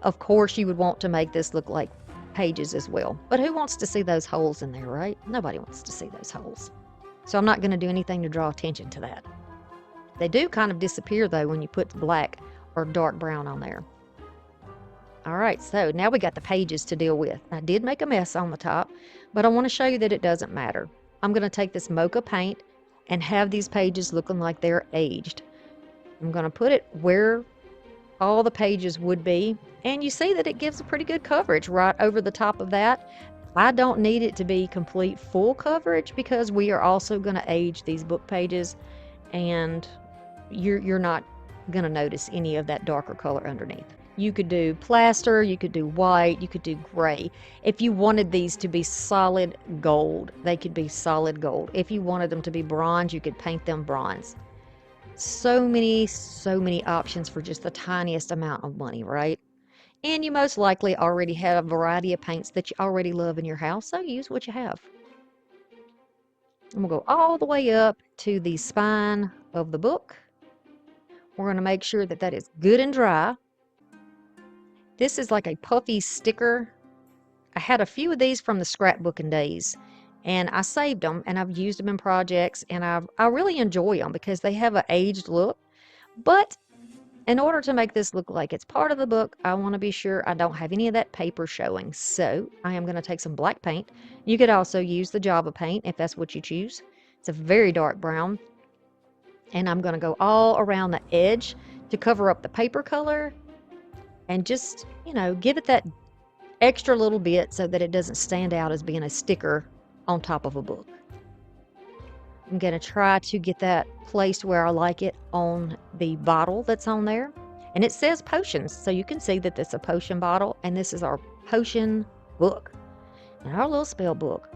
of course you would want to make this look like pages as well. But who wants to see those holes in there, right? Nobody wants to see those holes. So I'm not going to do anything to draw attention to that. They do kind of disappear though when you put black or dark brown on there. All right, so now we got the pages to deal with. I did make a mess on the top, but I want to show you that it doesn't matter. I'm going to take this mocha paint and have these pages looking like they're aged. I'm going to put it where all the pages would be. And you see that it gives a pretty good coverage right over the top of that. I don't need it to be complete full coverage because we are also going to age these book pages, and you're not going to notice any of that darker color underneath. You could do plaster, you could do white, you could do gray. If you wanted these to be solid gold, they could be solid gold. If you wanted them to be bronze, you could paint them bronze. So many options for just the tiniest amount of money, right? And you most likely already have a variety of paints that you already love in your house, so use what you have. I'm going to go all the way up to the spine of the book. We're going to make sure that that is good and dry. This is like a puffy sticker. I had a few of these from the scrapbooking days, and I saved them, and I've used them in projects, and I really enjoy them because they have an aged look. But in order to make this look like it's part of the book, I want to be sure I don't have any of that paper showing. So I am going to take some black paint. You could also use the Java paint if that's what you choose. It's a very dark brown. And I'm going to go all around the edge to cover up the paper color and just, give it that extra little bit so that it doesn't stand out as being a sticker on top of a book. I'm going to try to get that placed where I like it on the bottle that's on there. And it says potions, so you can see that it's a potion bottle, and this is our potion book and our little spell book.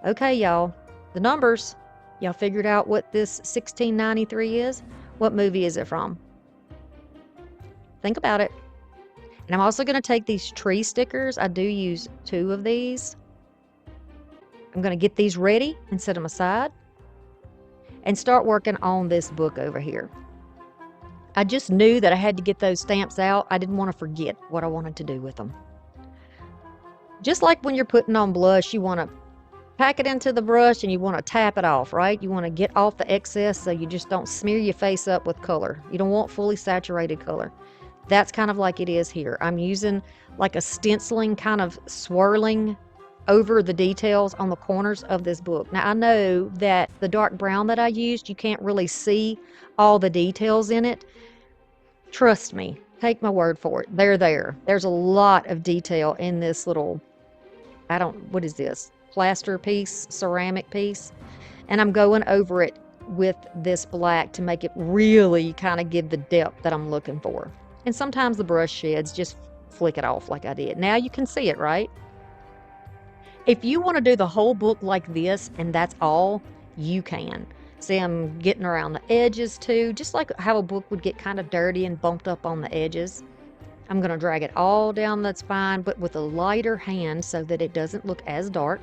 Okay, y'all, the numbers. Y'all figured out what this 1693 is? What movie is it from? Think about it. And I'm also going to take these tree stickers. I do use 2 of these. I'm going to get these ready and set them aside and start working on this book over here. I just knew that I had to get those stamps out. I didn't want to forget what I wanted to do with them. Just like when you're putting on blush, you want to pack it into the brush and you want to tap it off, right? You want to get off the excess so you just don't smear your face up with color. You don't want fully saturated color. That's kind of like it is here. I'm using like a stenciling, kind of swirling over the details on the corners of this book. Now I know that the dark brown that I used, you can't really see all the details in it. Trust me, take my word for it. They're there. There's a lot of detail in this little, what is this? Plaster piece, ceramic piece. And I'm going over it with this black to make it really kind of give the depth that I'm looking for. And sometimes the brush sheds, just flick it off like I did. Now you can see it, right? If you want to do the whole book like this and that's all, you can. See, I'm getting around the edges too, just like how a book would get kind of dirty and bumped up on the edges. I'm going to drag it all down the spine, but with a lighter hand so that it doesn't look as dark.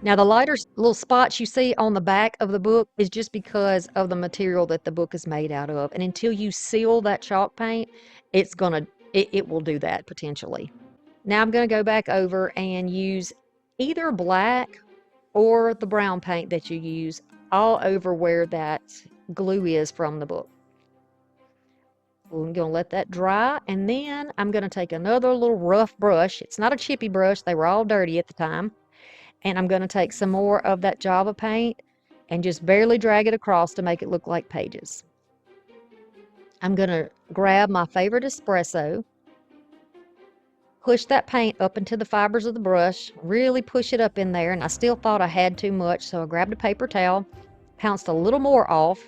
Now, the lighter little spots you see on the back of the book is just because of the material that the book is made out of. And until you seal that chalk paint, it will do that potentially. Now I'm going to go back over and use either black or the brown paint that you use all over where that glue is from the book. We're going to let that dry, and then I'm going to take another little rough brush. It's not a chippy brush. They were all dirty at the time. And I'm going to take some more of that Java paint and just barely drag it across to make it look like pages. I'm going to grab my favorite espresso, push that paint up into the fibers of the brush, really push it up in there, and I still thought I had too much, so I grabbed a paper towel, pounced a little more off.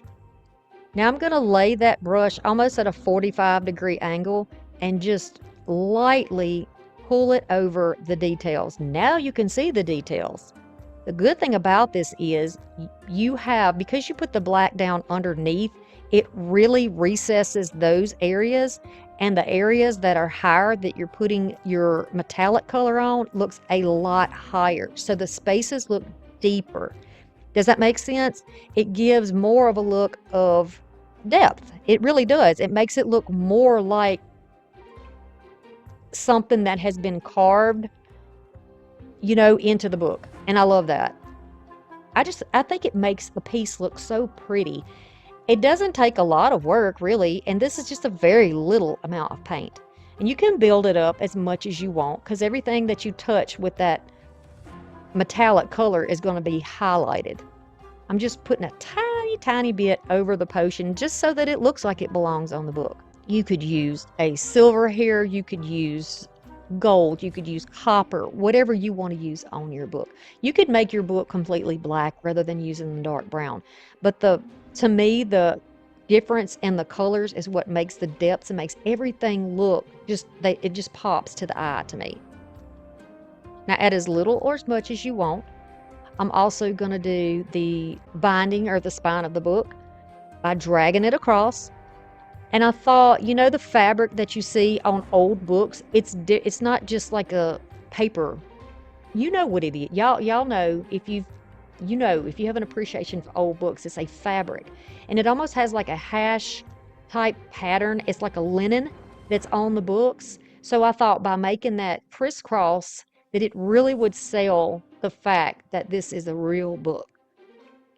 Now I'm going to lay that brush almost at a 45-degree angle and just lightly pull it over the details. Now you can see the details. The good thing about this is because you put the black down underneath, it really recesses those areas, and the areas that are higher that you're putting your metallic color on looks a lot higher. So the spaces look deeper. Does that make sense? It gives more of a look of depth. It really does. It makes it look more like something that has been carved, into the book. And I love that. I think it makes the piece look so pretty. It doesn't take a lot of work, really, and this is just a very little amount of paint. And you can build it up as much as you want, because everything that you touch with that metallic color is going to be highlighted. I'm just putting a tiny, tiny bit over the potion just so that it looks like it belongs on the book. You could use a silver here, you could use gold, you could use copper, whatever you want to use on your book. You could make your book completely black rather than using the dark brown. But to me, the difference in the colors is what makes the depths and makes everything look it just pops to the eye to me. Now add as little or as much as you want. I'm also going to do the binding or the spine of the book by dragging it across. And I thought, you know, the fabric that you see on old books, it's not just like a paper. You know what it is. Y'all know if if you have an appreciation for old books, it's a fabric. And it almost has like a hash type pattern. It's like a linen that's on the books. So I thought by making that crisscross that it really would sell the fact that this is a real book.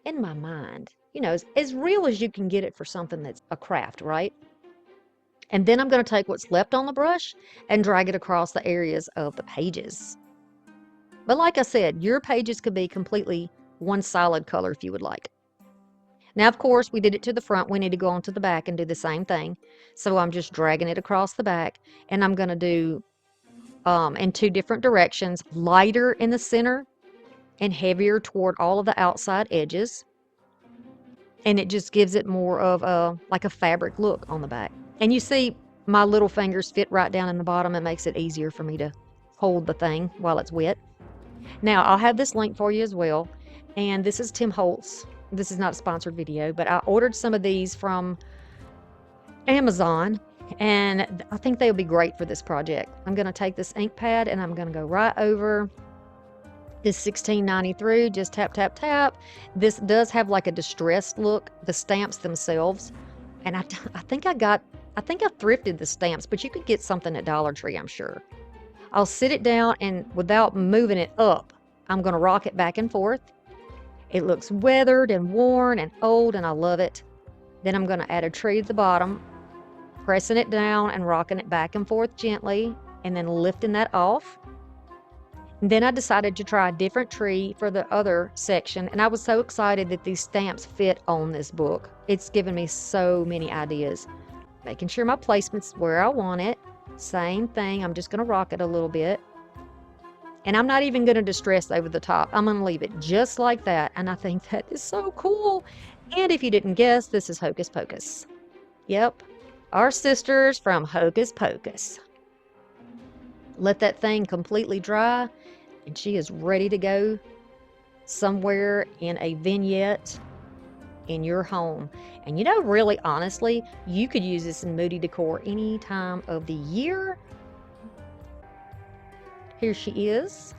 In my mind, you know, as real as you can get it for something that's a craft, right? And then I'm going to take what's left on the brush and drag it across the areas of the pages. But like I said, your pages could be completely one solid color if you would like. Now, of course, we did it to the front. We need to go on to the back and do the same thing. So I'm just dragging it across the back, and I'm going to do in two different directions, lighter in the center and heavier toward all of the outside edges. And it just gives it more of like a fabric look on the back. And you see my little fingers fit right down in the bottom. It makes it easier for me to hold the thing while it's wet. Now, I'll have this link for you as well. And this is Tim Holtz. This is not a sponsored video, but I ordered some of these from Amazon, and I think they'll be great for this project. I'm going to take this ink pad and I'm going to go right over this 1693, just tap, tap, tap. This does have like a distressed look, the stamps themselves. And I think I thrifted the stamps, but you could get something at Dollar Tree, I'm sure. I'll sit it down, and without moving it up, I'm going to rock it back and forth. It looks weathered and worn and old, and I love it. Then I'm going to add a tree at the bottom, pressing it down and rocking it back and forth gently, and then lifting that off. And then I decided to try a different tree for the other section, and I was so excited that these stamps fit on this book. It's given me so many ideas. Making sure my placement's where I want it. Same thing, I'm just going to rock it a little bit. And I'm not even going to distress over the top. I'm going to leave it just like that, and I think that is so cool. And if you didn't guess, this is Hocus Pocus. Yep, our sisters from Hocus Pocus. Let that thing completely dry, and she is ready to go somewhere in a vignette in your home. And you know, really honestly, you could use this in Moody Decor any time of the year. Here she is.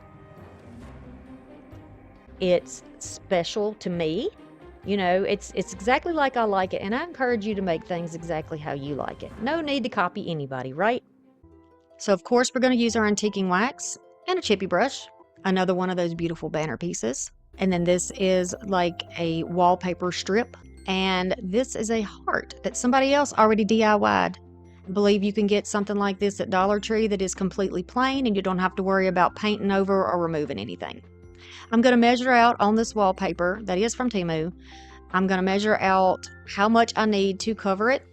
It's special to me. You know, it's exactly like I like it, and I encourage you to make things exactly how you like it. No need to copy anybody, right? So of course we're going to use our antiquing wax and a chippy brush, another one of those beautiful banner pieces. And then this is like a wallpaper strip, and this is a heart that somebody else already DIY'd. I believe you can get something like this at Dollar Tree that is completely plain, and you don't have to worry about painting over or removing anything. I'm going to measure out on this wallpaper that is from TEMU. I'm going to measure out how much I need to cover it.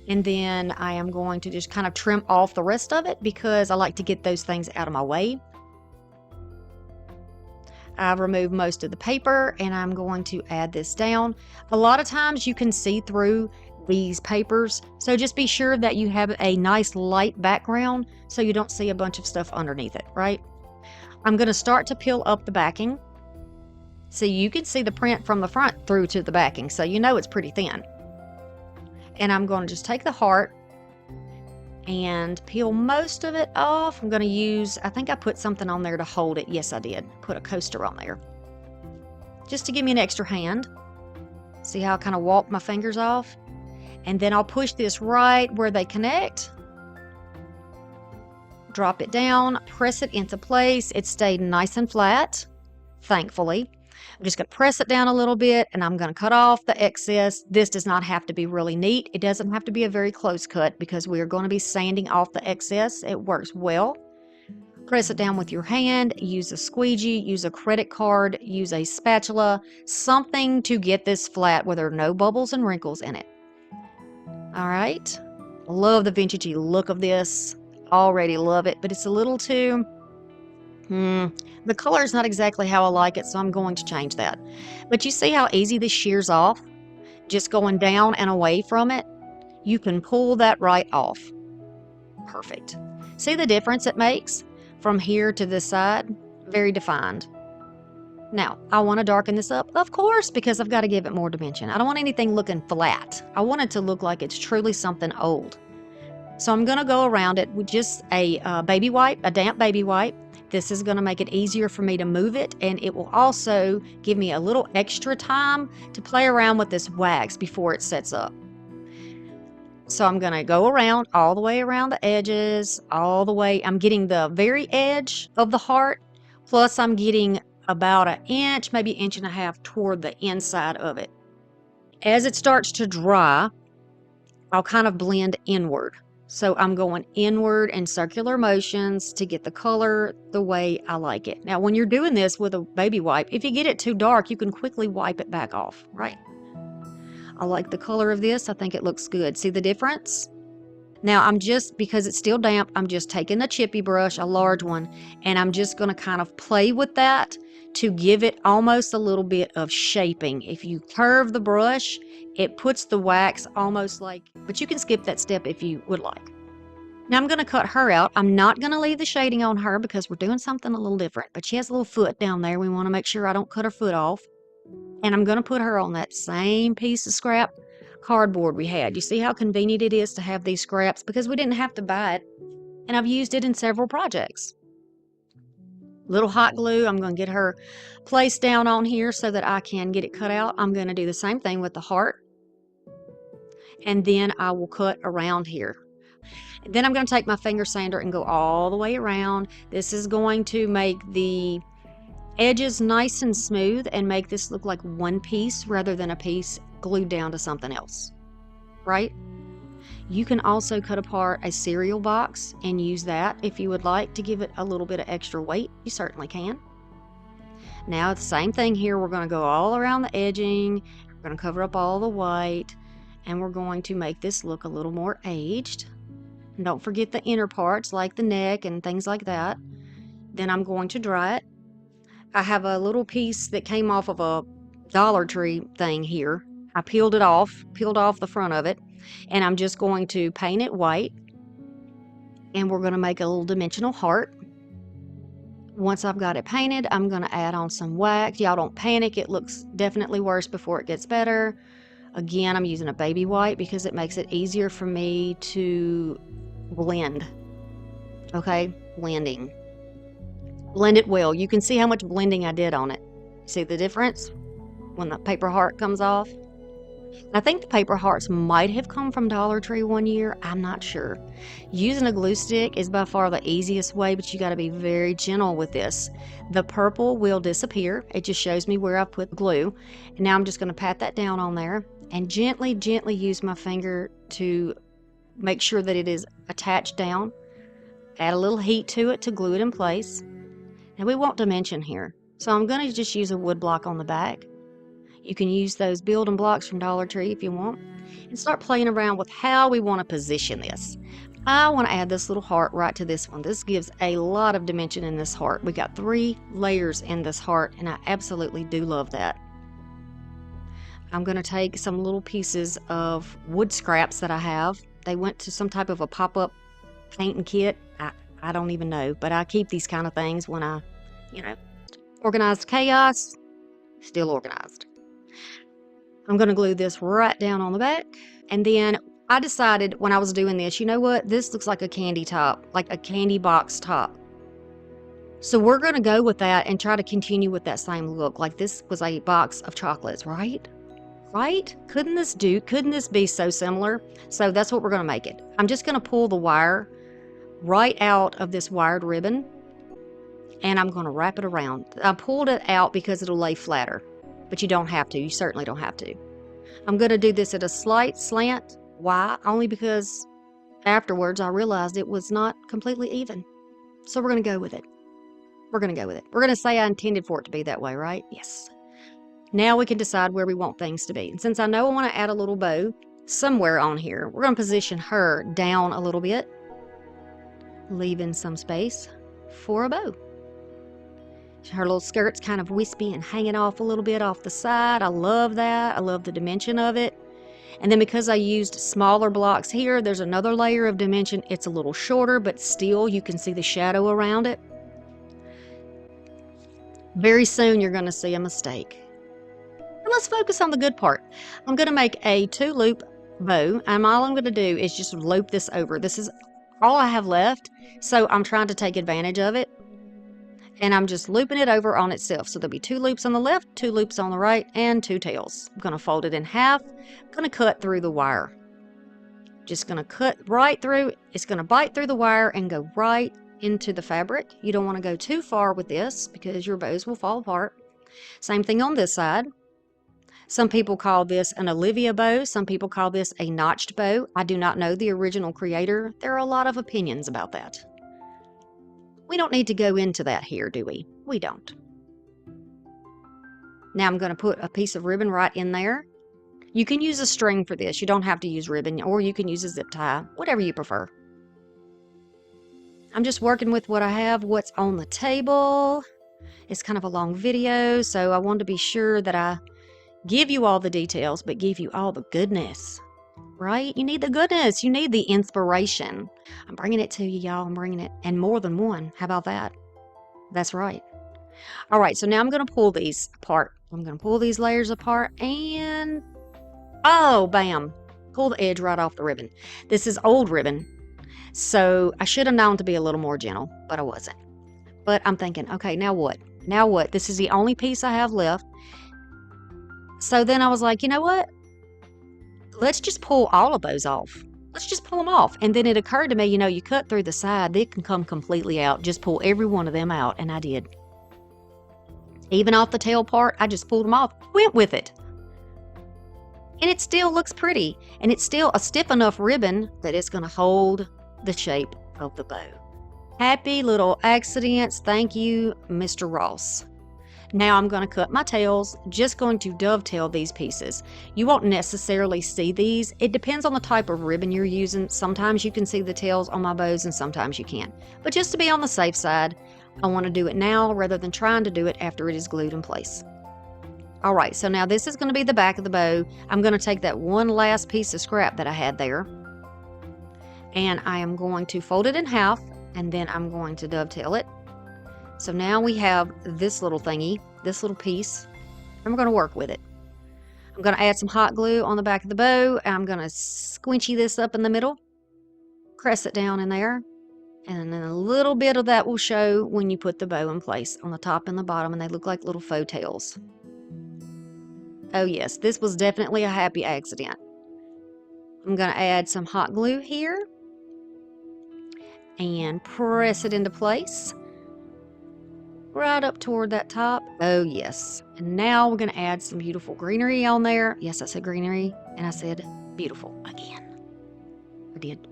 And then I am going to just kind of trim off the rest of it because I like to get those things out of my way. I've removed most of the paper, and I'm going to add this down. A lot of times you can see through these papers, so just be sure that you have a nice light background so you don't see a bunch of stuff underneath it, right? I'm going to start to peel up the backing. So you can see the print from the front through to the backing, so you know it's pretty thin. And I'm going to just take the heart and peel most of it off. I'm going to use, I think I put something on there to hold it. Yes, I did. Put a coaster on there. Just to give me an extra hand. See how I kind of walk my fingers off? And then I'll push this right where they connect. Drop it down, press it into place. It stayed nice and flat, thankfully. I'm just going to press it down a little bit, and I'm going to cut off the excess. This does not have to be really neat. It doesn't have to be a very close cut because we are going to be sanding off the excess. It works well. Press it down with your hand, use a squeegee, use a credit card, use a spatula, something to get this flat where there are no bubbles and wrinkles in it. All right. I love the vintagey look of this. Already love it, but it's a little too, the color is not exactly how I like it, so I'm going to change that. But you see how easy this shears off? Just going down and away from it. You can pull that right off. Perfect. See the difference it makes from here to this side? Very defined. Now, I want to darken this up, of course, because I've got to give it more dimension. I don't want anything looking flat. I want it to look like it's truly something old. So I'm going to go around it with just a baby wipe, a damp baby wipe. This is going to make it easier for me to move it, and it will also give me a little extra time to play around with this wax before it sets up. So I'm going to go around all the way around the edges, all the way. I'm getting the very edge of the heart, plus I'm getting about an inch, maybe an inch and a half toward the inside of it. As it starts to dry, I'll kind of blend inward. So I'm going inward in circular motions to get the color the way I like it. Now, when you're doing this with a baby wipe, if you get it too dark, you can quickly wipe it back off, right? I like the color of this. I think it looks good. See the difference? Now, because it's still damp, I'm just taking a chippy brush, a large one, and I'm just going to kind of play with that to give it almost a little bit of shaping. If you curve the brush, it puts the wax almost like, but you can skip that step if you would like. Now I'm going to cut her out. I'm not going to leave the shading on her because we're doing something a little different, but she has a little foot down there. We want to make sure I don't cut her foot off. And I'm going to put her on that same piece of scrap cardboard we had. You see how convenient it is to have these scraps because we didn't have to buy it, and I've used it in several projects. Little hot glue, I'm going to get her placed down on here so that I can get it cut out. I'm going to do the same thing with the heart, and then I will cut around here. And then I'm going to take my finger sander and go all the way around. This is going to make the edges nice and smooth and make this look like one piece rather than a piece glued down to something else, right? You can also cut apart a cereal box and use that if you would like to give it a little bit of extra weight. You certainly can. Now the same thing here. We're going to go all around the edging. We're going to cover up all the white, and we're going to make this look a little more aged. And don't forget the inner parts like the neck and things like that. Then I'm going to dry it. I have a little piece that came off of a Dollar Tree thing here. I peeled off the front of it, and I'm just going to paint it white, and we're going to make a little dimensional heart. Once I've got it painted, I'm going to add on some wax. Y'all don't panic. It looks definitely worse before it gets better. Again, I'm using a baby white because it makes it easier for me to blend. Okay, blending. Blend it well. You can see how much blending I did on it. See the difference when the paper heart comes off? I think the paper hearts might have come from Dollar Tree one year. I'm not sure. Using a glue stick is by far the easiest way, but you got to be very gentle with this. The purple will disappear. It just shows me where I put glue. And now I'm just going to pat that down on there and gently use my finger to make sure that it is attached down. Add a little heat to it to glue it in place. And we want dimension here. So I'm going to just use a wood block on the back. You can use those building blocks from Dollar Tree if you want, and start playing around with how we want to position this. I want to add this little heart right to this one. This gives a lot of dimension in this heart. We got 3 layers in this heart, and I absolutely do love that. I'm going to take some little pieces of wood scraps that I have. They went to some type of a pop-up painting kit. I don't even know, but I keep these kind of things when I, organized chaos, still organized. I'm going to glue this right down on the back. And then I decided when I was doing this, you know what? This looks like a candy top, like a candy box top. So we're going to go with that and try to continue with that same look. Like this was a box of chocolates, right? Right? Couldn't this be so similar? So that's what we're going to make it. I'm just going to pull the wire right out of this wired ribbon, and I'm going to wrap it around. I pulled it out because it'll lay flatter. But you don't have to. You certainly don't have to. I'm going to do this at a slight slant. Why? Only because afterwards I realized it was not completely even. So we're going to go with it. We're going to say I intended for it to be that way, right? Yes. Now we can decide where we want things to be. And since I know I want to add a little bow, somewhere on here. We're going to position her down a little bit, leaving some space for a bow. Her little skirt's kind of wispy and hanging off a little bit off the side. I love that. I love the dimension of it. And then because I used smaller blocks here, there's another layer of dimension. It's a little shorter, but still you can see the shadow around it. Very soon you're going to see a mistake. And let's focus on the good part. I'm going to make a 2-loop bow, and all I'm going to do is just loop this over. This is all I have left, so I'm trying to take advantage of it. And I'm just looping it over on itself. So there'll be 2 loops on the left, 2 loops on the right, and 2 tails. I'm going to fold it in half. I'm going to cut through the wire. Just going to cut right through. It's going to bite through the wire and go right into the fabric. You don't want to go too far with this because your bows will fall apart. Same thing on this side. Some people call this an Olivia bow. Some people call this a notched bow. I do not know the original creator. There are a lot of opinions about that. We don't need to go into that here, do we? We don't. Now I'm going to put a piece of ribbon right in there. You can use a string for this. You don't have to use ribbon, or you can use a zip tie, whatever you prefer. I'm just working with what I have, what's on the table. It's kind of a long video, so I wanted to be sure that I give you all the details, but give you all the goodness. Right? You need the goodness. You need the inspiration. I'm bringing it to you, y'all. I'm bringing it. And more than one. How about that? That's right. All right. So now I'm going to pull these apart. I'm going to pull these layers apart and... oh, bam. Pull the edge right off the ribbon. This is old ribbon. So I should have known to be a little more gentle, but I wasn't. But I'm thinking, okay, now what? Now what? This is the only piece I have left. So then I was like, you know what? Let's just pull all of those off. Let's just pull them off. And then it occurred to me, you know, you cut through the side, they can come completely out. Just pull every one of them out. And I did. Even off the tail part, I just pulled them off. Went with it. And it still looks pretty. And it's still a stiff enough ribbon that it's going to hold the shape of the bow. Happy little accidents. Thank you, Mr. Ross. Now I'm going to cut my tails, just going to dovetail these pieces. You won't necessarily see these. It depends on the type of ribbon you're using. Sometimes you can see the tails on my bows and sometimes you can't. But just to be on the safe side, I want to do it now rather than trying to do it after it is glued in place. All right, so now this is going to be the back of the bow. I'm going to take that one last piece of scrap that I had there, and I am going to fold it in half, and then I'm going to dovetail it. So now we have this little thingy, this little piece, and we're going to work with it. I'm going to add some hot glue on the back of the bow, and I'm going to squinchy this up in the middle, press it down in there, and then a little bit of that will show when you put the bow in place on the top and the bottom, and they look like little faux tails. Oh yes, this was definitely a happy accident. I'm going to add some hot glue here and press it into place. Right up toward that top. Oh yes. And now we're going to add some beautiful greenery on there. Yes, I said greenery, and I said beautiful again. I did.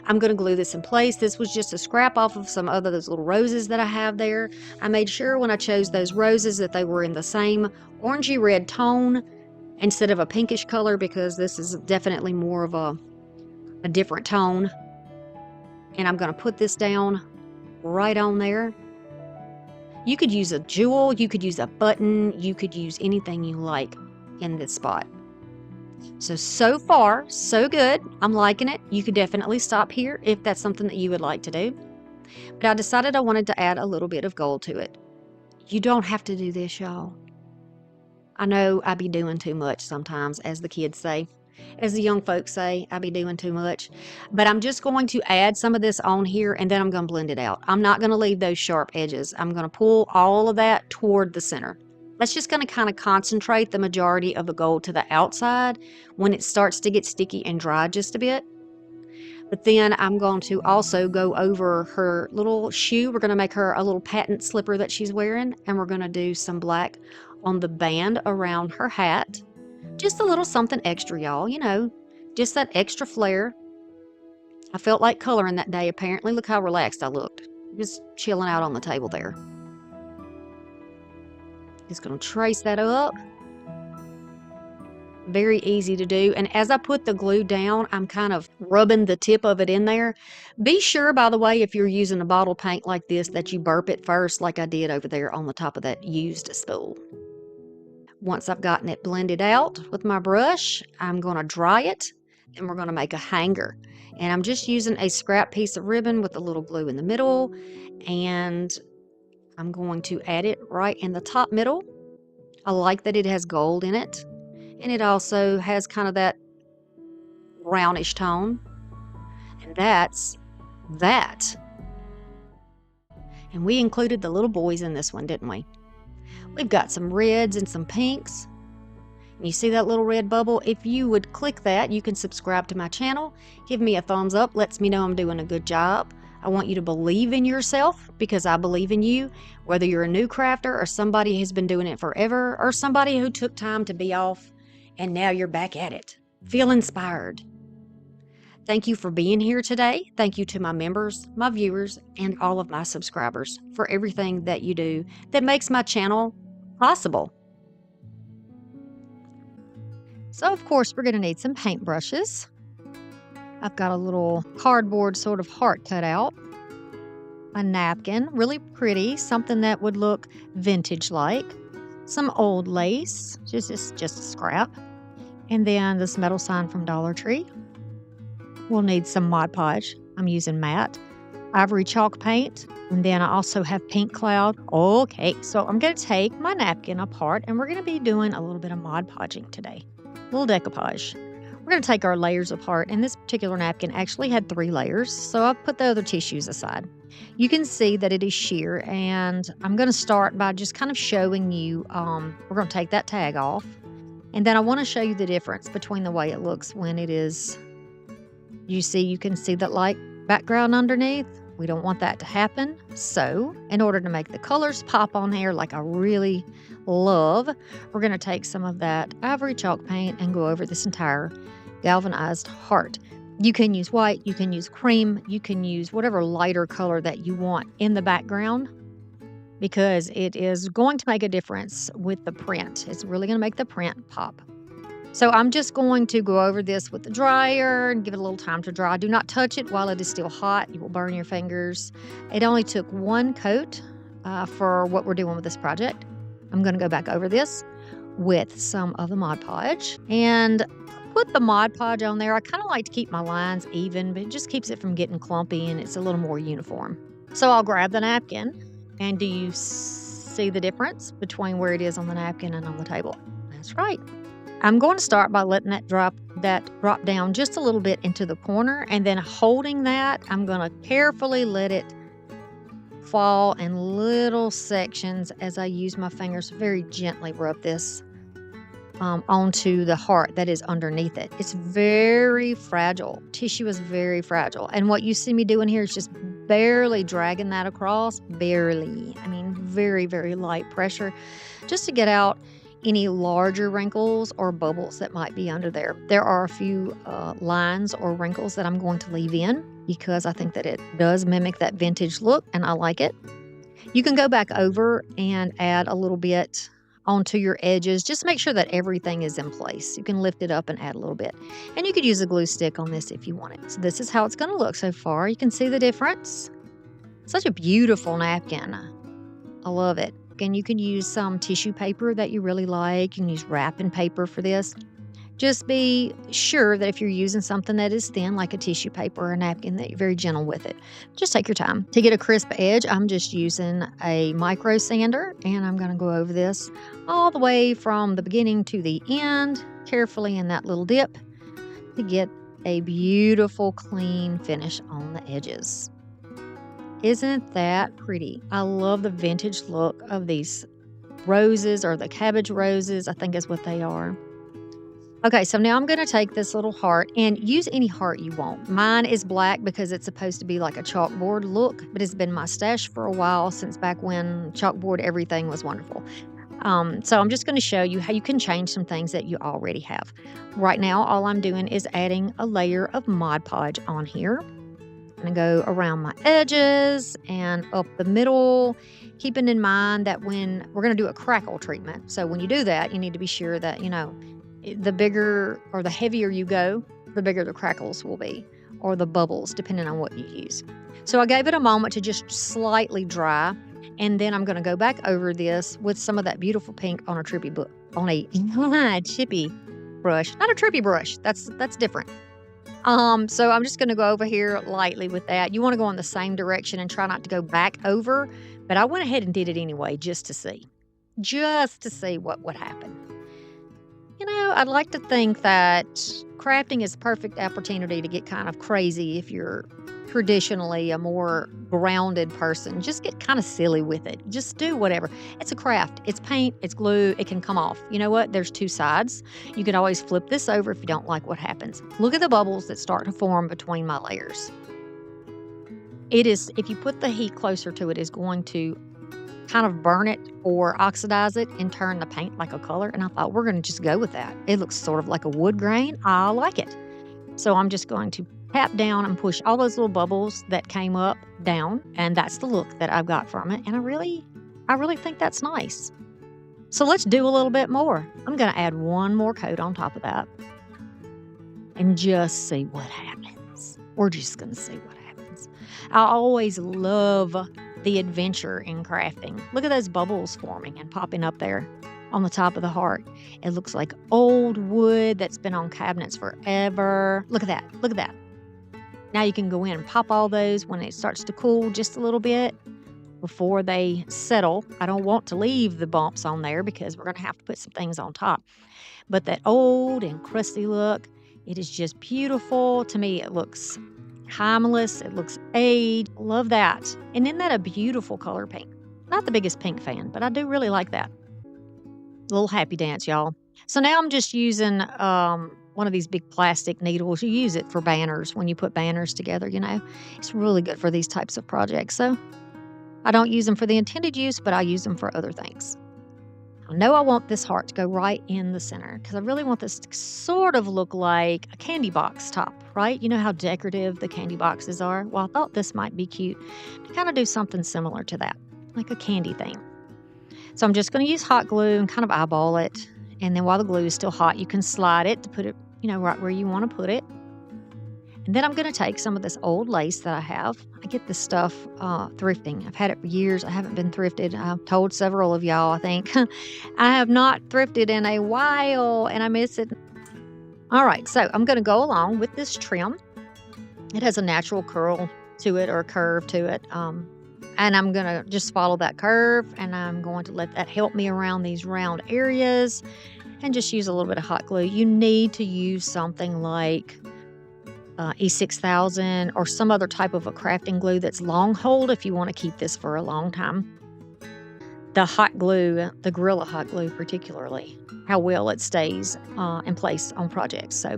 I'm going to glue this in place. This was just a scrap off of some other those little roses that I have there. I made sure when I chose those roses that they were in the same orangey red tone instead of a pinkish color, because this is definitely more of a different tone. And I'm going to put this down right on there. You could use a jewel, you could use a button, you could use anything you like in this spot. So far, so good. I'm liking it. You could definitely stop here if that's something that you would like to do. But I decided I wanted to add a little bit of gold to it. You don't have to do this, y'all. I know I be doing too much sometimes, as the kids say. As the young folks say, I be doing too much. But I'm just going to add some of this on here, and then I'm going to blend it out. I'm not going to leave those sharp edges. I'm going to pull all of that toward the center. That's just going to kind of concentrate the majority of the gold to the outside when it starts to get sticky and dry just a bit. But then I'm going to also go over her little shoe. We're going to make her a little patent slipper that she's wearing, and we're going to do some black on the band around her hat. Just a little something extra, y'all, you know, just that extra flair. I felt like coloring that day. Apparently, look how relaxed I looked. Just chilling out on the table there. Just going to trace that up. Very easy to do. And as I put the glue down, I'm kind of rubbing the tip of it in there. Be sure, by the way, if you're using a bottle paint like this, that you burp it first, like I did over there on the top of that used spool. Once I've gotten it blended out with my brush, I'm going to dry it, and we're going to make a hanger. And I'm just using a scrap piece of ribbon with a little glue in the middle, and I'm going to add it right in the top middle. I like that it has gold in it, and it also has kind of that brownish tone. And that's that. And we included the little boys in this one, didn't we? We've got some reds and some pinks. You see that little red bubble? If you would click that, you can subscribe to my channel. Give me a thumbs up. Lets me know I'm doing a good job. I want you to believe in yourself because I believe in you. Whether you're a new crafter or somebody who's been doing it forever or somebody who took time to be off and now you're back at it. Feel inspired. Thank you for being here today. Thank you to my members, my viewers, and all of my subscribers for everything that you do that makes my channel possible. So, of course, we're going to need some paint brushes. I've got a little cardboard sort of heart cut out, a napkin, really pretty, something that would look vintage-like, some old lace, just a scrap, and then this metal sign from Dollar Tree. We'll need some Mod Podge. I'm using matte, ivory chalk paint, and then I also have pink cloud. Okay, so I'm going to take my napkin apart, and we're going to be doing a little bit of Mod Podging today. Little decoupage. We're going to take our layers apart, and this particular napkin actually had 3 layers, so I've put the other tissues aside. You can see that it is sheer, and I'm going to start by just kind of showing you, we're going to take that tag off, and then I want to show you the difference between the way it looks when it is, you can see that light background underneath. We don't want that to happen, so in order to make the colors pop on here like I really love, we're going to take some of that ivory chalk paint and go over this entire galvanized heart. You can use white, you can use cream, you can use whatever lighter color that you want in the background because it is going to make a difference with the print. It's really going to make the print pop. So I'm just going to go over this with the dryer and give it a little time to dry. Do not touch it while it is still hot. You will burn your fingers. It only took 1 coat for what we're doing with this project. I'm going to go back over this with some of the Mod Podge and put the Mod Podge on there. I kind of like to keep my lines even, but it just keeps it from getting clumpy and it's a little more uniform. So I'll grab the napkin, and do you see the difference between where it is on the napkin and on the table? That's right. I'm going to start by letting that drop down just a little bit into the corner, and then holding that, I'm going to carefully let it fall in little sections as I use my fingers to very gently rub this onto the heart that is underneath it. It's very fragile. Tissue is very fragile. And what you see me doing here is just barely dragging that across. Barely. I mean, very, very light pressure just to get out any larger wrinkles or bubbles that might be under there. There are a few lines or wrinkles that I'm going to leave in because I think that it does mimic that vintage look and I like it. You can go back over and add a little bit onto your edges. Just make sure that everything is in place. You can lift it up and add a little bit. And you could use a glue stick on this if you want it. So this is how it's going to look so far. You can see the difference. Such a beautiful napkin. I love it. And you can use some tissue paper that you really like. You can use wrapping paper for this. Just be sure that if you're using something that is thin, like a tissue paper or a napkin, that you're very gentle with it. Just take your time. To get a crisp edge, I'm just using a micro sander, and I'm going to go over this all the way from the beginning to the end, carefully in that little dip, to get a beautiful, clean finish on the edges. Isn't that pretty? I love the vintage look of these roses, or the cabbage roses, I think is what they are. Okay, so now I'm going to take this little heart and use any heart you want. Mine is black because it's supposed to be like a chalkboard look, but it's been my stash for a while, since back when chalkboard everything was wonderful. So I'm just going to show you how you can change some things that you already have. Right now, all I'm doing is adding a layer of Mod Podge on here. I'm going to go around my edges and up the middle, keeping in mind that when we're going to do a crackle treatment. So when you do that, you need to be sure that, The bigger or the heavier you go, the bigger the crackles will be, or the bubbles, depending on what you use. So I gave it a moment to just slightly dry, and then I'm going to go back over this with some of that beautiful pink on a chippy brush, not a trippy brush. That's different. So I'm just going to go over here lightly with that. You want to go in the same direction and try not to go back over, but I went ahead and did it anyway just to see what would happen. You know, I'd like to think that crafting is a perfect opportunity to get kind of crazy if you're traditionally a more grounded person. Just get kind of silly with it. Just do whatever. It's a craft. It's paint. It's glue. It can come off. You know what? There's two sides. You can always flip this over if you don't like what happens. Look at the bubbles that start to form between my layers. It is, if you put the heat closer to it, is going to kind of burn it or oxidize it and turn the paint like a color. And I thought, we're going to just go with that. It looks sort of like a wood grain. I like it. So I'm just going to tap down and push all those little bubbles that came up down. And that's the look that I've got from it. And I really think that's nice. So let's do a little bit more. I'm going to add one more coat on top of that and just see what happens. We're just going to see what happens. I always love the adventure in crafting. Look at those bubbles forming and popping up there on the top of the heart. It looks like old wood that's been on cabinets forever. Look at that. Look at that. Now you can go in and pop all those when it starts to cool just a little bit before they settle. I don't want to leave the bumps on there because we're going to have to put some things on top. But that old and crusty look, it is just beautiful. To me, it looks timeless. It looks aged. Love that. And isn't that a beautiful color pink? Not the biggest pink fan, but I do really like that. Little happy dance, y'all. So now I'm just using one of these big plastic needles. You use it for banners when you put banners together, you know. It's really good for these types of projects. So I don't use them for the intended use, but I use them for other things. I know I want this heart to go right in the center because I really want this to sort of look like a candy box top, right? You know how decorative the candy boxes are? Well, I thought this might be cute to kind of do something similar to that, like a candy thing. So I'm just going to use hot glue and kind of eyeball it. And then while the glue is still hot, you can slide it to put it, you know, right where you want to put it. And then I'm going to take some of this old lace that I have. I get this stuff thrifting. I've had it for years. I haven't been thrifted. I've told several of y'all, I think. I have not thrifted in a while, and I miss it. All right, so I'm going to go along with this trim. It has a natural curl to it or a curve to it. And I'm going to just follow that curve, and I'm going to let that help me around these round areas and just use a little bit of hot glue. You need to use something like E6000 or some other type of a crafting glue that's long hold if you want to keep this for a long time. The hot glue, the Gorilla hot glue particularly, how well it stays in place on projects. So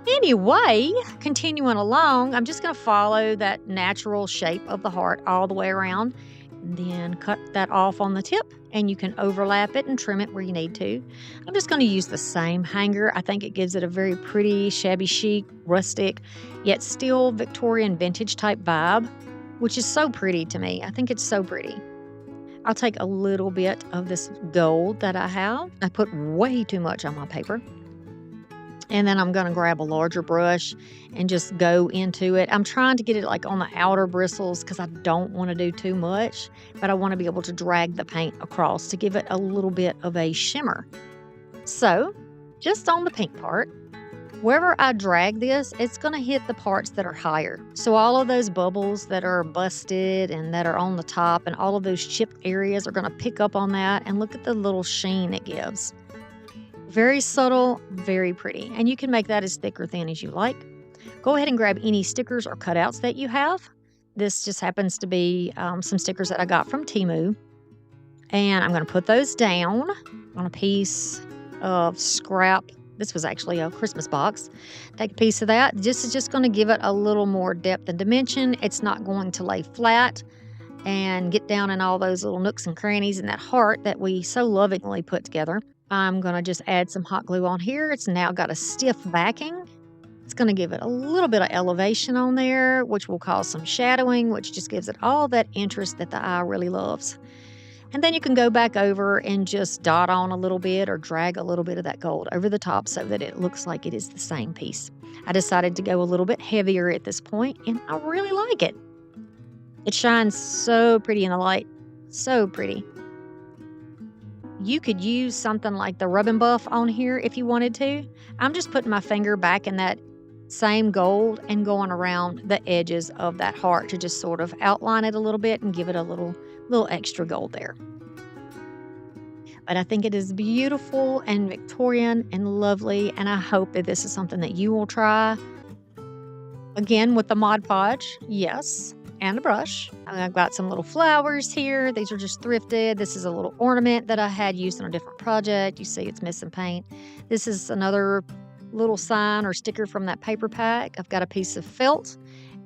anyway, continuing along, I'm just going to follow that natural shape of the heart all the way around and then cut that off on the tip, and you can overlap it and trim it where you need to. I'm just going to use the same hanger. I think it gives it a very pretty, shabby chic, rustic, yet still Victorian vintage type vibe, which is so pretty to me. I think it's so pretty. I'll take a little bit of this gold that I have. I put way too much on my paper. And then I'm going to grab a larger brush and just go into it. I'm trying to get it like on the outer bristles because I don't want to do too much, but I want to be able to drag the paint across to give it a little bit of a shimmer. So just on the pink part, wherever I drag this, it's going to hit the parts that are higher. So all of those bubbles that are busted and that are on the top and all of those chipped areas are going to pick up on that, and look at the little sheen it gives. Very subtle, very pretty. And you can make that as thick or thin as you like. Go ahead and grab any stickers or cutouts that you have. This just happens to be some stickers that I got from TEMU. And I'm going to put those down on a piece of scrap. This was actually a Christmas box. Take a piece of that. This is just going to give it a little more depth and dimension. It's not going to lay flat and get down in all those little nooks and crannies in that heart that we so lovingly put together. I'm going to just add some hot glue on here. It's now got a stiff backing. It's going to give it a little bit of elevation on there, which will cause some shadowing, which just gives it all that interest that the eye really loves. And then you can go back over and just dot on a little bit or drag a little bit of that gold over the top so that it looks like it is the same piece. I decided to go a little bit heavier at this point, and I really like it. It shines so pretty in the light. So pretty. You could use something like the Rub and Buff on here if you wanted to. I'm just putting my finger back in that same gold and going around the edges of that heart to just sort of outline it a little bit and give it a little extra gold there. But I think it is beautiful and Victorian and lovely, and I hope that this is something that you will try. Again, with the Mod Podge, yes, and a brush. I've got some little flowers here. These are just thrifted. This is a little ornament that I had used on a different project. You see it's missing paint. This is another little sign or sticker from that paper pack. I've got a piece of felt,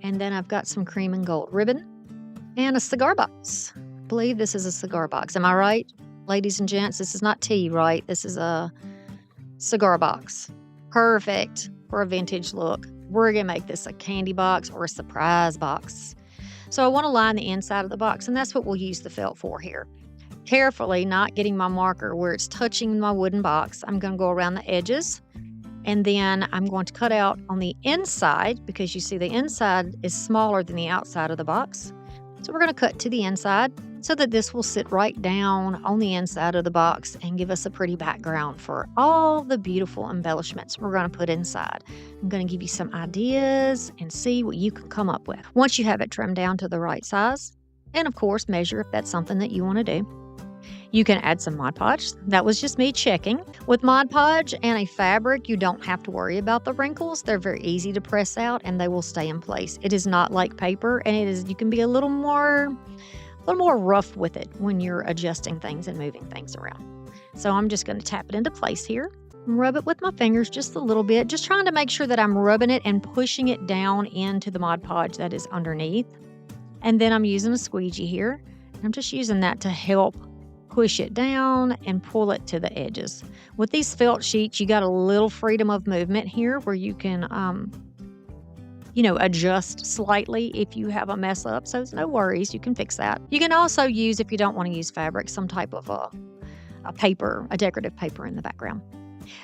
and then I've got some cream and gold ribbon and a cigar box. I believe this is a cigar box. Am I right, ladies and gents? This is not tea, right? This is a cigar box. Perfect for a vintage look. We're going to make this a candy box or a surprise box. So I want to line the inside of the box, and that's what we'll use the felt for here. Carefully, not getting my marker where it's touching my wooden box, I'm going to go around the edges, and then I'm going to cut out on the inside because you see the inside is smaller than the outside of the box. So we're going to cut to the inside so that this will sit right down on the inside of the box and give us a pretty background for all the beautiful embellishments we're going to put inside. I'm going to give you some ideas and see what you can come up with. Once you have it trimmed down to the right size, and of course measure if that's something that you want to do. You can add some Mod Podge. That was just me checking. With Mod Podge and a fabric, you don't have to worry about the wrinkles. They're very easy to press out and they will stay in place. It is not like paper, and you can be a little more rough with it when you're adjusting things and moving things around. So I'm just going to tap it into place here and rub it with my fingers just a little bit, just trying to make sure that I'm rubbing it and pushing it down into the Mod Podge that is underneath. And then I'm using a squeegee here. And I'm just using that to help push it down and pull it to the edges. With these felt sheets, you got a little freedom of movement here where you can adjust slightly if you have a mess up. So it's no worries, you can fix that. You can also use, if you don't want to use fabric, some type of a paper, a decorative paper in the background.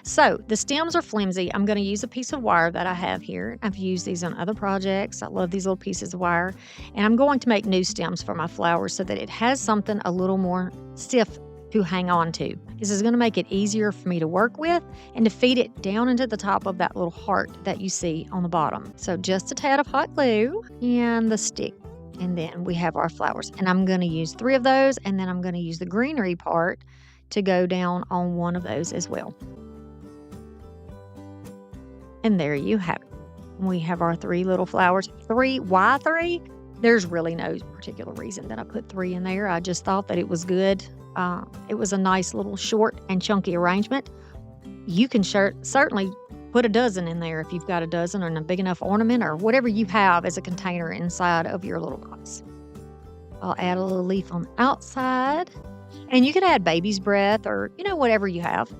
So the stems are flimsy. I'm going to use a piece of wire that I have here. I've used these on other projects. I love these little pieces of wire. And I'm going to make new stems for my flowers so that it has something a little more stiff to hang on to. This is going to make it easier for me to work with and to feed it down into the top of that little heart that you see on the bottom. So just a tad of hot glue and the stick. And then we have our flowers. And I'm going to use 3 of those, and then I'm going to use the greenery part to go down on one of those as well. And there you have it. We have our 3 little flowers. 3, why 3? There's really no particular reason that I put 3 in there. I just thought that it was good. It was a nice little short and chunky arrangement. You can certainly put a dozen in there if you've got a dozen or a big enough ornament or whatever you have as a container inside of your little box. I'll add a little leaf on the outside. And you can add baby's breath or, whatever you have.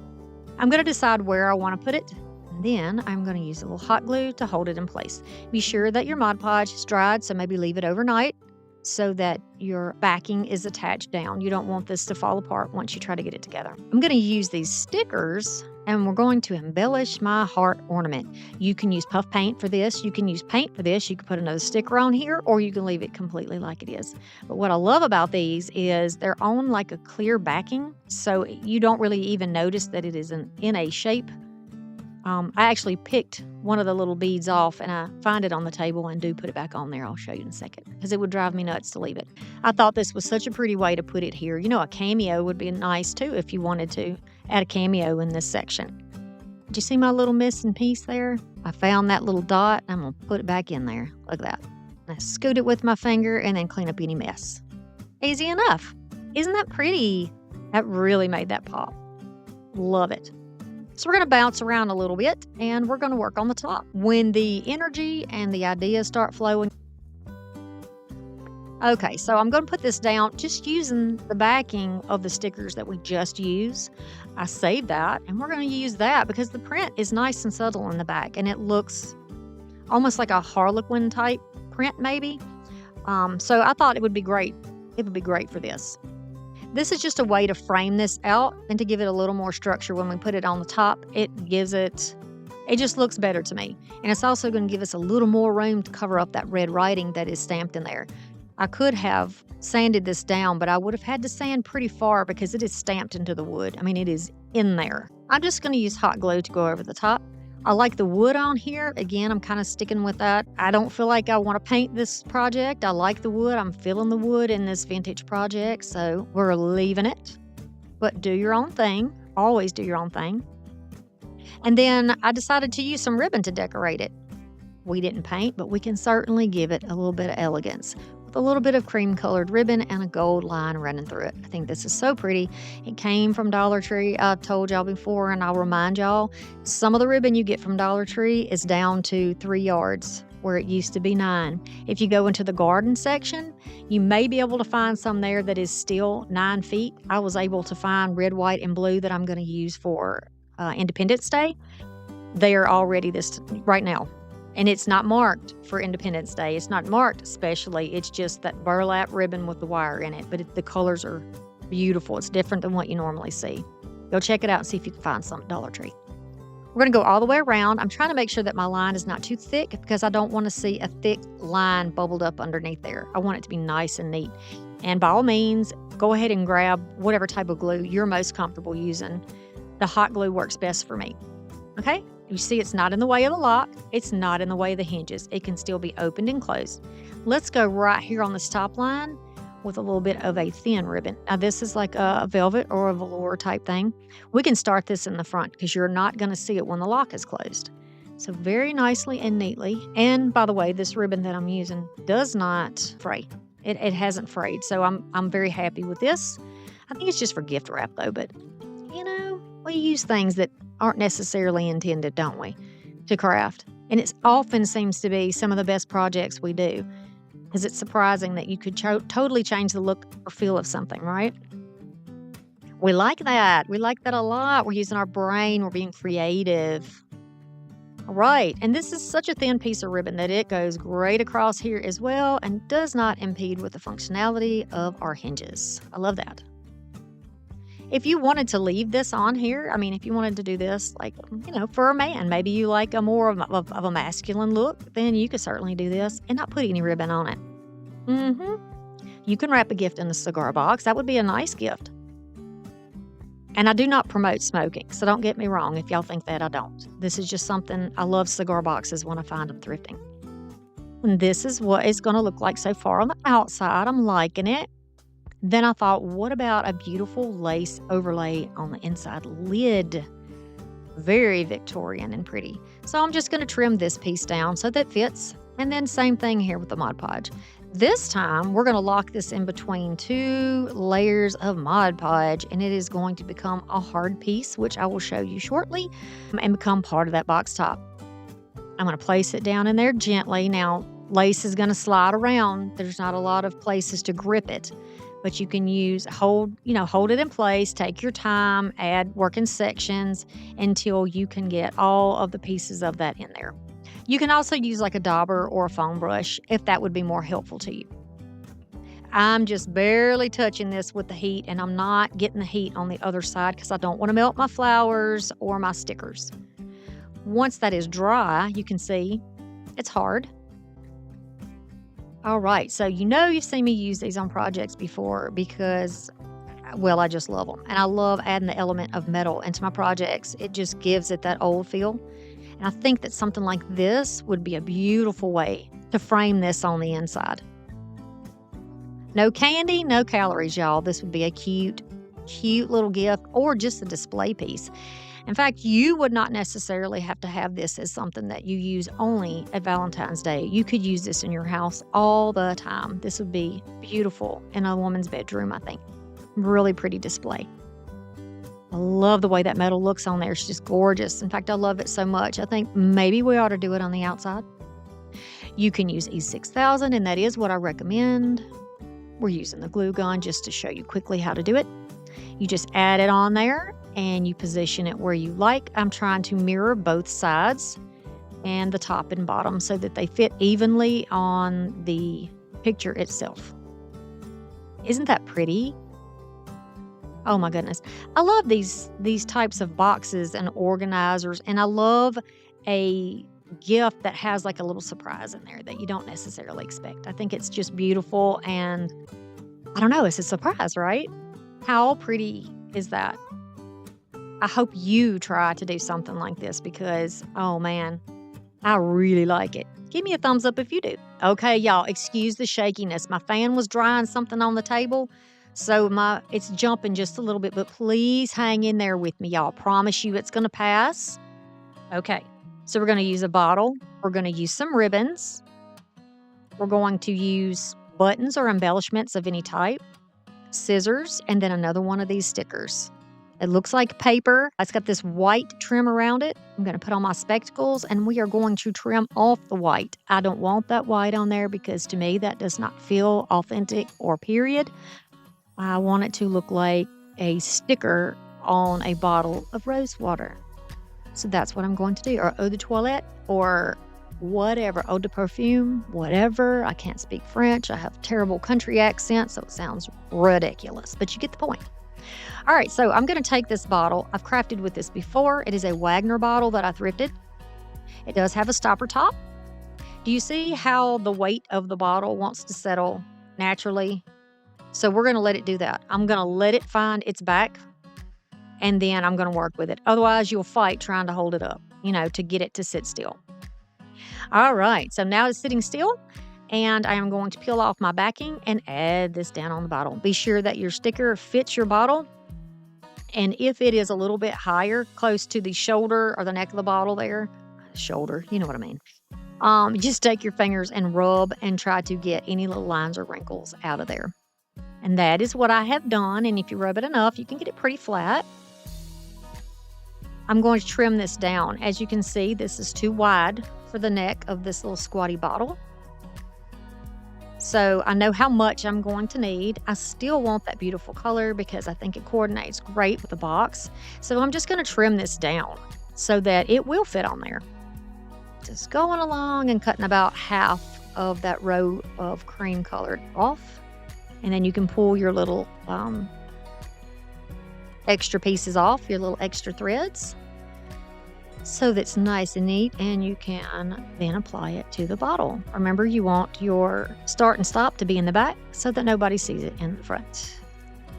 I'm going to decide where I want to put it. And then I'm going to use a little hot glue to hold it in place. Be sure that your Mod Podge is dried, so maybe leave it overnight so that your backing is attached down. You don't want this to fall apart once you try to get it together. I'm going to use these stickers, and we're going to embellish my heart ornament. You can use puff paint for this. You can use paint for this. You can put another sticker on here, or you can leave it completely like it is. But what I love about these is they're on like a clear backing, so you don't really even notice that it is in a shape. I actually picked one of the little beads off, and I find it on the table and do put it back on there. I'll show you in a second because it would drive me nuts to leave it. I thought this was such a pretty way to put it here. A cameo would be nice too if you wanted to add a cameo in this section. Did you see my little missing piece there? I found that little dot. I'm going to put it back in there. Look at that. I scoot it with my finger and then clean up any mess. Easy enough. Isn't that pretty? That really made that pop. Love it. So we're going to bounce around a little bit, and we're going to work on the top. When the energy and the ideas start flowing. Okay, so I'm going to put this down just using the backing of the stickers that we just used. I saved that, and we're going to use that because the print is nice and subtle in the back, and it looks almost like a harlequin type print maybe. So I thought it would be great. It would be great for this. This is just a way to frame this out and to give it a little more structure. When we put it on the top, it just looks better to me. And it's also going to give us a little more room to cover up that red writing that is stamped in there. I could have sanded this down, but I would have had to sand pretty far because it is stamped into the wood. I mean, it is in there. I'm just going to use hot glue to go over the top. I like the wood on here. Again, I'm kind of sticking with that. I don't feel like I want to paint this project. I like the wood. I'm feeling the wood in this vintage project, so we're leaving it. But do your own thing. Always do your own thing. And then I decided to use some ribbon to decorate it. We didn't paint, but we can certainly give it a little bit of elegance with a little bit of cream colored ribbon and a gold line running through it. I think this is so pretty. It came from Dollar Tree. I've told y'all before, and I'll remind y'all, some of the ribbon you get from Dollar Tree is down to 3 yards where it used to be 9. If you go into the garden section, you may be able to find some there that is still 9 feet. I was able to find red, white, and blue that I'm going to use for Independence Day. They are all ready right now. And it's not marked for Independence Day. It's not marked especially. It's just that burlap ribbon with the wire in it. But the colors are beautiful. It's different than what you normally see. Go check it out and see if you can find some at Dollar Tree. We're going to go all the way around. I'm trying to make sure that my line is not too thick because I don't want to see a thick line bubbled up underneath there. I want it to be nice and neat. And by all means, go ahead and grab whatever type of glue you're most comfortable using. The hot glue works best for me. Okay? You see it's not in the way of the lock. It's not in the way of the hinges. It can still be opened and closed. Let's go right here on this top line with a little bit of a thin ribbon. Now this is like a velvet or a velour type thing. We can start this in the front because you're not going to see it when the lock is closed. So very nicely and neatly. And by the way, this ribbon that I'm using does not fray. It hasn't frayed. So I'm very happy with this. I think it's just for gift wrap though, but we use things that aren't necessarily intended, don't we, to craft. And it often seems to be some of the best projects we do because it's surprising that you could totally change the look or feel of something, right? We like that. We like that a lot. We're using our brain. We're being creative. All right. And this is such a thin piece of ribbon that it goes great across here as well and does not impede with the functionality of our hinges. I love that. If you wanted to leave this on here, if you wanted to do this, for a man, maybe you like a more of a masculine look, then you could certainly do this and not put any ribbon on it. You can wrap a gift in a cigar box. That would be a nice gift. And I do not promote smoking, so don't get me wrong. If y'all think that, I don't. This is just something, I love cigar boxes when I find them thrifting. And this is what it's going to look like so far on the outside. I'm liking it. Then I thought, what about a beautiful lace overlay on the inside lid? Very Victorian and pretty. So I'm just going to trim this piece down so that fits. And then same thing here with the Mod Podge. This time, we're going to lock this in between 2 layers of Mod Podge, and it is going to become a hard piece, which I will show you shortly, and become part of that box top. I'm going to place it down in there gently. Now, lace is going to slide around. There's not a lot of places to grip it. But you can hold it in place, take your time, add working sections until you can get all of the pieces of that in there. You can also use like a dauber or a foam brush if that would be more helpful to you. I'm just barely touching this with the heat, and I'm not getting the heat on the other side because I don't want to melt my flowers or my stickers. Once that is dry, you can see it's hard. All right, so you've seen me use these on projects before because, I just love them. And I love adding the element of metal into my projects. It just gives it that old feel. And I think that something like this would be a beautiful way to frame this on the inside. No candy, no calories, y'all. This would be a cute little gift or just a display piece. In fact, you would not necessarily have to have this as something that you use only at Valentine's Day. You could use this in your house all the time. This would be beautiful in a woman's bedroom, I think. Really pretty display. I love the way that metal looks on there. It's just gorgeous. In fact, I love it so much. I think maybe we ought to do it on the outside. You can use E6000, and that is what I recommend. We're using the glue gun just to show you quickly how to do it. You just add it on there and you position it where you like. I'm trying to mirror both sides and the top and bottom so that they fit evenly on the picture itself. Isn't that pretty? Oh my goodness. I love these types of boxes and organizers, and I love a gift that has like a little surprise in there that you don't necessarily expect. I think it's just beautiful, and I don't know, it's a surprise, right? How pretty is that? I hope you try to do something like this because, oh man, I really like it. Give me a thumbs up if you do. Okay, y'all, excuse the shakiness. My fan was drying something on the table, so it's jumping just a little bit, but please hang in there with me, y'all. Promise you it's going to pass. Okay, so we're going to use a bottle. We're going to use some ribbons. We're going to use buttons or embellishments of any type, scissors, and then another one of these stickers. It looks like paper. It's got this white trim around it. I'm going to put on my spectacles, and we are going to trim off the white. I don't want that white on there because to me that does not feel authentic or period. I want it to look like a sticker on a bottle of rose water. So that's what I'm going to do, or eau de toilette, or whatever, eau de perfume, whatever. I can't speak French. I have terrible country accent, so it sounds ridiculous, but you get the point. All right, so I'm going to take this bottle. I've crafted with this before. It is a Wagner bottle that I thrifted. It does have a stopper top. Do you see how the weight of the bottle wants to settle naturally? So we're going to let it do that. I'm going to let it find its back, and then I'm going to work with it. Otherwise, you'll fight trying to hold it up, to get it to sit still. All right, so now it's sitting still, and I am going to peel off my backing and add this down on the bottle. Be sure that your sticker fits your bottle, and if it is a little bit higher, close to the shoulder or the neck of the bottle there, shoulder, you know what I mean. Just take your fingers and rub and try to get any little lines or wrinkles out of there. And that is what I have done, and if you rub it enough, you can get it pretty flat. I'm going to trim this down. As you can see, this is too wide for the neck of this little squatty bottle. So I know how much I'm going to need. I still want that beautiful color because I think it coordinates great with the box. So I'm just going to trim this down so that it will fit on there. Just going along and cutting about half of that row of cream colored off. And then you can pull your little extra pieces off, your little extra threads. So that's nice and neat, and you can then apply it to the bottle. Remember, you want your start and stop to be in the back so that nobody sees it in the front.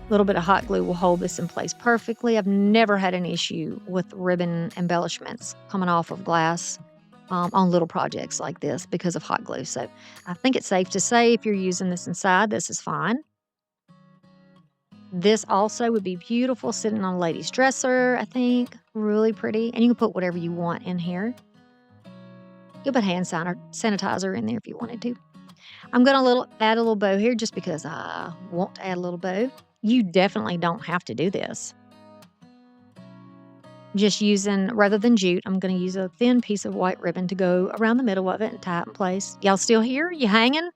A little bit of hot glue will hold this in place perfectly. I've never had an issue with ribbon embellishments coming off of glass on little projects like this because of hot glue. So I think it's safe to say if you're using this inside, this is fine. This also would be beautiful sitting on a lady's dresser, I think. Really pretty. And you can put whatever you want in here. You can put hand sanitizer in there if you wanted to. I'm going to add a little bow here just because I want to add a little bow. You definitely don't have to do this. Just using, rather than jute, I'm going to use a thin piece of white ribbon to go around the middle of it and tie it in place. Y'all still here? You hanging?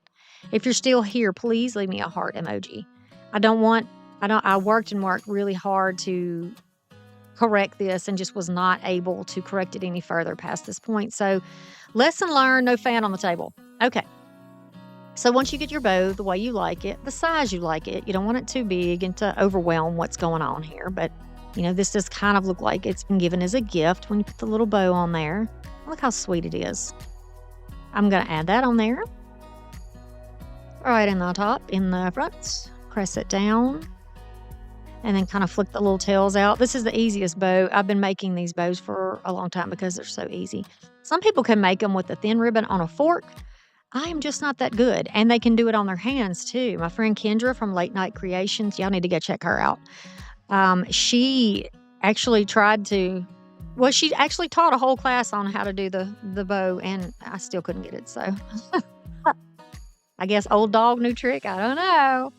If you're still here, please leave me a heart emoji. I worked really hard to correct this and just was not able to correct it any further past this point. So lesson learned, no fan on the table. Okay. So once you get your bow the way you like it, the size you like it, you don't want it too big and to overwhelm what's going on here. But, this does kind of look like it's been given as a gift when you put the little bow on there. Look how sweet it is. I'm going to add that on there. Right in the top, in the front. Press it down. And then kind of flick the little tails out. This is the easiest bow. I've been making these bows for a long time because they're so easy. Some people can make them with a thin ribbon on a fork. I am just not that good. And they can do it on their hands too. My friend Kendra from Late Night Creations, y'all need to go check her out. She actually taught a whole class on how to do the bow, and I still couldn't get it. So I guess old dog, new trick. I don't know.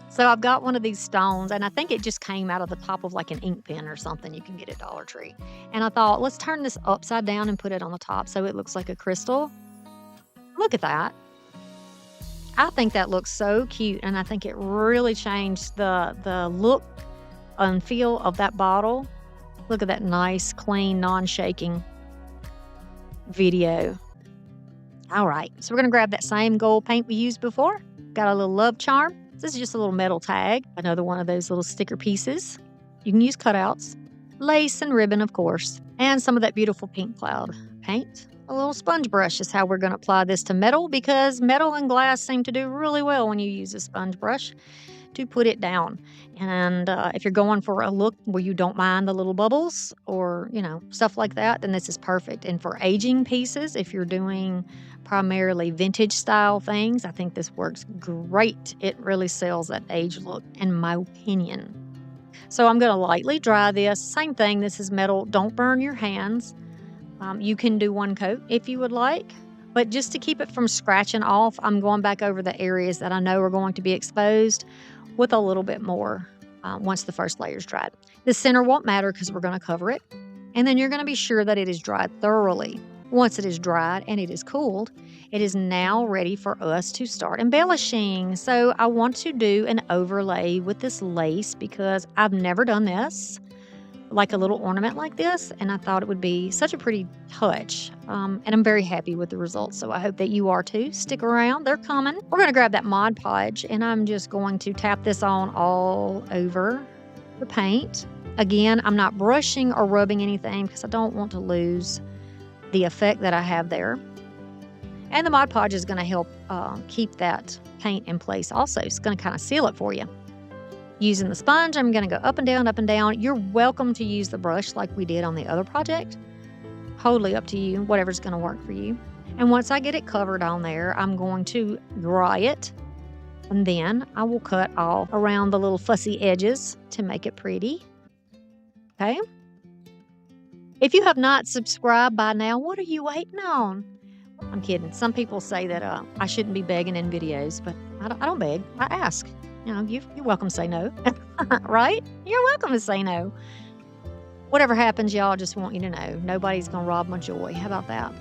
So I've got one of these stones, and I think it just came out of the top of like an ink pen or something you can get at Dollar Tree. And I thought, let's turn this upside down and put it on the top so it looks like a crystal. Look at that. I think that looks so cute, and I think it really changed the look and feel of that bottle. Look at that nice, clean, non-shaking video. All right, so we're going to grab that same gold paint we used before. Got a little love charm. This is just a little metal tag, another one of those little sticker pieces. You can use cutouts, lace and ribbon, of course, and some of that beautiful pink cloud paint. A little sponge brush is how we're going to apply this to metal, because metal and glass seem to do really well when you use a sponge brush to put it down. And if you're going for a look where you don't mind the little bubbles or, stuff like that, then this is perfect. And for aging pieces, if you're doing primarily vintage style things, I think this works great. It really sells that age look, in my opinion. So I'm going to lightly dry this. Same thing, this is metal. Don't burn your hands. You can do one coat if you would like, but just to keep it from scratching off, I'm going back over the areas that I know are going to be exposed with a little bit more once the first layer is dried. The center won't matter because we're going to cover it, and then you're going to be sure that it is dried thoroughly. Once it is dried and it is cooled, it is now ready for us to start embellishing. So I want to do an overlay with this lace because I've never done this, like a little ornament like this, and I thought it would be such a pretty touch, and I'm very happy with the results, so I hope that you are too. Stick around, they're coming. We're going to grab that Mod Podge, and I'm just going to tap this on all over the paint. Again, I'm not brushing or rubbing anything because I don't want to lose the effect that I have there. And the Mod Podge is going to help keep that paint in place also. It's going to kind of seal it for you. Using the sponge, I'm going to go up and down, up and down. You're welcome to use the brush like we did on the other project. Totally up to you, whatever's going to work for you. And once I get it covered on there, I'm going to dry it. And then I will cut all around the little fussy edges to make it pretty. Okay? If you have not subscribed by now, what are you waiting on? I'm kidding. Some people say that I shouldn't be begging in videos, but I don't beg. I ask. You're welcome to say no, right? You're welcome to say no. Whatever happens, y'all, just want you to know. Nobody's going to rob my joy. How about that?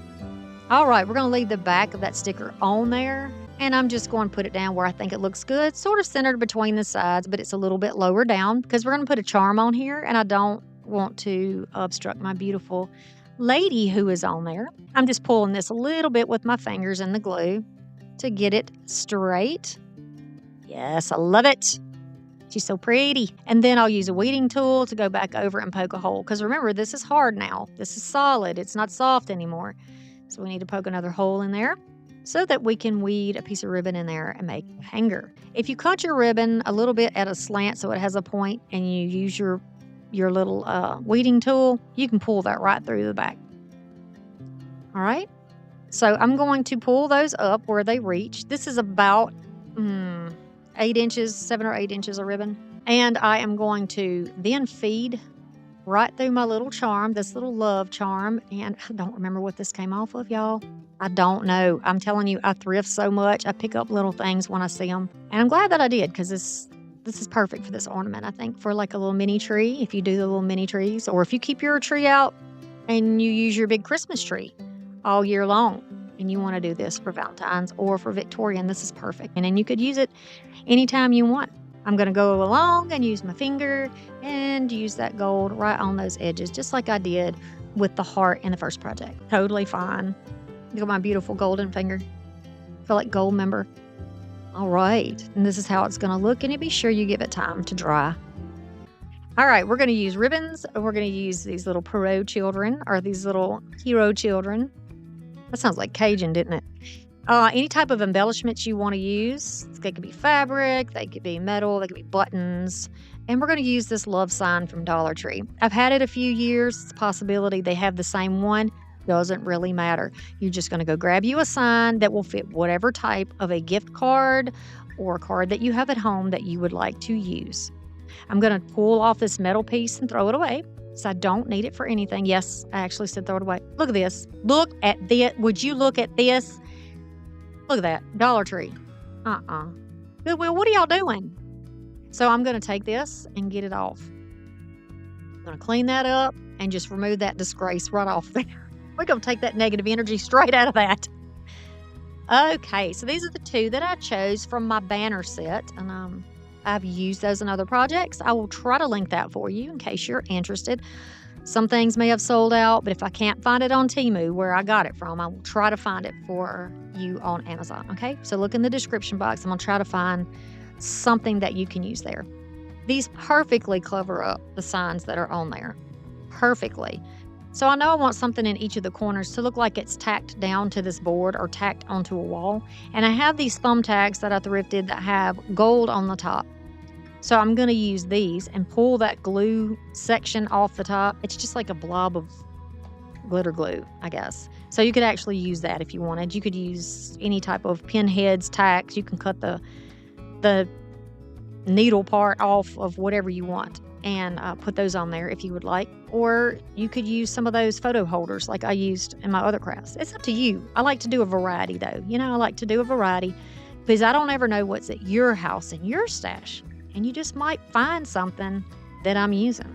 All right, we're going to leave the back of that sticker on there, and I'm just going to put it down where I think it looks good, sort of centered between the sides, but it's a little bit lower down because we're going to put a charm on here, and I don't want to obstruct my beautiful lady who is on there. I'm just pulling this a little bit with my fingers in the glue to get it straight. Yes, I love it. She's so pretty. And then I'll use a weeding tool to go back over and poke a hole. Because remember, this is hard now. This is solid. It's not soft anymore. So we need to poke another hole in there so that we can weed a piece of ribbon in there and make a hanger. If you cut your ribbon a little bit at a slant so it has a point and you use your little weeding tool, you can pull that right through the back. All right. So I'm going to pull those up where they reach. This is about 8 inches, 7 or 8 inches of ribbon. And I am going to then feed right through my little charm, this little love charm. And I don't remember what this came off of, y'all. I don't know. I'm telling you, I thrift so much. I pick up little things when I see them. And I'm glad that I did because this is perfect for this ornament, I think, for like a little mini tree, if you do the little mini trees. Or if you keep your tree out and you use your big Christmas tree all year long. And you want to do this for Valentine's or for Victorian, this is perfect. And then you could use it anytime you want. I'm going to go along and use my finger and use that gold right on those edges, just like I did with the heart in the first project. Totally fine. Look at my beautiful golden finger. I feel like gold member. All right. And this is how it's going to look. And be sure you give it time to dry. All right. We're going to use ribbons. We're going to use these little Perot children or these little hero children. That sounds like Cajun, didn't it? Any type of embellishments you want to use. They could be fabric, they could be metal, they could be buttons. And we're going to use this love sign from Dollar Tree. I've had it a few years. It's a possibility they have the same one. Doesn't really matter. You're just going to go grab you a sign that will fit whatever type of a gift card or a card that you have at home that you would like to use. I'm going to pull off this metal piece and throw it away. So I don't need it for anything. Yes, I actually said throw it away. Look at this. Look at this. Would you look at this? Look at that. Dollar Tree. Goodwill, what are y'all doing? So I'm going to take this and get it off. I'm going to clean that up and just remove that disgrace right off there. We're going to take that negative energy straight out of that. Okay, so these are the two that I chose from my banner set. And I've used those in other projects. I will try to link that for you in case you're interested. Some things may have sold out, but if I can't find it on TEMU where I got it from, I will try to find it for you on Amazon, okay? So look in the description box. I'm going to try to find something that you can use there. These perfectly cover up the signs that are on there. Perfectly. So I know I want something in each of the corners to look like it's tacked down to this board or tacked onto a wall. And I have these thumbtacks that I thrifted that have gold on the top. So I'm going to use these and pull that glue section off the top. It's just like a blob of glitter glue, I guess. So you could actually use that if you wanted. You could use any type of pinheads, tacks. You can cut the needle part off of whatever you want and put those on there if you would like. Or you could use some of those photo holders like I used in my other crafts. It's up to you. I like to do a variety though. I like to do a variety because I don't ever know what's at your house and your stash. And you just might find something that I'm using.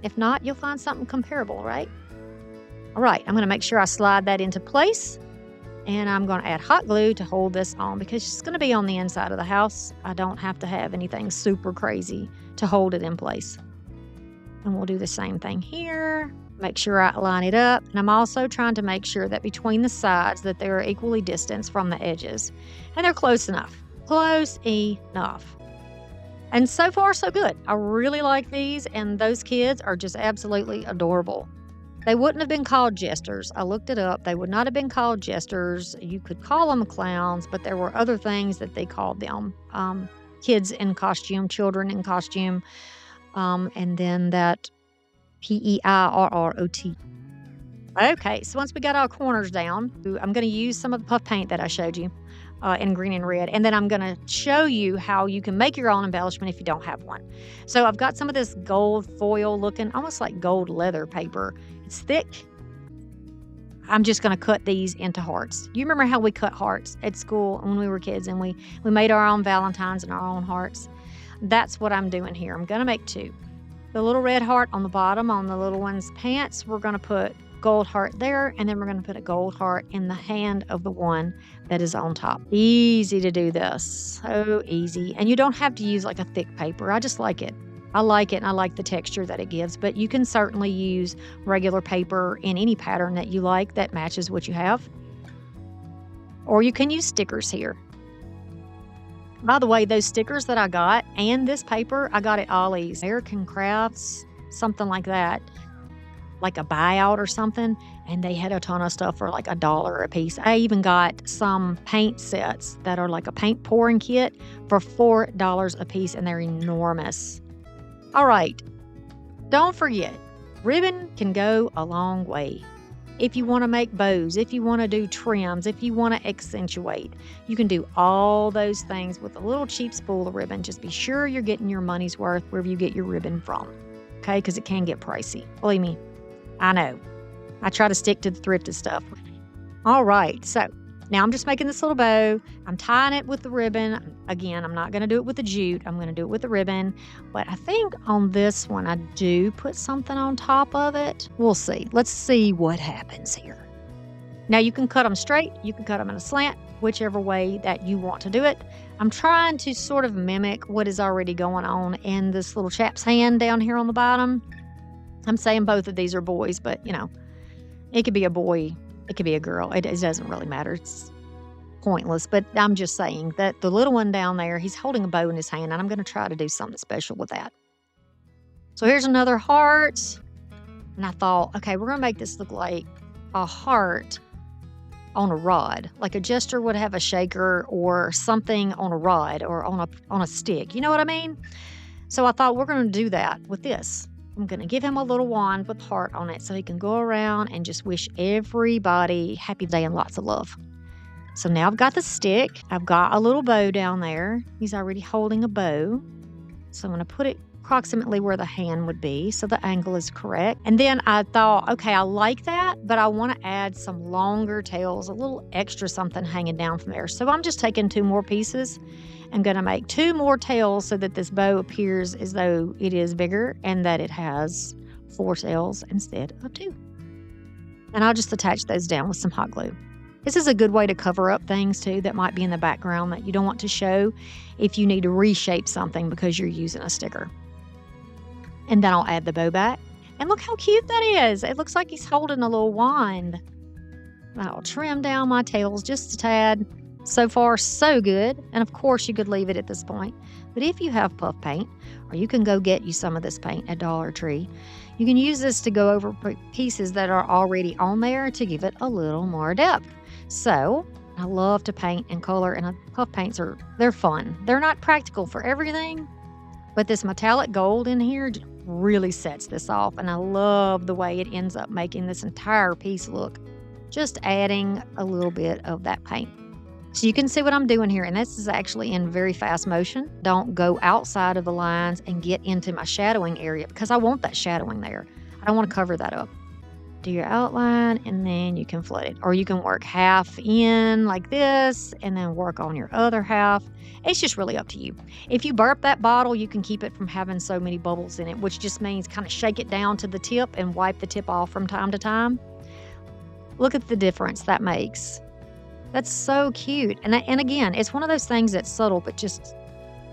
If not, you'll find something comparable, right? All right, I'm going to make sure I slide that into place. And I'm going to add hot glue to hold this on because it's going to be on the inside of the house. I don't have to have anything super crazy to hold it in place. And we'll do the same thing here. Make sure I line it up. And I'm also trying to make sure that between the sides that they're equally distanced from the edges. And they're close enough. Close enough. And so far, so good. I really like these, and those kids are just absolutely adorable. They wouldn't have been called jesters. I looked it up. They would not have been called jesters. You could call them clowns, but there were other things that they called them. Kids in costume, children in costume, and then that Peirrot. Okay, so once we got our corners down, I'm going to use some of the puff paint that I showed you. In green and red. And then I'm going to show you how you can make your own embellishment if you don't have one. So I've got some of this gold foil looking, almost like gold leather paper. It's thick. I'm just going to cut these into hearts. You remember how we cut hearts at school when we were kids and we made our own Valentines and our own hearts? That's what I'm doing here. I'm going to make two. The little red heart on the bottom on the little one's pants, we're going to put gold heart there, and then we're going to put a gold heart in the hand of the one that is on top. Easy to do this. So easy. And you don't have to use like a thick paper. I just like it. I like it, and I like the texture that it gives. But you can certainly use regular paper in any pattern that you like that matches what you have. Or you can use stickers here. By the way, those stickers that I got and this paper, I got at Ollie's. American Crafts, something like that. Like a buyout or something, and they had a ton of stuff for like $1 a piece. I even got some paint sets that are like a paint pouring kit for $4 a piece, and they're enormous. All right, don't forget, ribbon can go a long way. If you want to make bows, if you want to do trims, if you want to accentuate, you can do all those things with a little cheap spool of ribbon. Just be sure you're getting your money's worth wherever you get your ribbon from, okay? Because it can get pricey. Believe me. I know. I try to stick to the thrifted stuff. All right, so now I'm just making this little bow. I'm tying it with the ribbon. Again, I'm not going to do it with the jute. I'm going to do it with the ribbon. But I think on this one, I do put something on top of it. We'll see. Let's see what happens here. Now, you can cut them straight. You can cut them in a slant, whichever way that you want to do it. I'm trying to sort of mimic what is already going on in this little chap's hand down here on the bottom. I'm saying both of these are boys, but, it could be a boy. It could be a girl. It doesn't really matter. It's pointless. But I'm just saying that the little one down there, he's holding a bow in his hand, and I'm going to try to do something special with that. So here's another heart. And I thought, okay, we're going to make this look like a heart on a rod. Like a jester would have a shaker or something on a rod or on a stick. You know what I mean? So I thought we're going to do that with this. I'm going to give him a little wand with heart on it so he can go around and just wish everybody happy day and lots of love. So now I've got the stick. I've got a little bow down there. He's already holding a bow. So I'm going to put it approximately where the hand would be so the angle is correct. And then I thought, okay, I like that, but I want to add some longer tails, a little extra something hanging down from there. So I'm just taking 2 more pieces. I'm going to make 2 more tails so that this bow appears as though it is bigger and that it has 4 tails instead of 2. And I'll just attach those down with some hot glue. This is a good way to cover up things too that might be in the background that you don't want to show if you need to reshape something because you're using a sticker. And then I'll add the bow back. And look how cute that is. It looks like he's holding a little wand. I'll trim down my tails just a tad So far, so good. And of course, you could leave it at this point. But if you have puff paint, or you can go get you some of this paint at Dollar Tree, you can use this to go over pieces that are already on there to give it a little more depth. So I love to paint and color, and puff paints they're fun. They're not practical for everything, but this metallic gold in here really sets this off, and I love the way it ends up making this entire piece look, just adding a little bit of that paint. So you can see what I'm doing here, and this is actually in very fast motion. Don't go outside of the lines and get into my shadowing area because I want that shadowing there. I don't want to cover that up. Do your outline, and then you can flood it. Or you can work half in like this, and then work on your other half. It's just really up to you. If you burp that bottle, you can keep it from having so many bubbles in it, which just means kind of shake it down to the tip and wipe the tip off from time to time. Look at the difference that makes. That's so cute. And again, it's one of those things that's subtle, but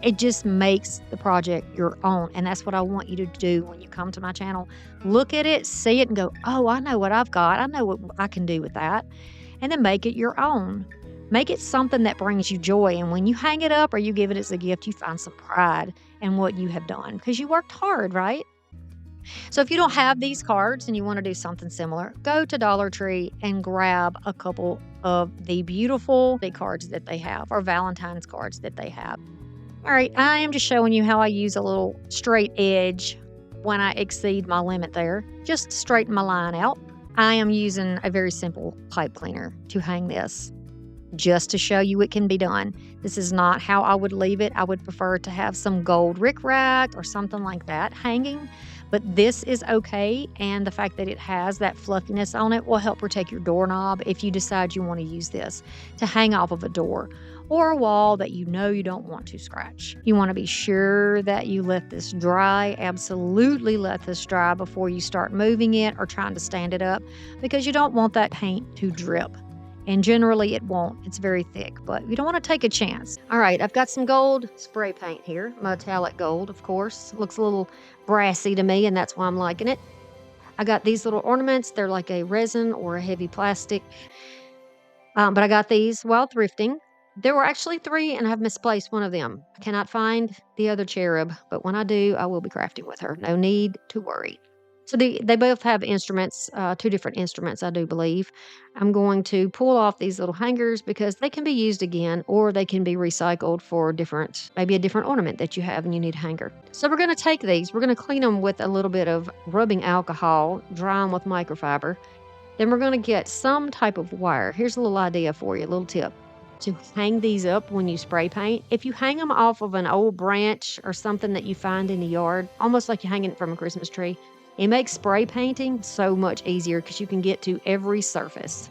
it just makes the project your own. And that's what I want you to do when you come to my channel. Look at it, see it, and go, oh, I know what I've got. I know what I can do with that. And then make it your own. Make it something that brings you joy. And when you hang it up or you give it as a gift, you find some pride in what you have done because you worked hard, right? So if you don't have these cards and you want to do something similar, go to Dollar Tree and grab a couple of the beautiful cards that they have, or Valentine's cards that they have. All right, I am just showing you how I use a little straight edge when I exceed my limit there. Just straighten my line out. I am using a very simple pipe cleaner to hang this, just to show you it can be done. This is not how I would leave it. I would prefer to have some gold rickrack or something like that hanging. But this is okay, and the fact that it has that fluffiness on it will help protect your doorknob if you decide you want to use this to hang off of a door or a wall that you know you don't want to scratch. You want to be sure that you let this dry. Absolutely let this dry before you start moving it or trying to stand it up, because you don't want that paint to drip. And generally it won't. It's very thick, but you don't want to take a chance. All right, I've got some gold spray paint here. Metallic gold, of course. Looks a little brassy to me, and that's why I'm liking it. I got these little ornaments. They're like a resin or a heavy plastic. But I got these while thrifting. There were actually 3, and I've misplaced one of them. I cannot find the other Cherub, but when I do, I will be crafting with her. No need to worry. So they both have instruments, 2 different instruments, I do believe. I'm going to pull off these little hangers because they can be used again, or they can be recycled for maybe a different ornament that you have and you need a hanger. So we're going to take these, we're going to clean them with a little bit of rubbing alcohol, dry them with microfiber. Then we're going to get some type of wire. Here's a little idea for you, a little tip. To hang these up when you spray paint, if you hang them off of an old branch or something that you find in the yard, almost like you're hanging it from a Christmas tree, it makes spray painting so much easier because you can get to every surface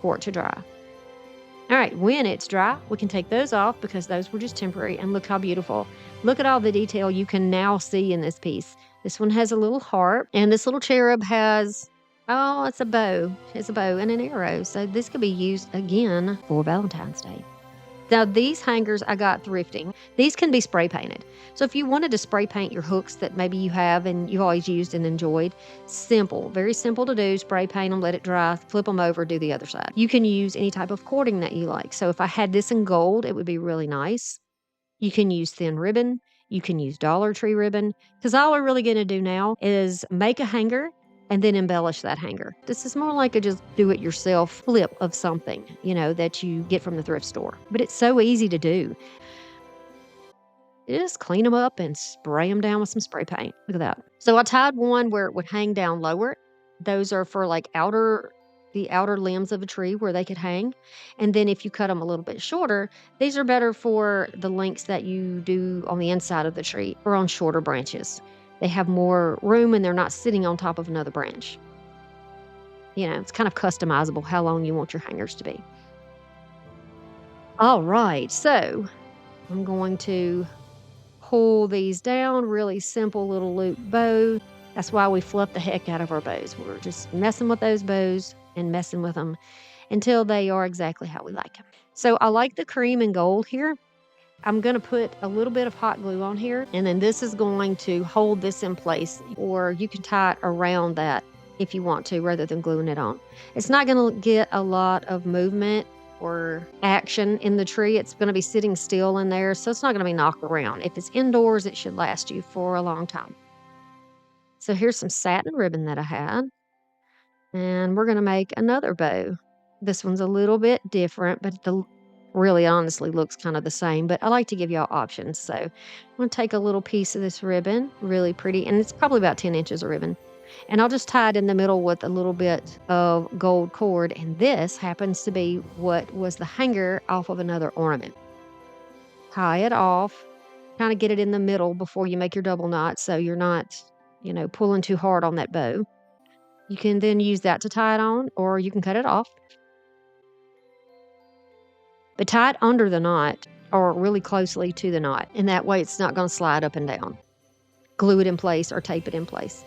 for it to dry. All right, when it's dry, we can take those off because those were just temporary, and look how beautiful. Look at all the detail you can now see in this piece. This one has a little heart, and this little cherub has, oh, it's a bow. It's a bow and an arrow. So this could be used again for Valentine's Day. Now, these hangers I got thrifting. These can be spray painted. So if you wanted to spray paint your hooks that maybe you have and you've always used and enjoyed, simple, very simple to do. Spray paint them, let it dry, flip them over, do the other side. You can use any type of cording that you like. So if I had this in gold, it would be really nice. You can use thin ribbon. You can use Dollar Tree ribbon. Because all we're really going to do now is make a hanger and then embellish that hanger. This is more like a just do-it-yourself flip of something, that you get from the thrift store. But it's so easy to do. You just clean them up and spray them down with some spray paint. Look at that. So I tied one where it would hang down lower. Those are for like the outer limbs of a tree where they could hang. And then if you cut them a little bit shorter, these are better for the lengths that you do on the inside of the tree or on shorter branches. They have more room and they're not sitting on top of another branch. It's kind of customizable how long you want your hangers to be. All right, so I'm going to pull these down, really simple little loop bow. That's why we fluff the heck out of our bows. We're just messing with those bows and messing with them until they are exactly how we like them. So I like the cream and gold here. I'm going to put a little bit of hot glue on here, and then this is going to hold this in place, or you can tie it around that if you want to rather than gluing it on. It's not going to get a lot of movement or action in the tree. It's going to be sitting still in there, so it's not going to be knocked around. If it's indoors, it should last you for a long time. So here's some satin ribbon that I had, and we're going to make another bow. This one's a little bit different, but the really honestly looks kind of the same, but I like to give y'all options. So I'm going to take a little piece of this ribbon, really pretty, and it's probably about 10 inches of ribbon. And I'll just tie it in the middle with a little bit of gold cord. And this happens to be what was the hanger off of another ornament. Tie it off, kind of get it in the middle before you make your double knot so you're not, pulling too hard on that bow. You can then use that to tie it on, or you can cut it off. But tie it under the knot or really closely to the knot, and that way it's not going to slide up and down. Glue it in place or tape it in place.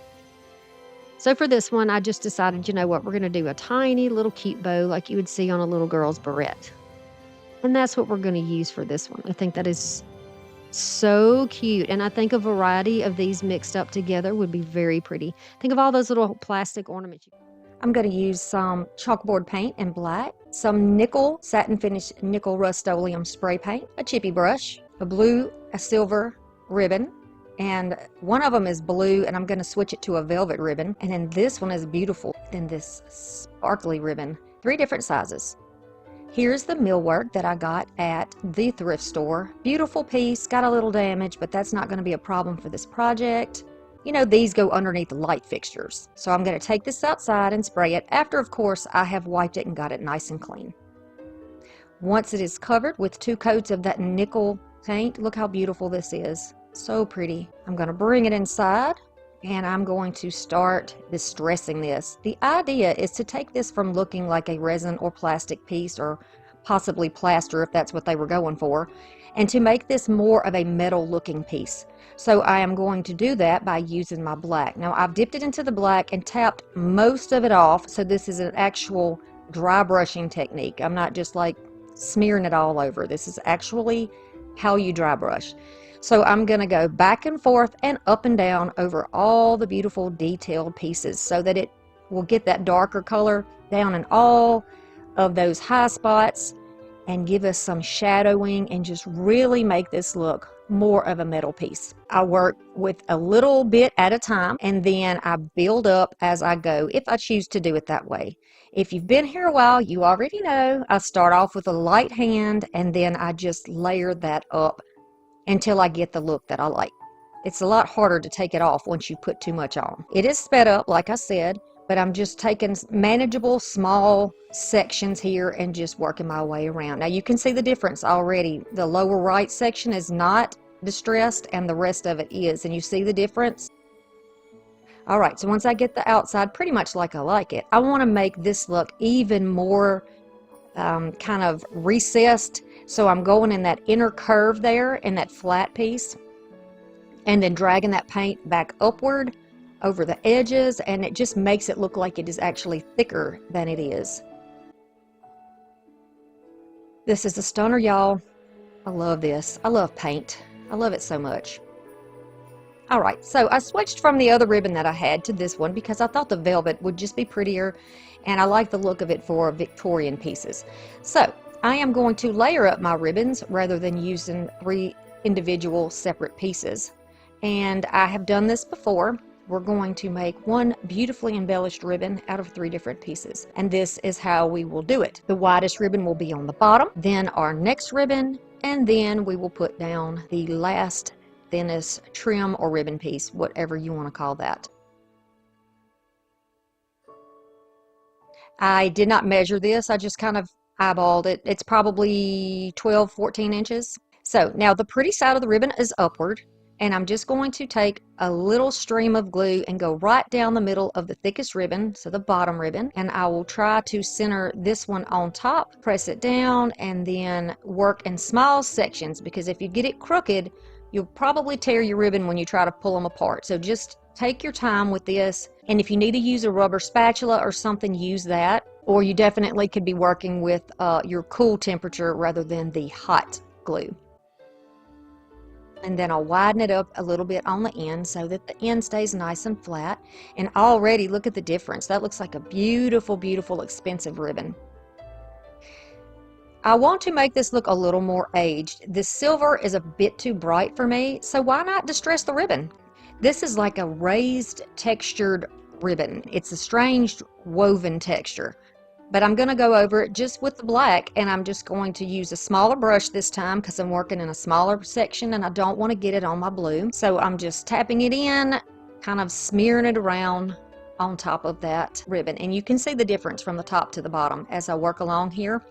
So for this one, I just decided, you know what, we're going to do a tiny little cute bow like you would see on a little girl's barrette. And that's what we're going to use for this one. I think that is so cute. And I think a variety of these mixed up together would be very pretty. Think of all those little plastic ornaments. I'm going to use some chalkboard paint in black, some nickel satin finish nickel Rust-Oleum spray paint, a chippy brush, a blue, a silver ribbon, and one of them is blue, and I'm going to switch it to a velvet ribbon. And then this one is beautiful. Then this sparkly ribbon, 3 different sizes. Here's the millwork that I got at the thrift store. Beautiful piece, got a little damage, but that's not going to be a problem for this project. You know, these go underneath the light fixtures. So I'm going to take this outside and spray it after, of course, I have wiped it and got it nice and clean. Once it is covered with 2 coats of that nickel paint, look how beautiful this is. So pretty. I'm going to bring it inside and I'm going to start distressing this. The idea is to take this from looking like a resin or plastic piece, or possibly plaster if that's what they were going for, and to make this more of a metal looking piece. So I am going to do that by using my black. Now I've dipped it into the black and tapped most of it off, so this is an actual dry brushing technique. I'm not just like smearing it all over. This is actually how you dry brush. So I'm going to go back and forth and up and down over all the beautiful detailed pieces so that it will get that darker color down in all of those high spots and give us some shadowing and just really make this look more of a metal piece. I work with a little bit at a time, and then I build up as I go if I choose to do it that way. If you've been here a while, you already know I start off with a light hand and then I just layer that up until I get the look that I like. It's a lot harder to take it off once you put too much on. It is sped up, like I said, but I'm just taking manageable small sections here and just working my way around. Now you can see the difference already. The lower right section is not distressed and the rest of it is, and you see the difference? All right, so once I get the outside pretty much like I like it, I want to make this look even more kind of recessed. So I'm going in that inner curve there in that flat piece and then dragging that paint back upward over the edges, and it just makes it look like it is actually thicker than it is. This is a stunner, y'all. I love this. I love paint. I love it so much. All right, so I switched from the other ribbon that I had to this one because I thought the velvet would just be prettier, and I like the look of it for Victorian pieces. So I am going to layer up my ribbons rather than using 3 individual separate pieces. And I have done this before. We're going to make one beautifully embellished ribbon out of 3 different pieces. And this is how we will do it. The widest ribbon will be on the bottom, then our next ribbon, and then we will put down the last thinnest trim or ribbon piece, whatever you want to call that. I did not measure this. I just kind of eyeballed it. It's probably 12, 14 inches. So now the pretty side of the ribbon is upward, and I'm just going to take a little stream of glue and go right down the middle of the thickest ribbon, so the bottom ribbon, and I will try to center this one on top, press it down, and then work in small sections, because if you get it crooked, you'll probably tear your ribbon when you try to pull them apart. So just take your time with this, and if you need to use a rubber spatula or something, use that, or you definitely could be working with your cool temperature rather than the hot glue. And then I'll widen it up a little bit on the end so that the end stays nice and flat. And already look at the difference. That looks like a beautiful, beautiful, expensive ribbon. I want to make this look a little more aged. This silver is a bit too bright for me, so why not distress the ribbon? This is like a raised textured ribbon. It's a strange woven texture. But I'm going to go over it just with the black, and I'm just going to use a smaller brush this time because I'm working in a smaller section and I don't want to get it on my blue. So I'm just tapping it in, kind of smearing it around on top of that ribbon. And you can see the difference from the top to the bottom as I work along here,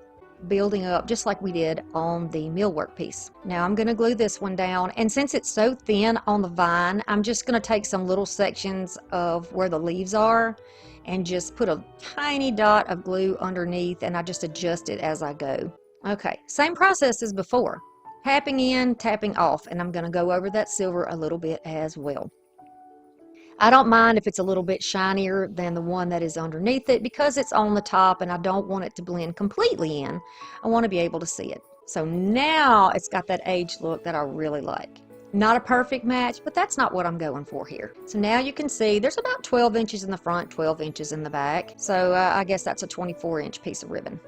building up just like we did on the millwork piece. Now I'm going to glue this one down, and since it's so thin on the vine, I'm just going to take some little sections of where the leaves are and just put a tiny dot of glue underneath, and I just adjust it as I go. Okay, same process as before. Tapping in, tapping off, and I'm going to go over that silver a little bit as well. I don't mind if it's a little bit shinier than the one that is underneath it because it's on the top and I don't want it to blend completely in. I want to be able to see it. So now it's got that aged look that I really like. Not a perfect match, but that's not what I'm going for here. So now you can see there's about 12 inches in the front, 12 inches in the back. So I guess that's a 24-inch piece of ribbon.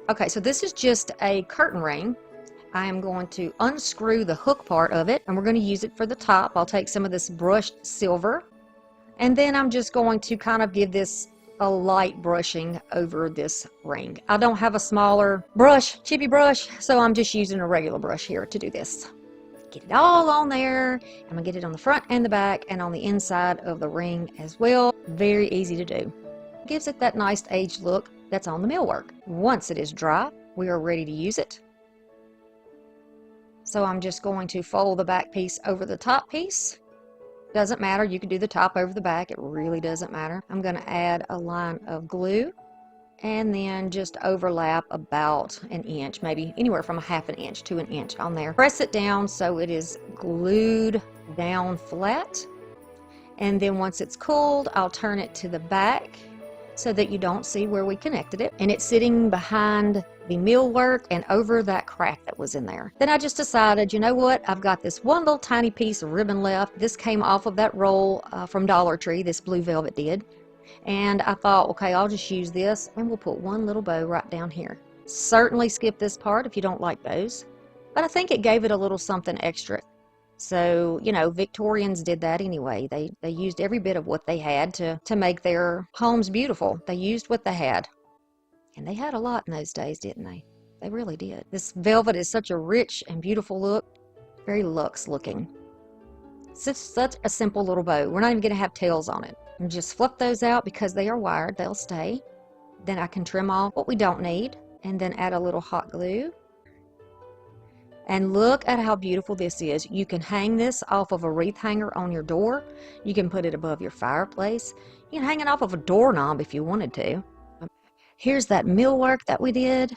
Okay, so this is just a curtain ring. I am going to unscrew the hook part of it, and we're going to use it for the top. I'll take some of this brushed silver, and then I'm just going to kind of give this a light brushing over this ring. I don't have a smaller brush, chippy brush, so I'm just using a regular brush here to do this. Get it all on there. I'm going to get it on the front and the back and on the inside of the ring as well. Very easy to do. Gives it that nice aged look that's on the millwork. Once it is dry, we are ready to use it. So I'm just going to fold the back piece over the top piece. Doesn't matter, you can do the top over the back, it really doesn't matter. I'm going to add a line of glue and then just overlap about an inch, maybe anywhere from a half an inch to an inch on there. Press it down so it is glued down flat, and then once it's cooled, I'll turn it to the back so that you don't see where we connected it, and it's sitting behind the millwork and over that crack that was in there. Then I just decided, you know what, I've got this one little tiny piece of ribbon left. This came off of that roll from Dollar Tree, this blue velvet did, and I thought, okay, I'll just use this and we'll put one little bow right down here. Certainly skip this part if you don't like bows, but I think it gave it a little something extra. So, you know, Victorians did that anyway. They used every bit of what they had to make their homes beautiful. They used what they had. And they had a lot in those days, didn't they? They really did. This velvet is such a rich and beautiful look. Very luxe looking. It's just such a simple little bow. We're not even going to have tails on it. And just flip those out because they are wired. They'll stay. Then I can trim off what we don't need and then add a little hot glue. And look at how beautiful this is. You can hang this off of a wreath hanger on your door. You can put it above your fireplace. You can hang it off of a doorknob if you wanted to. Here's that millwork that we did.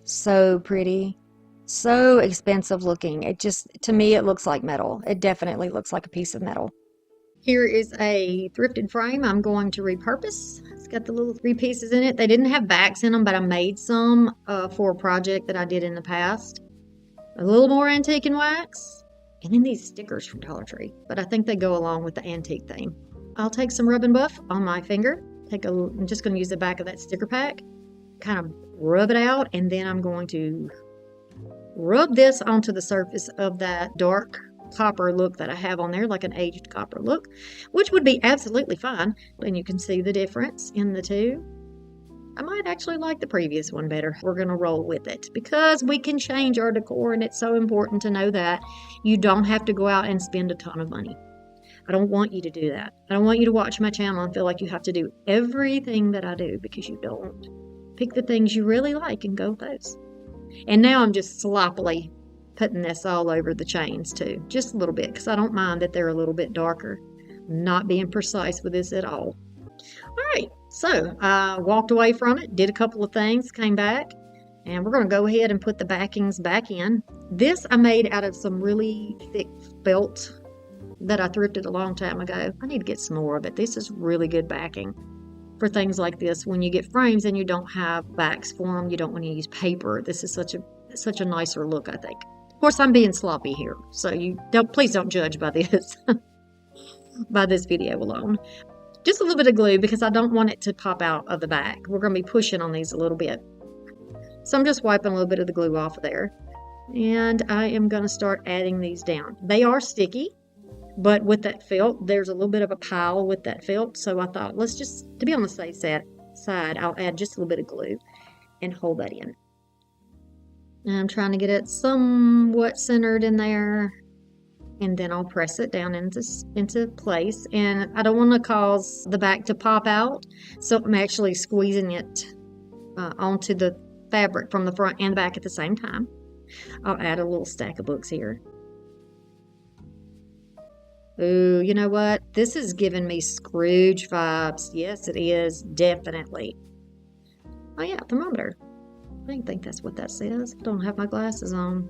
So pretty. So expensive looking. It just, to me, it looks like metal. It definitely looks like a piece of metal. Here is a thrifted frame I'm going to repurpose. It's got the little 3 pieces in it. They didn't have backs in them, but I made some for a project that I did in the past. A little more antique and wax. And then these stickers from Dollar Tree. But I think they go along with the antique theme. I'll take some rub and buff on my finger. I'm just going to use the back of that sticker pack. Kind of rub it out. And then I'm going to rub this onto the surface of that dark copper look that I have on there, like an aged copper look, which would be absolutely fine. And you can see the difference in the two. I might actually like the previous one better. We're going to roll with it because we can change our decor, and it's so important to know that you don't have to go out and spend a ton of money. I don't want you to do that. I don't want you to watch my channel and feel like you have to do everything that I do, because you don't. Pick the things you really like and go with those. And now I'm just sloppily putting this all over the chains too, just a little bit, because I don't mind that they're a little bit darker. I'm not being precise with this at all. All right, so I walked away from it, did a couple of things, came back, and we're going to go ahead and put the backings back in. This I made out of some really thick felt that I thrifted a long time ago. I need to get some more of it. This is really good backing for things like this. When you get frames and you don't have backs for them, you don't want to use paper. This is such a nicer look, I think. Of course, I'm being sloppy here, so please don't judge by this by this video alone. Just a little bit of glue because I don't want it to pop out of the back. We're going to be pushing on these a little bit. So I'm just wiping a little bit of the glue off of there. And I am going to start adding these down. They are sticky, but with that felt, there's a little bit of a pile with that felt. So I thought, let's just, to be on the safe side, I'll add just a little bit of glue and hold that in. And I'm trying to get it somewhat centered in there. And then I'll press it down into place. And I don't want to cause the back to pop out, so I'm actually squeezing it onto the fabric from the front and back at the same time. I'll add a little stack of books here. Ooh, you know what? This is giving me Scrooge vibes. Yes, it is, definitely. Oh yeah, thermometer. I think that's what that says. I don't have my glasses on.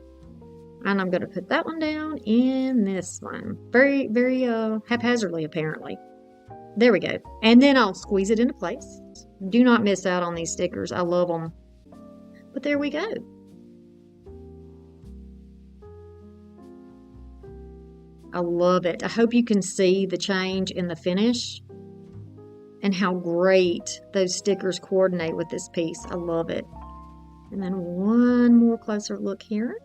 And I'm going to put that one down in this one. Very, very haphazardly, apparently. There we go. And then I'll squeeze it into place. Do not miss out on these stickers. I love them. But there we go. I love it. I hope you can see the change in the finish and how great those stickers coordinate with this piece. I love it. And then one more closer look here.